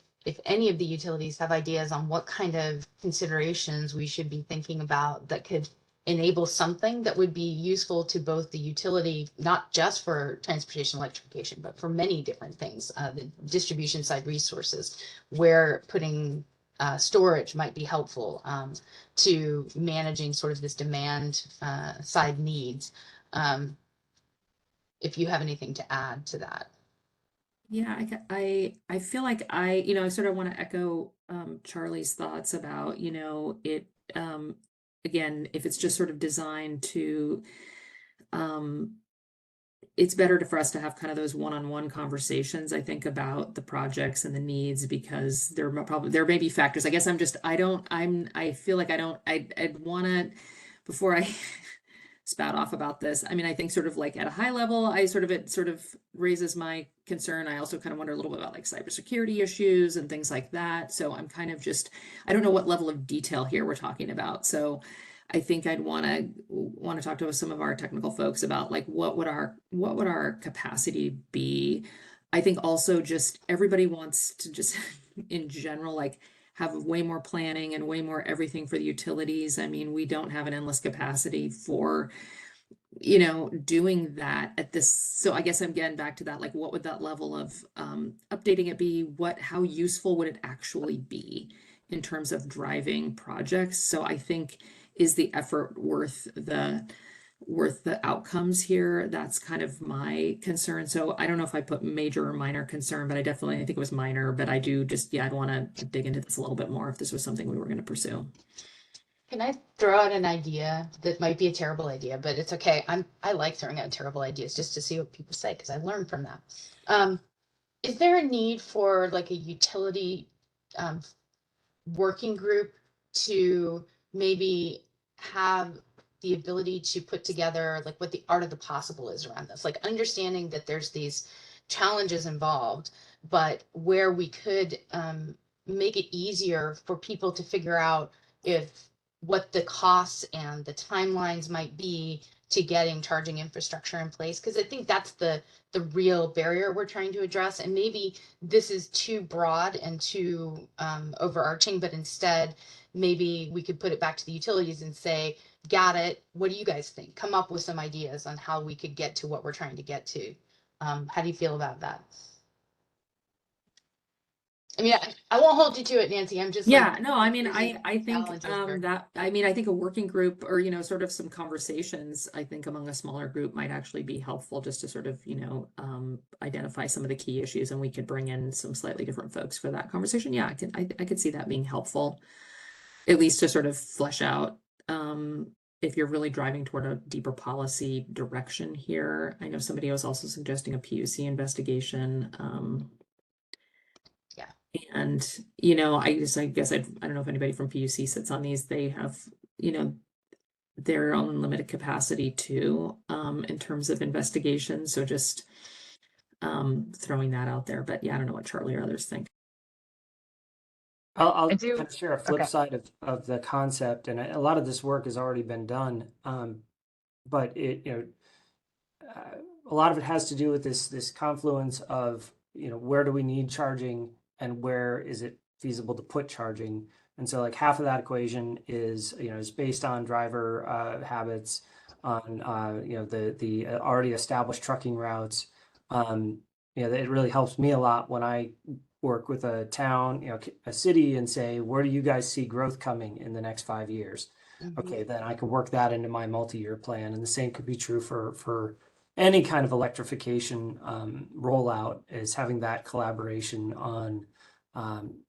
any of the utilities have ideas on what kind of considerations we should be thinking about that could enable something that would be useful to both the utility, not just for transportation electrification, but for many different things, the distribution side resources, where putting storage might be helpful to managing sort of this demand side needs. If you have anything to add to that. Yeah, I feel like I sort of want to echo Charlie's thoughts about, it again, if it's just sort of designed to it's better for us to have kind of those one-on-one conversations, I think, about the projects and the needs, because there may be factors. I guess I feel like I'd want to, before I spout off about this. I mean, I think sort of like at a high level, it sort of raises my concern. I also kind of wonder a little bit about like cybersecurity issues and things like that. So I'm kind of I don't know what level of detail here we're talking about. So I think I'd want to talk to some of our technical folks about like what would our capacity be. I think also just everybody wants to just in general like have way more planning and way more everything for the utilities. I mean, we don't have an endless capacity for doing that at this. So I guess I'm getting back to that, like what would that level of updating it be? How useful would it actually be in terms of driving projects? So I think, is the effort worth the outcomes here? That's kind of my concern. So I don't know if I put major or minor concern, but I think it was minor, but I do I'd want to dig into this a little bit more if this was something we were going to pursue. Can I throw out an idea that might be a terrible idea, but it's okay. I like throwing out terrible ideas just to see what people say, because I learned from that. Is there a need for like a utility working group to maybe have the ability to put together like what the art of the possible is around this, like understanding that there's these challenges involved, but where we could make it easier for people to figure out what the costs and the timelines might be to getting charging infrastructure in place, because I think that's the real barrier we're trying to address. And maybe this is too broad and too overarching, but instead maybe we could put it back to the utilities and say, got it, what do you guys think? Come up with some ideas on how we could get to what we're trying to get to. How do you feel about that? I mean, I won't hold you to it, Nancy. I'm just I mean, I think I think a working group or sort of some conversations, I think among a smaller group might actually be helpful, just to sort of identify some of the key issues, and we could bring in some slightly different folks for that conversation. Yeah, I could see that being helpful, at least to sort of flesh out if you're really driving toward a deeper policy direction here. I know somebody was also suggesting a PUC investigation. And, I guess I don't know if anybody from PUC sits on these. They have, their own limited capacity too, in terms of investigation. So just throwing that out there. But yeah, I don't know what Charlie or others think. I'll kind of share a flip side of the concept, and a lot of this work has already been done. But a lot of it has to do with this confluence of, where do we need charging and where is it feasible to put charging? And so like half of that equation is based on driver habits, on the already established trucking routes. It really helps me a lot when I work with a town, a city, and say, where do you guys see growth coming in the next 5 years? Mm-hmm. Okay, then I can work that into my multi-year plan. And the same could be true for any kind of electrification rollout, is having that collaboration on,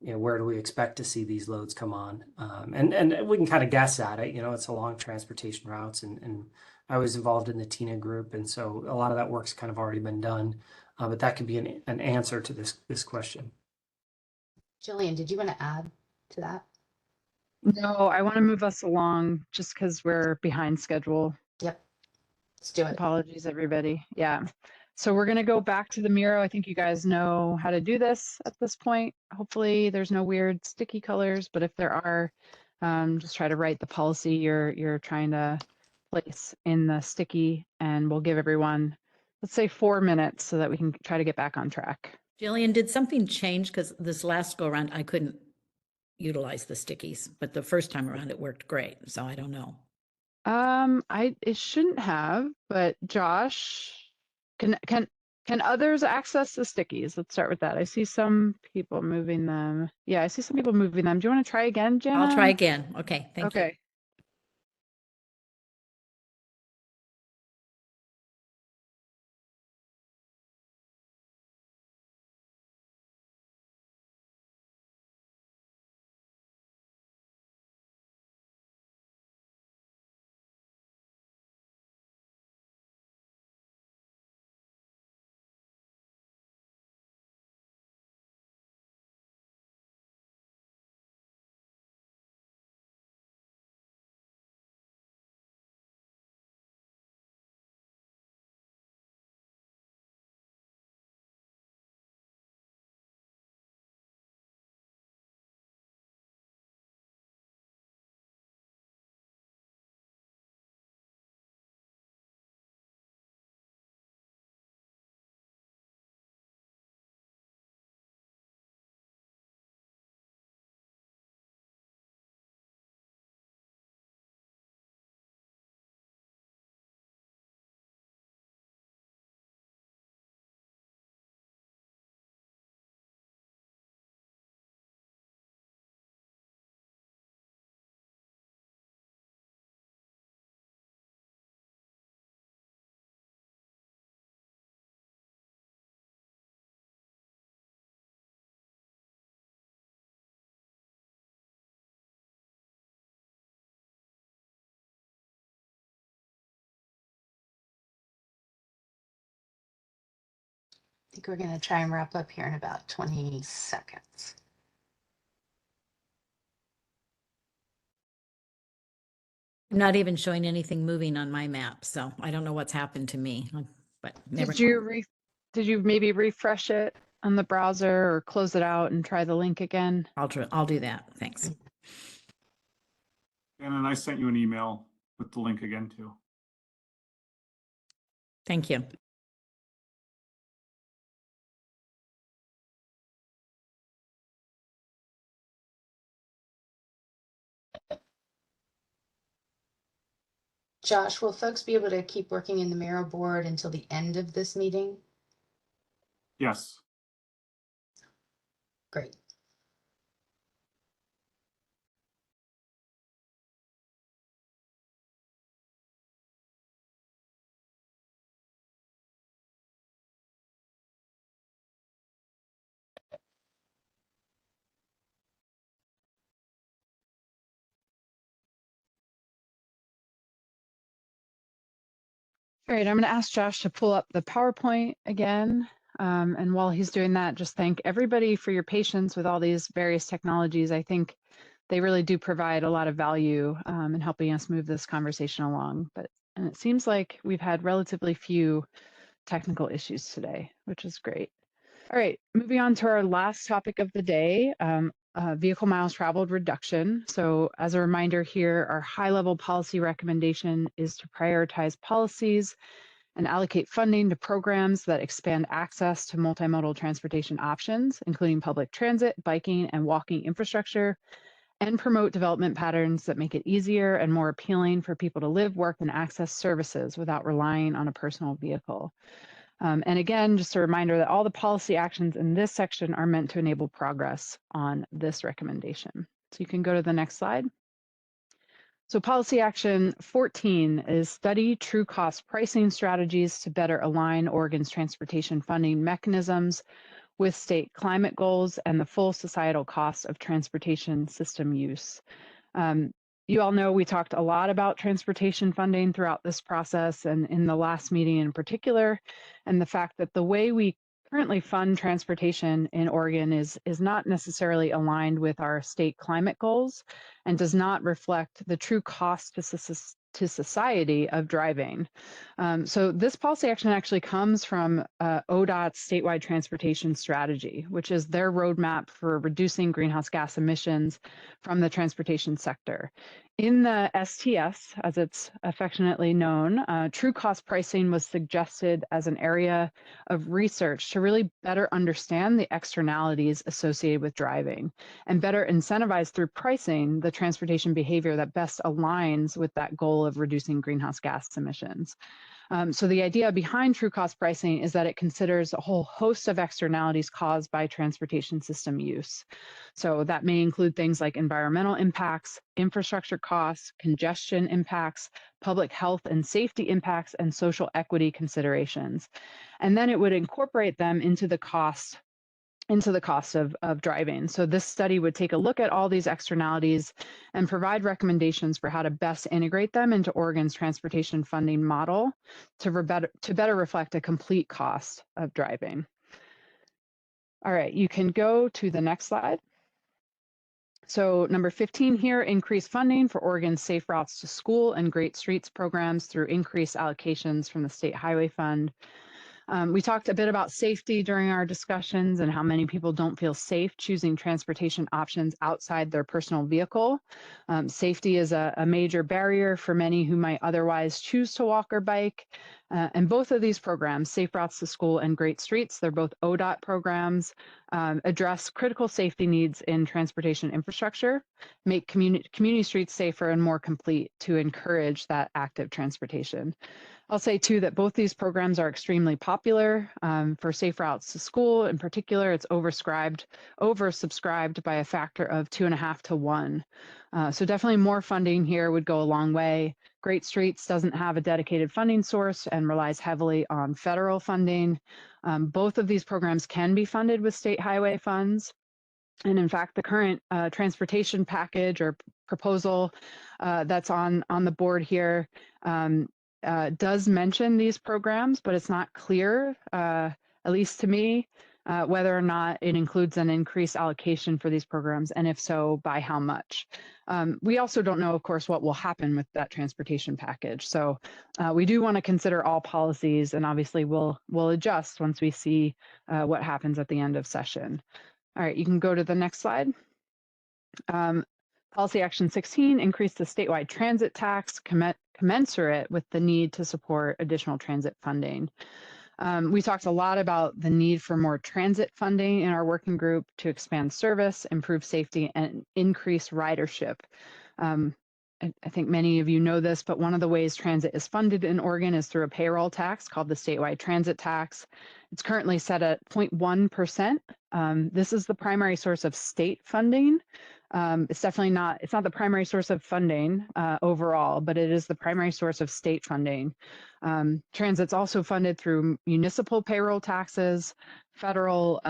where do we expect to see these loads come on? And we can kind of guess at it, it's along transportation routes, and I was involved in the TINA group. And so a lot of that work's kind of already been done, but that could be an answer to this question. Jillian, did you want to add to that? No, I want to move us along just because we're behind schedule. Yep. Let's do it. Apologies, everybody. Yeah. So we're going to go back to the Miro. I think you guys know how to do this at this point. Hopefully there's no weird sticky colors, but if there are, Just try to write the policy you're trying to place in the sticky, and we'll give everyone, let's say 4 minutes so that we can try to get back on track. Jillian, did something change? Because this last go around, I couldn't utilize the stickies, but the first time around it worked great. So I don't know. It shouldn't have, but Josh, can others access the stickies? Let's start with that. I see some people moving them. Yeah, I see some people moving them. Do you want to try again, Jana? I'll try again. Okay, thank you. Okay. I think we're going to try and wrap up here in about 20 seconds. I'm not even showing anything moving on my map, so I don't know what's happened to me, but never. Did you maybe refresh it on the browser or close it out and try the link again? I'll do that. Thanks. And I sent you an email with the link again too. Thank you. Josh, will folks be able to keep working in the Miro board until the end of this meeting? Yes. Great. All right, I'm going to ask Josh to pull up the PowerPoint again. And while he's doing that, just thank everybody for your patience with all these various technologies. I think they really do provide a lot of value in helping us move this conversation along. And it seems like we've had relatively few technical issues today, which is great. All right, moving on to our last topic of the day, vehicle miles traveled reduction. So as a reminder here, our high-level policy recommendation is to prioritize policies and allocate funding to programs that expand access to multimodal transportation options, including public transit, biking, and walking infrastructure, and promote development patterns that make it easier and more appealing for people to live, work, and access services without relying on a personal vehicle. And again, just a reminder that all the policy actions in this section are meant to enable progress on this recommendation. So you can go to the next slide. So policy action 14 is study true cost pricing strategies to better align Oregon's transportation funding mechanisms with state climate goals and the full societal cost of transportation system use. You all know we talked a lot about transportation funding throughout this process and in the last meeting in particular, and the fact that the way we currently fund transportation in Oregon is not necessarily aligned with our state climate goals and does not reflect the true cost to to society of driving. So this policy action actually comes from ODOT's statewide transportation strategy, which is their roadmap for reducing greenhouse gas emissions from the transportation sector. In the STS, as it's affectionately known, true cost pricing was suggested as an area of research to really better understand the externalities associated with driving and better incentivize through pricing the transportation behavior that best aligns with that goal of reducing greenhouse gas emissions. So the idea behind true cost pricing is that it considers a whole host of externalities caused by transportation system use. So that may include things like environmental impacts, infrastructure costs, congestion impacts, public health and safety impacts, and social equity considerations. And then it would incorporate them into the cost of driving. So this study would take a look at all these externalities and provide recommendations for how to best integrate them into Oregon's transportation funding model to better reflect a complete cost of driving. All right, you can go to the next slide. So number 15 here, increase funding for Oregon's Safe Routes to School and Great Streets programs through increased allocations from the State Highway Fund. We talked a bit about safety during our discussions and how many people don't feel safe choosing transportation options outside their personal vehicle. Safety is a major barrier for many who might otherwise choose to walk or bike. And both of these programs, Safe Routes to School and Great Streets, they're both ODOT programs, address critical safety needs in transportation infrastructure, make community streets safer and more complete to encourage that active transportation. I'll say too that both these programs are extremely popular. For Safe Routes to School in particular, it's oversubscribed by a factor of 2.5 to 1. So definitely more funding here would go a long way. Great Streets doesn't have a dedicated funding source and relies heavily on federal funding. Both of these programs can be funded with state highway funds. And in fact, the current transportation package or proposal that's on the board here does mention these programs, but it's not clear, at least to me, whether or not it includes an increased allocation for these programs, and if so, by how much. We also don't know, of course, what will happen with that transportation package. So we do want to consider all policies, and obviously we'll adjust once we see what happens at the end of session. All right, you can go to the next slide. Policy Action 16, increase the statewide transit tax commensurate with the need to support additional transit funding. We talked a lot about the need for more transit funding in our working group to expand service, improve safety, and increase ridership. I think many of you know this, but one of the ways transit is funded in Oregon is through a payroll tax called the statewide transit tax. It's currently set at 0.1%. This is the primary source of state funding. It's definitely not, it's not the primary source of funding overall, but it is the primary source of state funding. Transit's also funded through municipal payroll taxes, federal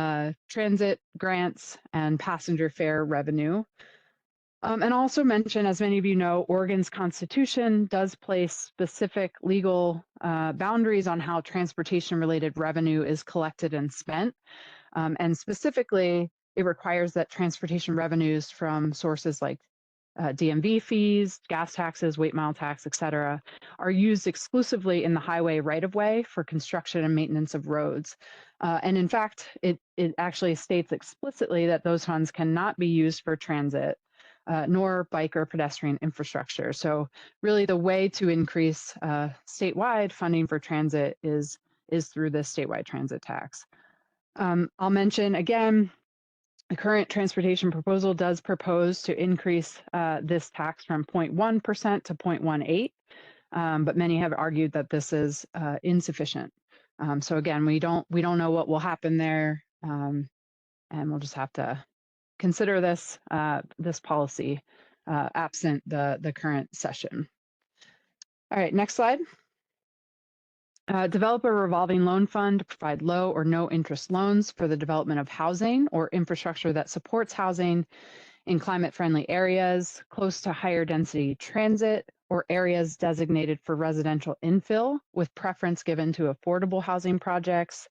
transit grants, and passenger fare revenue. And also mention, as many of you know, Oregon's Constitution does place specific legal boundaries on how transportation-related revenue is collected and spent. And specifically, it requires that transportation revenues from sources like DMV fees, gas taxes, weight mile tax, et cetera, are used exclusively in the highway right-of-way for construction and maintenance of roads. And in fact, it actually states explicitly that those funds cannot be used for transit, nor bike or pedestrian infrastructure. So really the way to increase statewide funding for transit is through this statewide transit tax. I'll mention again, the current transportation proposal does propose to increase this tax from 0.1% to 0.18, but many have argued that this is insufficient. So again, we don't know what will happen there, and we'll just have to consider this this policy absent the current session. All right, next slide. Develop a revolving loan fund to provide low or no interest loans for the development of housing or infrastructure that supports housing in climate-friendly areas, close to higher density transit, or areas designated for residential infill, with preference given to affordable housing projects.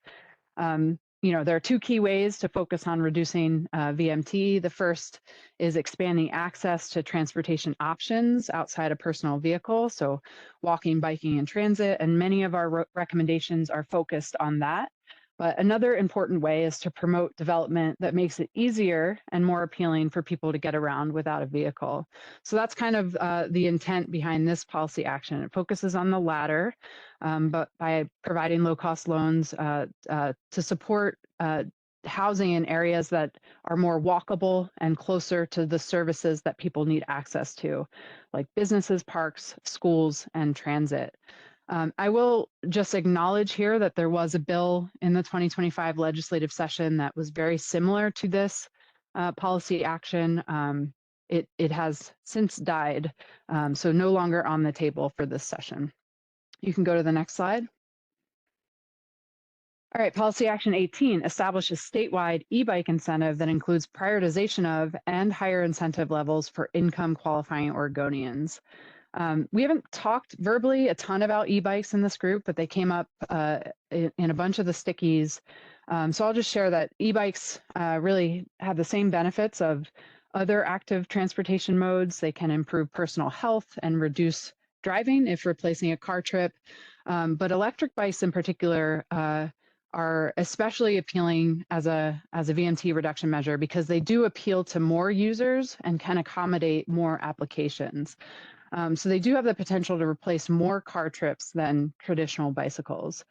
there are two key ways to focus on reducing VMT. The first is expanding access to transportation options outside a personal vehicle, so walking, biking, and transit, and many of our recommendations are focused on that. But another important way is to promote development that makes it easier and more appealing for people to get around without a vehicle. So that's kind of the intent behind this policy action. It focuses on the latter, but by providing low-cost loans to support housing in areas that are more walkable and closer to the services that people need access to, like businesses, parks, schools, and transit. I will just acknowledge here that there was a bill in the 2025 legislative session that was very similar to this policy action. It has since died, so no longer on the table for this session. You can go to the next slide. All right, policy action 18 establishes statewide e-bike incentive that includes prioritization of and higher incentive levels for income qualifying Oregonians. We haven't talked verbally a ton about e-bikes in this group, but they came up in a bunch of the stickies. So I'll just share that e-bikes really have the same benefits of other active transportation modes. They can improve personal health and reduce driving if replacing a car trip. But electric bikes in particular are especially appealing as a VMT reduction measure because they do appeal to more users and can accommodate more applications. So they do have the potential to replace more car trips than traditional bicycles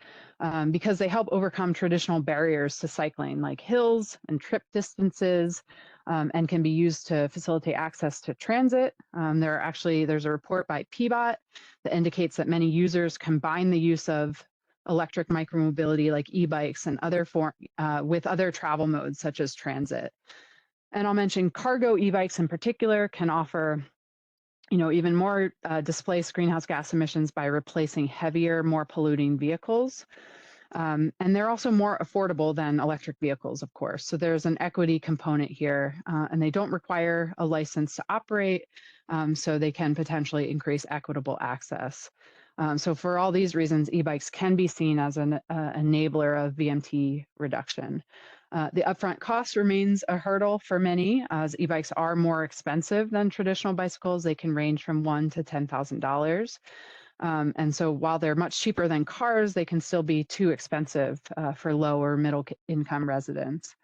because they help overcome traditional barriers to cycling like hills and trip distances and can be used to facilitate access to transit. There's a report by PBOT that indicates that many users combine the use of electric micromobility like e-bikes and with other travel modes such as transit. And I'll mention cargo e-bikes in particular can offer even more displaced greenhouse gas emissions by replacing heavier, more polluting vehicles. And they're also more affordable than electric vehicles, of course. So there's an equity component here, and they don't require a license to operate, so they can potentially increase equitable access. So for all these reasons, e-bikes can be seen as an enabler of VMT reduction. The upfront cost remains a hurdle for many, as e-bikes are more expensive than traditional bicycles. They can range from $1,000 to $10,000. And so while they're much cheaper than cars, they can still be too expensive for low or middle income residents.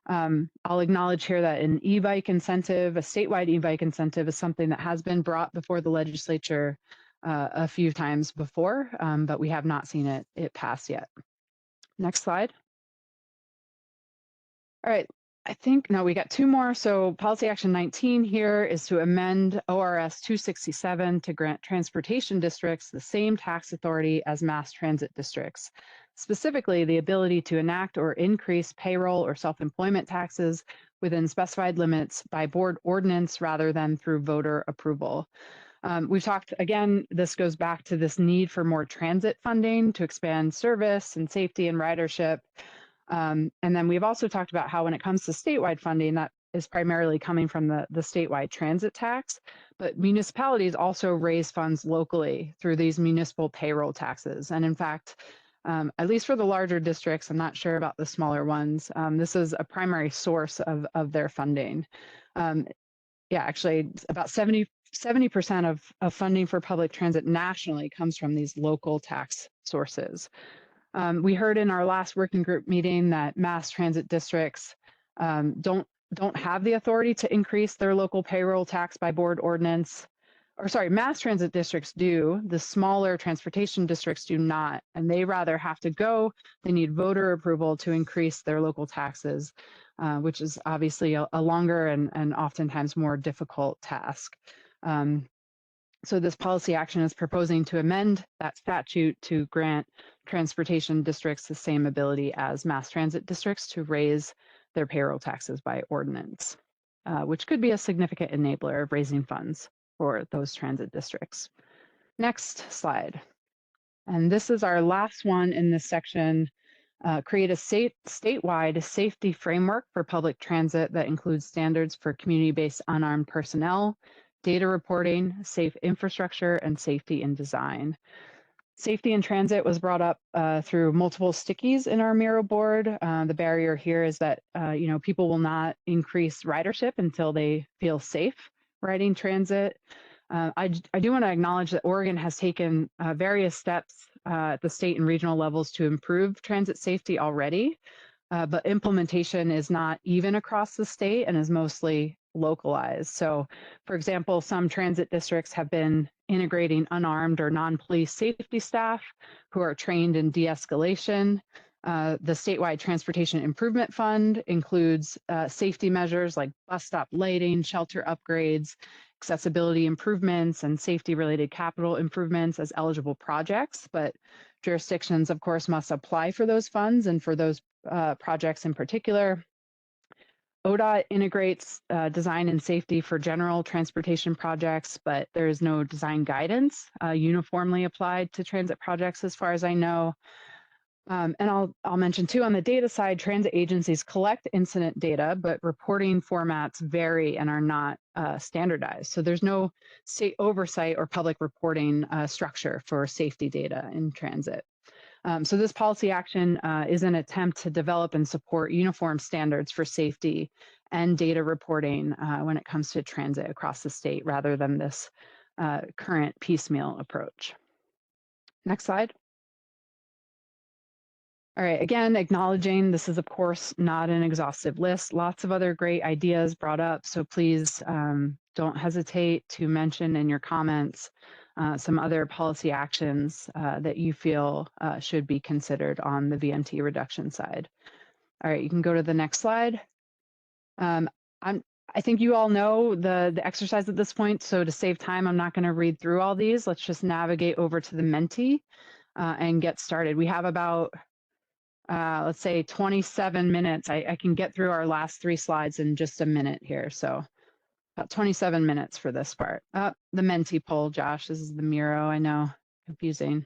I'll acknowledge here that an e-bike incentive, a statewide e-bike incentive, is something that has been brought before the legislature a few times before, but we have not seen it pass yet. Next slide. All right, we got two more. So policy action 19 here is to amend ORS 267 to grant transportation districts the same tax authority as mass transit districts, specifically the ability to enact or increase payroll or self-employment taxes within specified limits by board ordinance rather than through voter approval. We've talked, again, this goes back to this need for more transit funding to expand service and safety and ridership. And then we've also talked about how when it comes to statewide funding, that is primarily coming from the statewide transit tax, but municipalities also raise funds locally through these municipal payroll taxes. And in fact, at least for the larger districts, I'm not sure about the smaller ones, this is a primary source of their funding. Actually, about 70% of funding for public transit nationally comes from these local tax sources. We heard in our last working group meeting that mass transit districts don't have the authority to increase their local payroll tax by board ordinance. Mass transit districts do, the smaller transportation districts do not, and they rather have to they need voter approval to increase their local taxes, which is obviously a longer and oftentimes more difficult task. So this policy action is proposing to amend that statute to grant transportation districts the same ability as mass transit districts to raise their payroll taxes by ordinance, which could be a significant enabler of raising funds for those transit districts. Next slide. And this is our last one in this section. Create a statewide safety framework for public transit that includes standards for community-based unarmed personnel, data reporting, safe infrastructure, and safety in design. Safety in transit was brought up through multiple stickies in our Miro board. The barrier here is that people will not increase ridership until they feel safe riding transit. I do want to acknowledge that Oregon has taken various steps at the state and regional levels to improve transit safety already, but implementation is not even across the state and is mostly localized. So, for example, some transit districts have been integrating unarmed or non-police safety staff who are trained in de-escalation. The statewide Transportation Improvement Fund includes safety measures like bus stop lighting, shelter upgrades, accessibility improvements, and safety-related capital improvements as eligible projects. But jurisdictions, of course, must apply for those funds and for those projects in particular. ODOT integrates design and safety for general transportation projects, but there is no design guidance uniformly applied to transit projects as far as I know. And I'll mention too, on the data side, transit agencies collect incident data, but reporting formats vary and are not standardized. So there's no state oversight or public reporting structure for safety data in transit. So this policy action is an attempt to develop and support uniform standards for safety and data reporting when it comes to transit across the state, rather than this current piecemeal approach. Next slide. All right, again, acknowledging this is, of course, not an exhaustive list. Lots of other great ideas brought up, so please don't hesitate to mention in your comments some other policy actions that you feel should be considered on the VMT reduction side. All right, you can go to the next slide. I think you all know the exercise at this point, so to save time, I'm not going to read through all these. Let's just navigate over to the Menti and get started. We have about, let's say, 27 minutes. I can get through our last 3 slides in just a minute here, so about 27 minutes for this part. The Menti poll, Josh, this is the Miro, I know, confusing.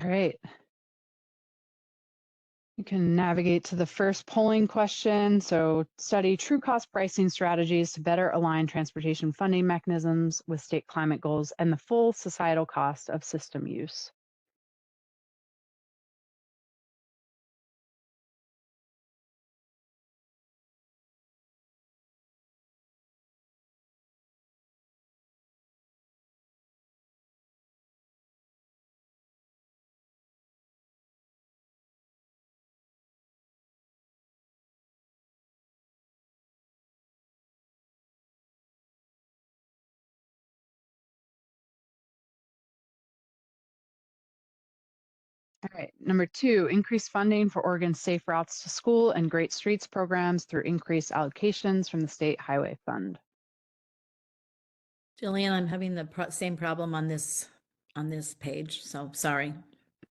All right. You can navigate to the first polling question. So study true cost pricing strategies to better align transportation funding mechanisms with state climate goals and the full societal cost of system use. All right, number 2, increase funding for Oregon's Safe Routes to School and Great Streets programs through increased allocations from the State Highway Fund. Jillian, I'm having the same problem on this page, so sorry.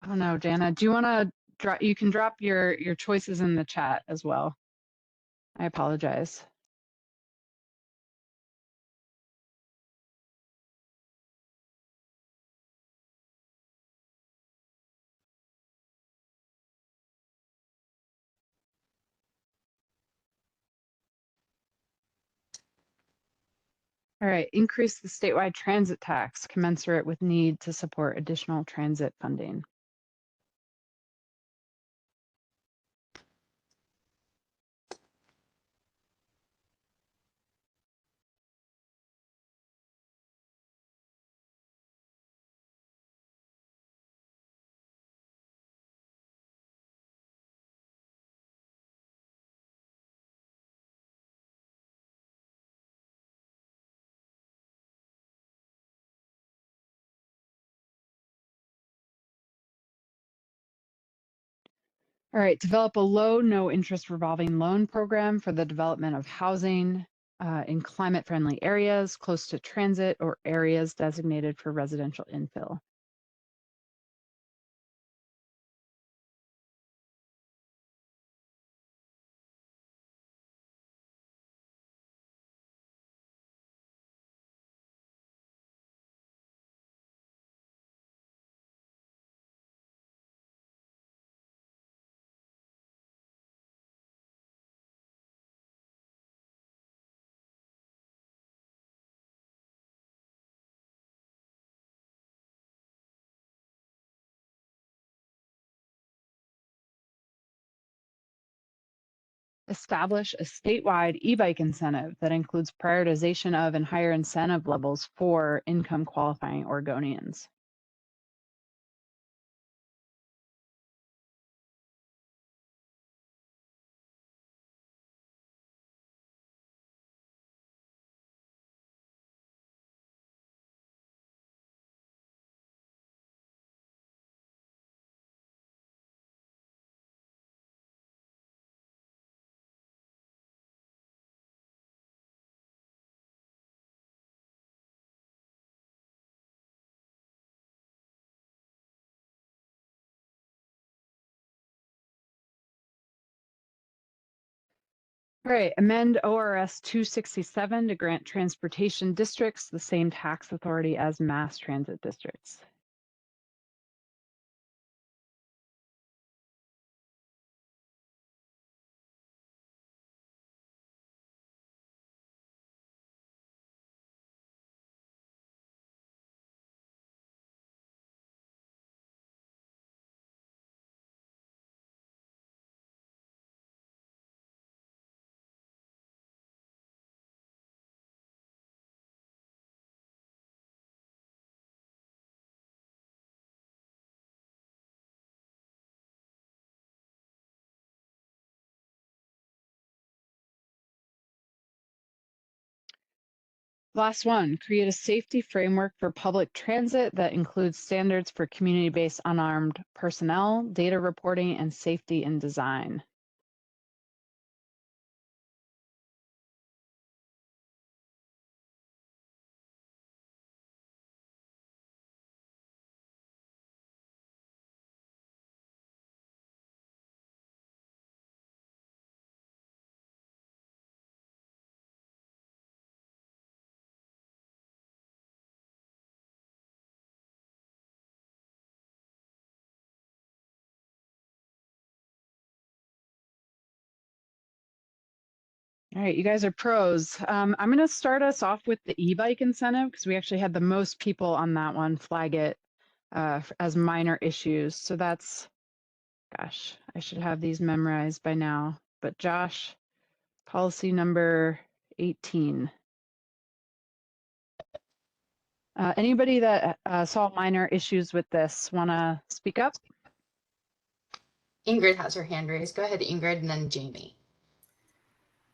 Oh no, Jana, do you want to drop? You can drop your choices in the chat as well. I apologize. All right, increase the statewide transit tax commensurate with need to support additional transit funding. All right, develop a low, no interest revolving loan program for the development of housing in climate friendly areas close to transit or areas designated for residential infill. Establish a statewide e-bike incentive that includes prioritization of and higher incentive levels for income qualifying Oregonians. All right, amend ORS 267 to grant transportation districts the same tax authority as mass transit districts. Last one, create a safety framework for public transit that includes standards for community-based unarmed personnel, data reporting, and safety in design. All right, you guys are pros. I'm going to start us off with the e-bike incentive because we actually had the most people on that one flag it as minor issues. So that's, gosh, I should have these memorized by now. But Josh, policy number 18. Anybody that saw minor issues with this want to speak up? Ingrid has her hand raised. Go ahead, Ingrid, and then Jamie.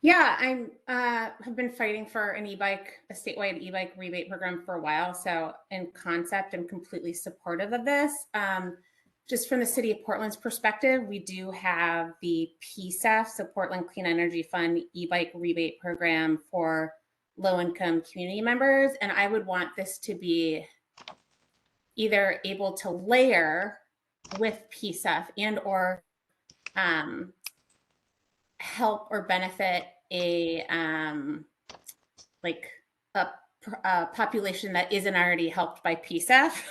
Yeah, I'm have been fighting for an e-bike, a statewide e-bike rebate program for a while. So in concept, I'm completely supportive of this. Just from the city of Portland's perspective, we do have the PSEF, so Portland Clean Energy Fund e-bike rebate program for low-income community members. And I would want this to be either able to layer with PSEF and or help or benefit a population that isn't already helped by PSEF.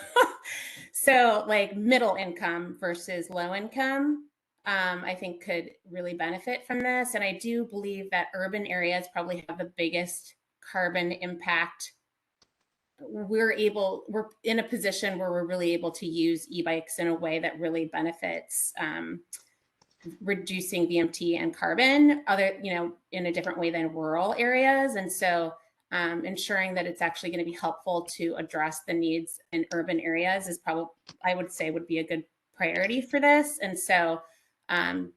So like middle income versus low income, I think could really benefit from this. And I do believe that urban areas probably have the biggest carbon impact. We're in a position where we're really able to use e-bikes in a way that really benefits reducing VMT and carbon in a different way than rural areas. And so ensuring that it's actually going to be helpful to address the needs in urban areas is probably, I would say, would be a good priority for this. And so I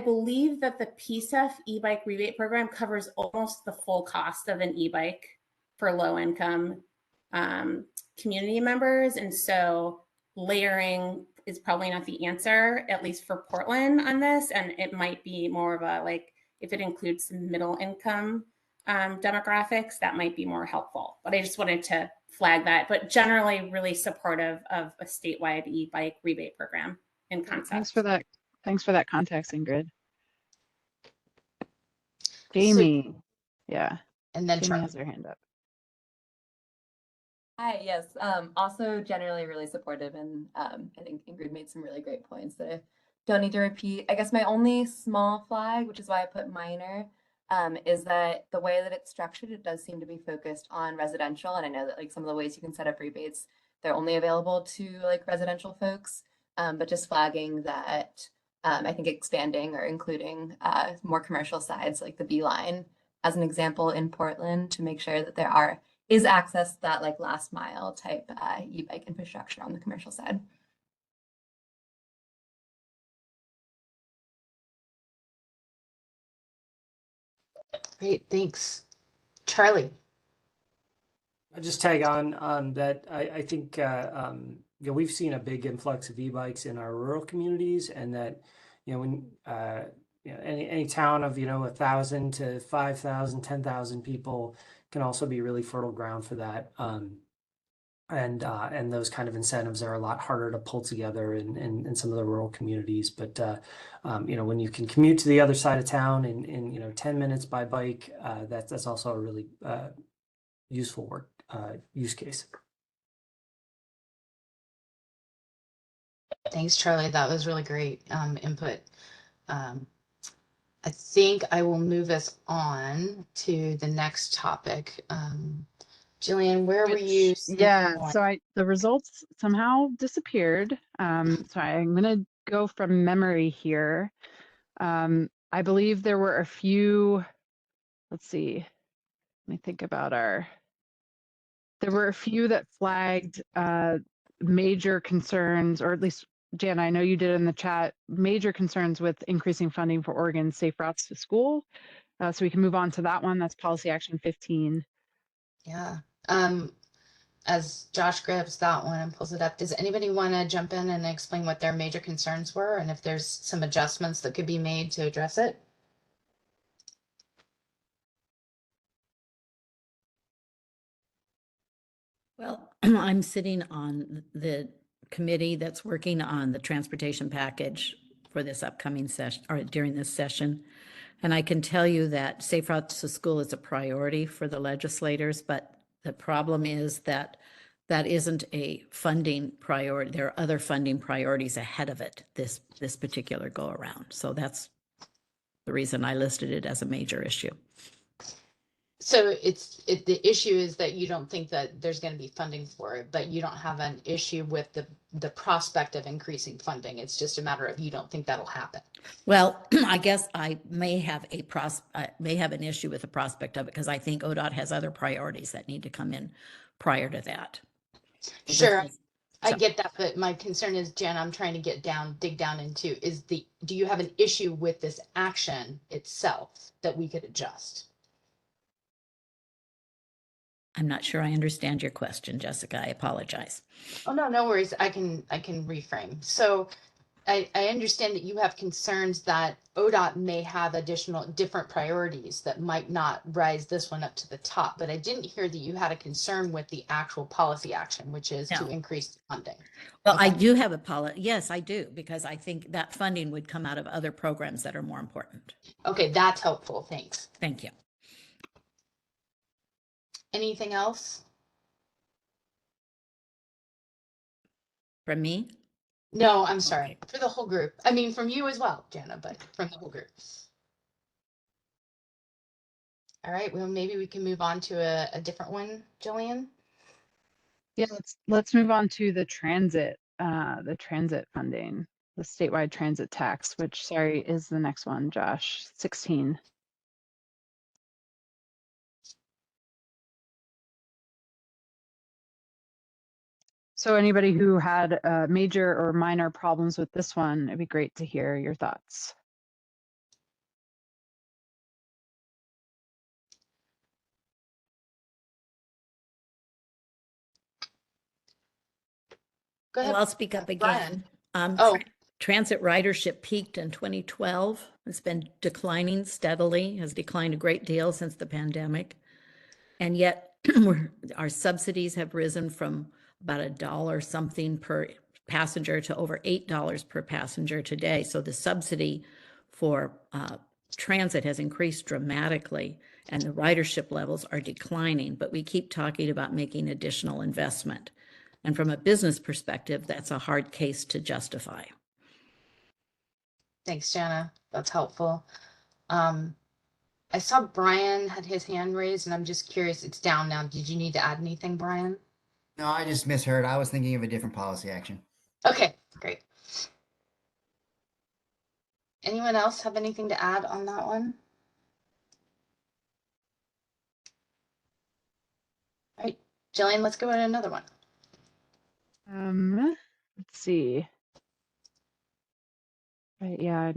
believe that the PSEF e-bike rebate program covers almost the full cost of an e-bike for low income community members. And so layering is probably not the answer, at least for Portland on this. And it might be more of a, like, if it includes some middle income demographics, that might be more helpful. But I just wanted to flag that. But generally, really supportive of a statewide e-bike rebate program in concept. Thanks for that. Thanks for that context, Ingrid. Jamie, yeah. And then Jamie has her hand up. Hi, yes. Also generally really supportive, and I think Ingrid made some really great points that I don't need to repeat. I guess my only small flag, which is why I put minor, is that the way that it's structured, it does seem to be focused on residential. And I know that like some of the ways you can set up rebates, they're only available to like residential folks. But just flagging that I think expanding or including more commercial sides like the Beeline as an example in Portland to make sure that there is access to that like last mile type e-bike infrastructure on the commercial side. Great, thanks. Charlie. I'll just tag on that. I think we've seen a big influx of e-bikes in our rural communities, and that when any town of 1,000 to 5,000, 10,000 people can also be really fertile ground for that. And those kind of incentives are a lot harder to pull together in some of the rural communities. But when you can commute to the other side of town in 10 minutes by bike, that's also a really useful use case. Thanks, Charlie. That was really great input. I think I will move us on to the next topic. Jillian, where were you? Yeah, so the results somehow disappeared. So I'm going to go from memory here. I believe there were a few, let's see, let me think about there were a few that flagged major concerns, or at least, Jan, I know you did in the chat, major concerns with increasing funding for Oregon's Safe Routes to School. So we can move on to that one. That's policy action 15. Yeah. As Josh grabs that one and pulls it up, does anybody want to jump in and explain what their major concerns were and if there's some adjustments that could be made to address it? Well, I'm sitting on the committee that's working on the transportation package for this upcoming session, or during this session. And I can tell you that Safe Routes to School is a priority for the legislators, but the problem is that that isn't a funding priority. There are other funding priorities ahead of it this particular go around. So that's the reason I listed it as a major issue. So the issue is that you don't think that there's going to be funding for it, but you don't have an issue with the prospect of increasing funding. It's just a matter of you don't think that'll happen. Well, I guess I may have an issue with the prospect of it because I think ODOT has other priorities that need to come in prior to that. Sure, I get that, but my concern is, Jen, I'm trying to dig down into do you have an issue with this action itself that we could adjust? I'm not sure I understand your question, Jessica. I apologize. Oh, no worries. I can reframe. So I understand that you have concerns that ODOT may have different priorities that might not rise this one up to the top, but I didn't hear that you had a concern with the actual policy action, which is to increase funding. Well, okay. I do have a policy. Yes, I do, because I think that funding would come out of other programs that are more important. Okay, that's helpful. Thanks. Thank you. Anything else? From me? No, I'm sorry. For the whole group. I mean, from you as well, Jana, but from the whole group. All right, well, maybe we can move on to a different one, Jillian. Yeah, let's move on to the transit funding, the statewide transit tax, which, sorry, is the next one, Josh, 16. So anybody who had major or minor problems with this one, it'd be great to hear your thoughts. Go ahead. Well, I'll speak up again. Transit ridership peaked in 2012. It's been declining steadily, has declined a great deal since the pandemic. And yet our subsidies have risen from about $1 something per passenger to over $8 per passenger today. So the subsidy for transit has increased dramatically and the ridership levels are declining, but we keep talking about making additional investment. And from a business perspective, that's a hard case to justify. Thanks, Jana. That's helpful. I saw Brian had his hand raised and I'm just curious, it's down now. Did you need to add anything, Brian? No, I just misheard. I was thinking of a different policy action. Okay, great. Anyone else have anything to add on that one? All right, Jillian, let's go to another one. Let's see. Right, yeah.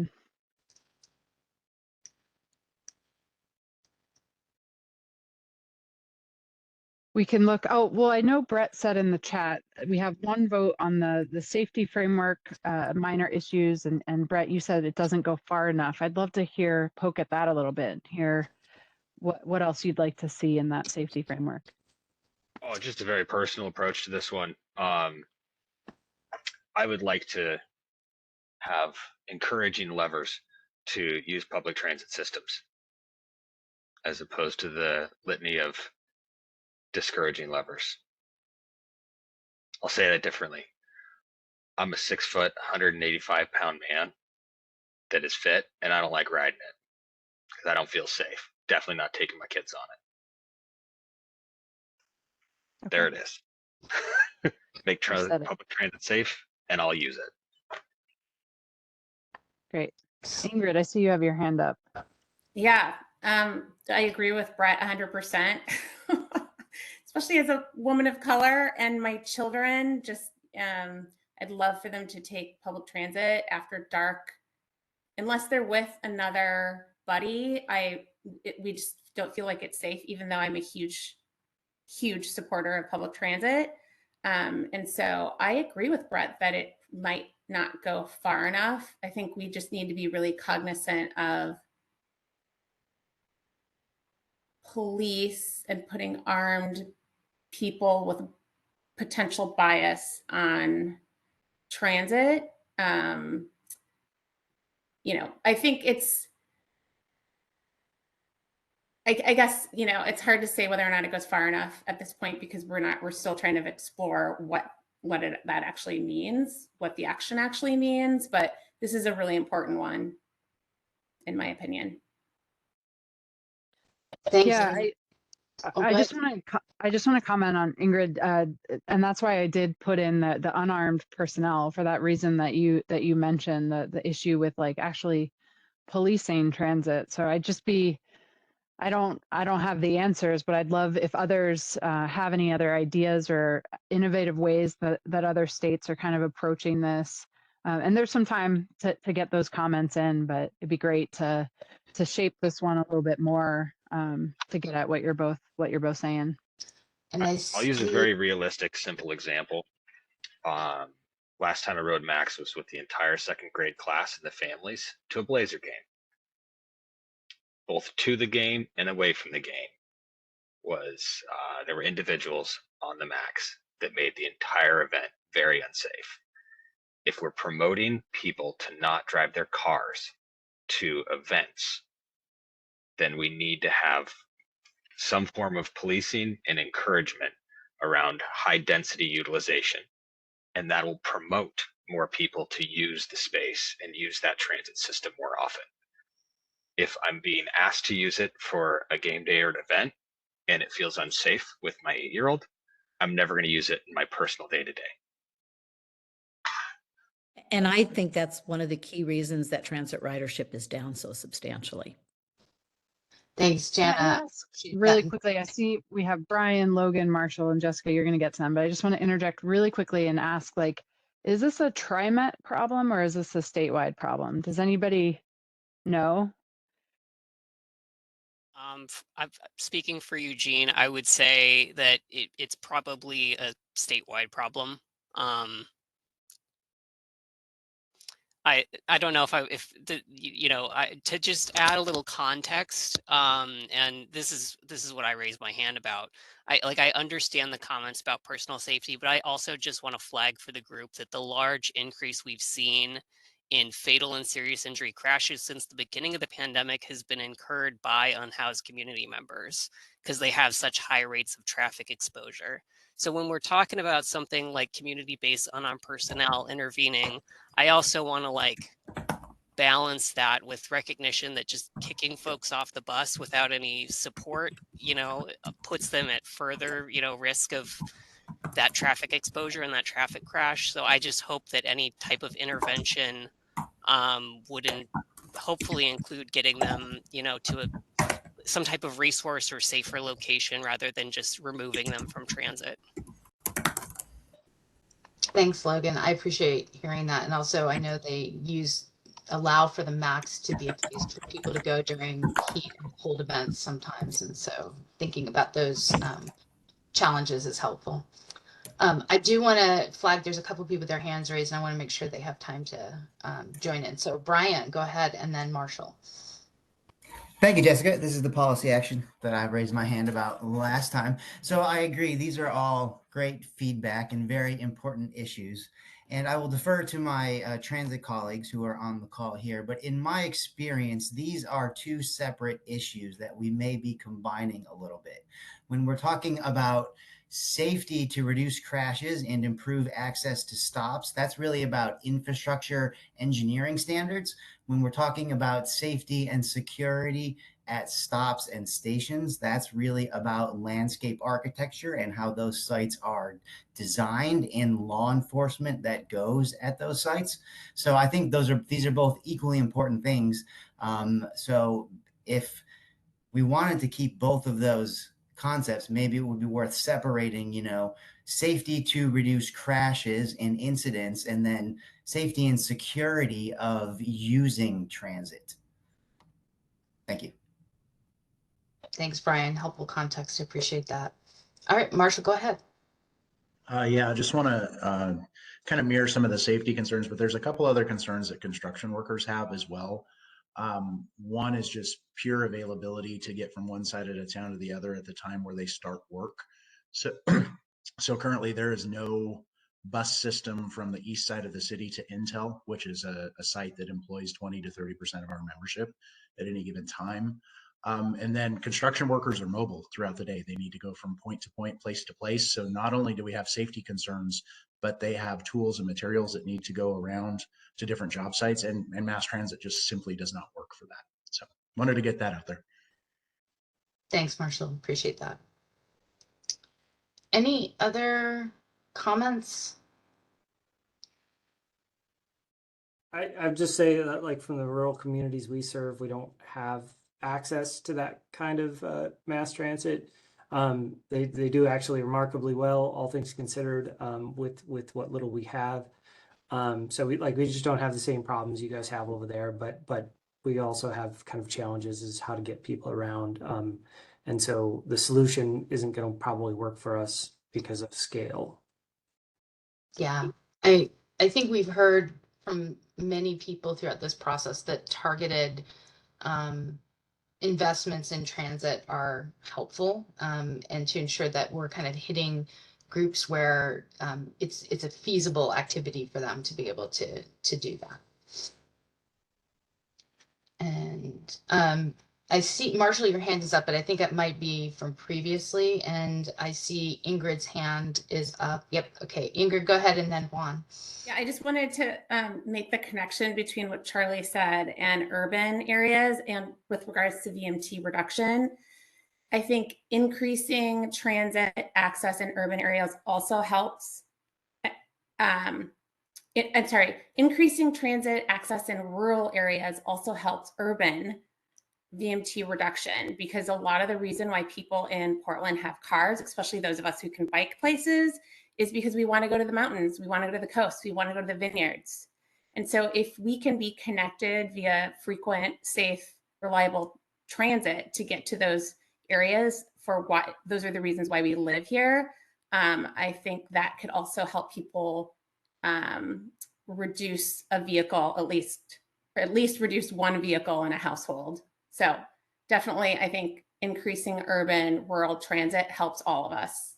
We can look, oh, well, I know Brett said in the chat, we have one vote on the safety framework, minor issues, and Brett, you said it doesn't go far enough. I'd love to poke at that a little bit, hear what else you'd like to see in that safety framework. Oh, just a very personal approach to this one. I would like to have encouraging levers to use public transit systems as opposed to the litany of discouraging levers. I'll say that differently. I'm a 6 foot, 185 pound man that is fit, and I don't like riding it because I don't feel safe. Definitely not taking my kids on it. Okay. There it is. Make public transit safe, and I'll use it. Great. Ingrid, I see you have your hand up. Yeah, I agree with Brett 100%. Especially as a woman of color and my children, just I'd love for them to take public transit after dark, unless they're with another buddy. We just don't feel like it's safe, even though I'm a huge supporter of public transit. And so I agree with Brett that it might not go far enough. I think we just need to be really cognizant of police and putting armed people with potential bias on transit. I think I guess, it's hard to say whether or not it goes far enough at this point because we're still trying to explore what that actually means, what the action actually means. But this is a really important one, in my opinion. Thanks. Yeah, I just want to comment on Ingrid, and that's why I did put in the unarmed personnel for that reason that you mentioned, the issue with like actually policing transit. So I don't have the answers, but I'd love if others have any other ideas or innovative ways that other states are kind of approaching this. And there's some time to get those comments in, but it'd be great to shape this one a little bit more to get at what you're both saying. And I'll use a very realistic, simple example. Last time I rode Max was with the entire second grade class and the families to a Blazer game. Both to the game and away from the game there were individuals on the Max that made the entire event very unsafe. If we're promoting people to not drive their cars to events, then we need to have some form of policing and encouragement around high density utilization. And that will promote more people to use the space and use that transit system more often. If I'm being asked to use it for a game day or an event and it feels unsafe with my 8-year-old, I'm never going to use it in my personal day-to-day. And I think that's one of the key reasons that transit ridership is down so substantially. Thanks, Jana. Really quickly, I see we have Brian, Logan, Marshall, and Jessica. You're going to get to them, but I just want to interject really quickly and ask, like, is this a TriMet problem or is this a statewide problem? Does anybody know? I'm speaking for Eugene. I would say that it's probably a statewide problem. I don't know to just add a little context, and this is what I raised my hand about. I understand the comments about personal safety, but I also just want to flag for the group that the large increase we've seen in fatal and serious injury crashes since the beginning of the pandemic has been incurred by unhoused community members because they have such high rates of traffic exposure. So when we're talking about something like community-based unarmed personnel intervening, I also want to balance that with recognition that just kicking folks off the bus without any support, puts them at further, risk of that traffic exposure and that traffic crash. So I just hope that any type of intervention wouldn't hopefully include getting them, to some type of resource or safer location rather than just removing them from transit. Thanks, Logan. I appreciate hearing that. And also, I know they allow for the max to be a place for people to go during heat and cold events sometimes. And so thinking about those challenges is helpful. I do want to flag, there's a couple people with their hands raised, and I want to make sure they have time to join in. So Brian, go ahead, and then Marshall. Thank you, Jessica. This is the policy action that I raised my hand about last time. So I agree. These are all great feedback and very important issues. And I will defer to my transit colleagues who are on the call here. But in my experience, these are two separate issues that we may be combining a little bit. When we're talking about safety to reduce crashes and improve access to stops, that's really about infrastructure engineering standards. When we're talking about safety and security at stops and stations, that's really about landscape architecture and how those sites are designed and law enforcement that goes at those sites. So I think these are both equally important things. So if we wanted to keep both of those concepts, maybe it would be worth separating, safety to reduce crashes and incidents, and then safety and security of using transit. Thank you. Thanks, Brian. Helpful context. Appreciate that. All right, Marshall, go ahead. Yeah, I just want to kind of mirror some of the safety concerns, but there's a couple other concerns that construction workers have as well. One is just pure availability to get from one side of the town to the other at the time where they start work. So currently there is no bus system from the east side of the city to Intel, which is a site that employs 20 to 30% of our membership at any given time. And then construction workers are mobile throughout the day. They need to go from point to point, place to place. So not only do we have safety concerns, but they have tools and materials that need to go around to different job sites, and mass transit just simply does not work for that. So wanted to get that out there. Thanks, Marshall. Appreciate that. Any other comments? I'd just say that, like, from the rural communities we serve, we don't have access to that kind of mass transit. They do actually remarkably well, all things considered, with what little we have. So we just don't have the same problems you guys have over there, but we also have kind of challenges as how to get people around. And so the solution isn't going to probably work for us because of scale. Yeah, I think we've heard from many people throughout this process that targeted investments in transit are helpful, and to ensure that we're kind of hitting groups where it's a feasible activity for them to be able to do that. And I see, Marshall, your hand is up, but I think it might be from previously. And I see Ingrid's hand is up. Yep. Okay. Ingrid, go ahead, and then Juan. Yeah, I just wanted to make the connection between what Charlie said and urban areas, and with regards to VMT reduction. I think increasing transit access in urban areas also helps. Increasing transit access in rural areas also helps urban VMT reduction, because a lot of the reason why people in Portland have cars, especially those of us who can bike places, is because we want to go to the mountains, we want to go to the coast, we want to go to the vineyards. And so if we can be connected via frequent, safe, reliable transit to get to those areas, for what those are the reasons why we live here, I think that could also help people reduce a vehicle, at least reduce one vehicle in a household. So definitely, I think increasing urban rural transit helps all of us.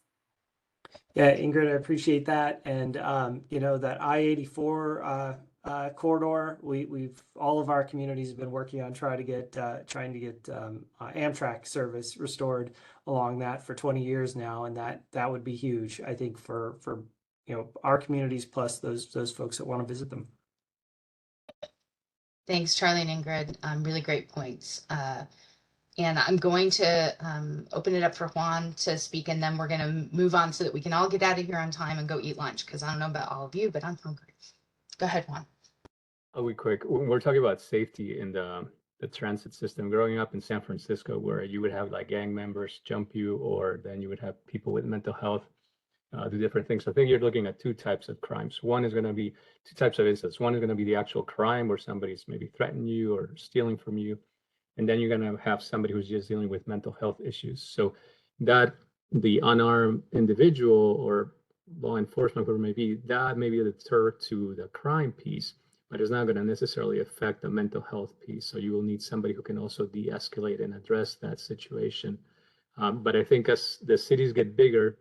Yeah, Ingrid, I appreciate that. And that I-84 corridor, we've all of our communities have been working on trying to get Amtrak service restored along that for 20 years now, and that would be huge, I think, for our communities plus those folks that want to visit them. Thanks, Charlie and Ingrid. Really great points. And I'm going to open it up for Juan to speak, and then we're going to move on so that we can all get out of here on time and go eat lunch, because I don't know about all of you, but I'm hungry. Go ahead, Juan. I'll be quick. When we're talking about safety in the transit system, growing up in San Francisco, where you would have like gang members jump you, or then you would have people with mental health do different things. So I think you're looking at two types of crimes. One is going to be two types of incidents. One is going to be the actual crime where somebody's maybe threatening you or stealing from you. And then you're going to have somebody who's just dealing with mental health issues. So that the unarmed individual or law enforcement, whoever it may be, that may be a deter to the crime piece, but it's not going to necessarily affect the mental health piece. So you will need somebody who can also de-escalate and address that situation. But I think as the cities get bigger,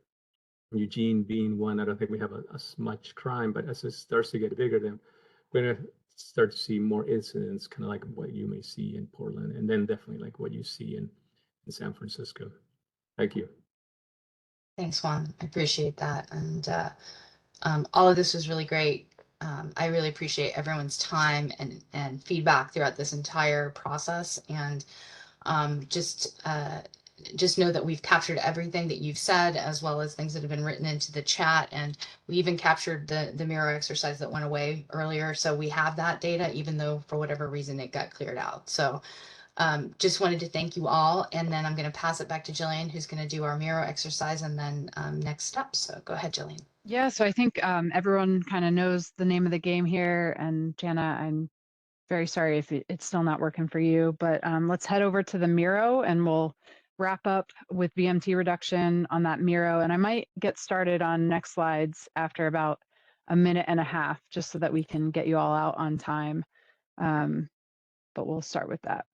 Eugene being one, I don't think we have as much crime, but as it starts to get bigger, then we're going to start to see more incidents, kind of like what you may see in Portland, and then definitely like what you see in San Francisco. Thank you. Thanks, Juan. I appreciate that. And all of this was really great. I really appreciate everyone's time and feedback throughout this entire process. And just know that we've captured everything that you've said, as well as things that have been written into the chat. And we even captured the mirror exercise that went away earlier. So we have that data, even though for whatever reason it got cleared out. So just wanted to thank you all. And then I'm going to pass it back to Jillian, who's going to do our mirror exercise and then next steps. So go ahead, Jillian. Yeah, so I think everyone kind of knows the name of the game here. And Jana, I'm very sorry if it's still not working for you, but let's head over to the Miro and we'll wrap up with VMT reduction on that Miro. And I might get started on next slides after about a minute and a half, just so that we can get you all out on time. But we'll start with that.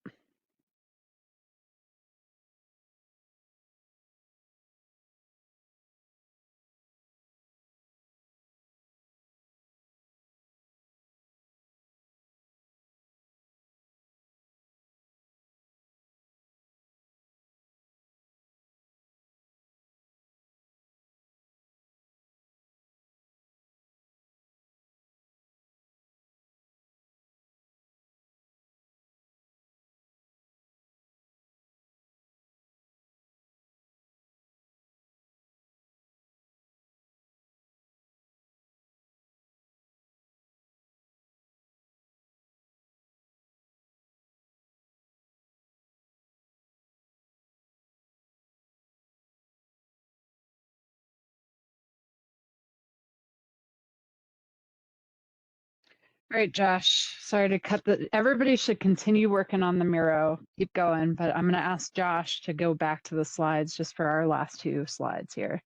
All right, Josh, sorry to cut everybody should continue working on the Miro, keep going, but I'm going to ask Josh to go back to the slides just for our last two slides here.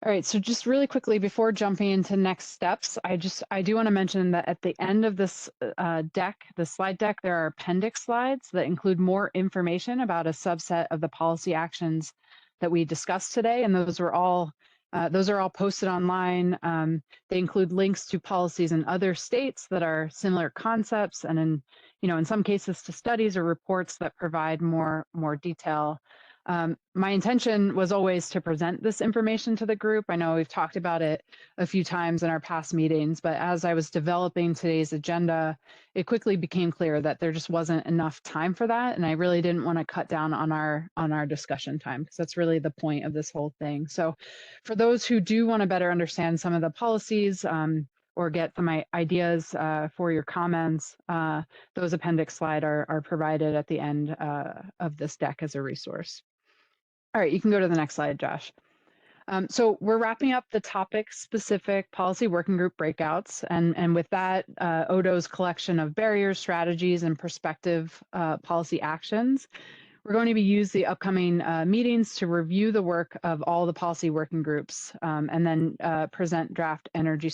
All right, so just really quickly before jumping into next steps, I do want to mention that at the end of this deck, the slide deck, there are appendix slides that include more information about a subset of the policy actions that we discussed today, and those are all posted online. They include links to policies in other states that are similar concepts, and in some cases to studies or reports that provide more detail. My intention was always to present this information to the group. I know we've talked about it a few times in our past meetings, but as I was developing today's agenda, it quickly became clear that there just wasn't enough time for that. And I really didn't want to cut down on our discussion time, because that's really the point of this whole thing. So for those who do want to better understand some of the policies, or get some ideas for your comments, those appendix slides are provided at the end of this deck as a resource. All right, you can go to the next slide, Josh. So we're wrapping up the topic-specific policy working group breakouts, and with that, ODO's collection of barriers, strategies, and prospective policy actions. We're going to use the upcoming meetings to review the work of all the policy working groups, and then present draft energy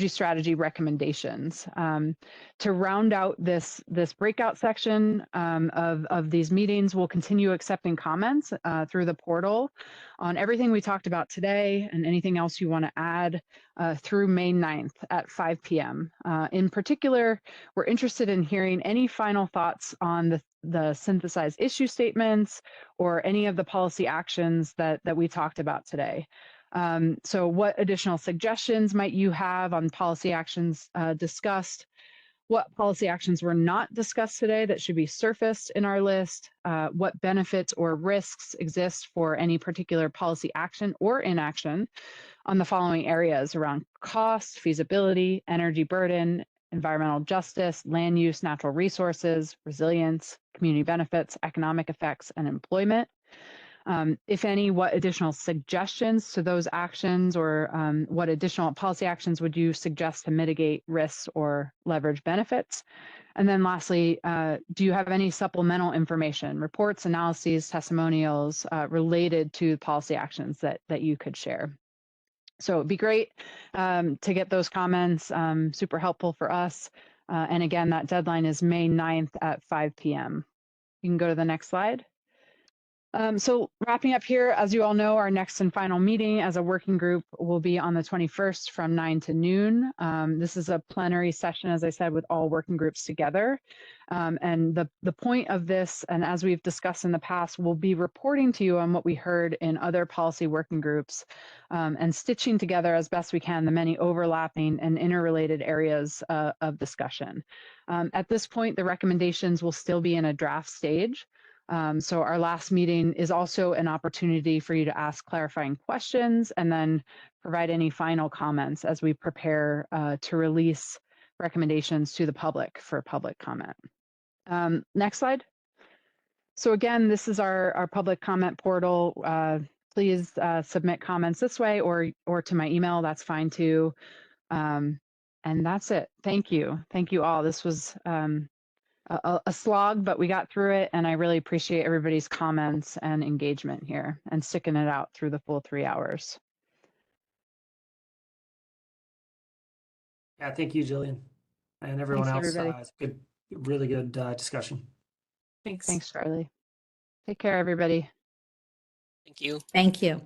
strategy recommendations. To round out this breakout section of these meetings, we'll continue accepting comments through the portal on everything we talked about today and anything else you want to add through May 9th at 5 p.m. In particular, we're interested in hearing any final thoughts on the synthesized issue statements or any of the policy actions that we talked about today. So what additional suggestions might you have on policy actions discussed? what policy actions were not discussed today that should be surfaced in our list, what benefits or risks exist for any particular policy action or inaction on the following areas around cost, feasibility, energy burden, environmental justice, land use, natural resources, resilience, community benefits, economic effects, and employment. If any, what additional suggestions to those actions or what additional policy actions would you suggest to mitigate risks or leverage benefits? And then lastly, do you have any supplemental information, reports, analyses, testimonials related to policy actions that you could share? So it'd be great to get those comments, super helpful for us. And again, that deadline is May 9th at 5 p.m. You can go to the next slide. So wrapping up here, as you all know, our next and final meeting as a working group will be on the 21st from 9 to noon. This is a plenary session, as I said, with all working groups together. And the point of this, and as we've discussed in the past, we'll be reporting to you on what we heard in other policy working groups and stitching together as best we can the many overlapping and interrelated areas of discussion. At this point, the recommendations will still be in a draft stage. So our last meeting is also an opportunity for you to ask clarifying questions and then provide any final comments as we prepare to release recommendations to the public for public comment. Next slide. So again, this is our public comment portal. Please submit comments this way or to my email, that's fine too. And that's it. Thank you. Thank you all. This was a slog, but we got through it, and I really appreciate everybody's comments and engagement here and sticking it out through the full 3 hours. Yeah, thank you, Jillian, and everyone Thanks, else. everybody. It's good, really good discussion. Thanks. Thanks, Charlie. Take care, everybody. Thank you. Thank you.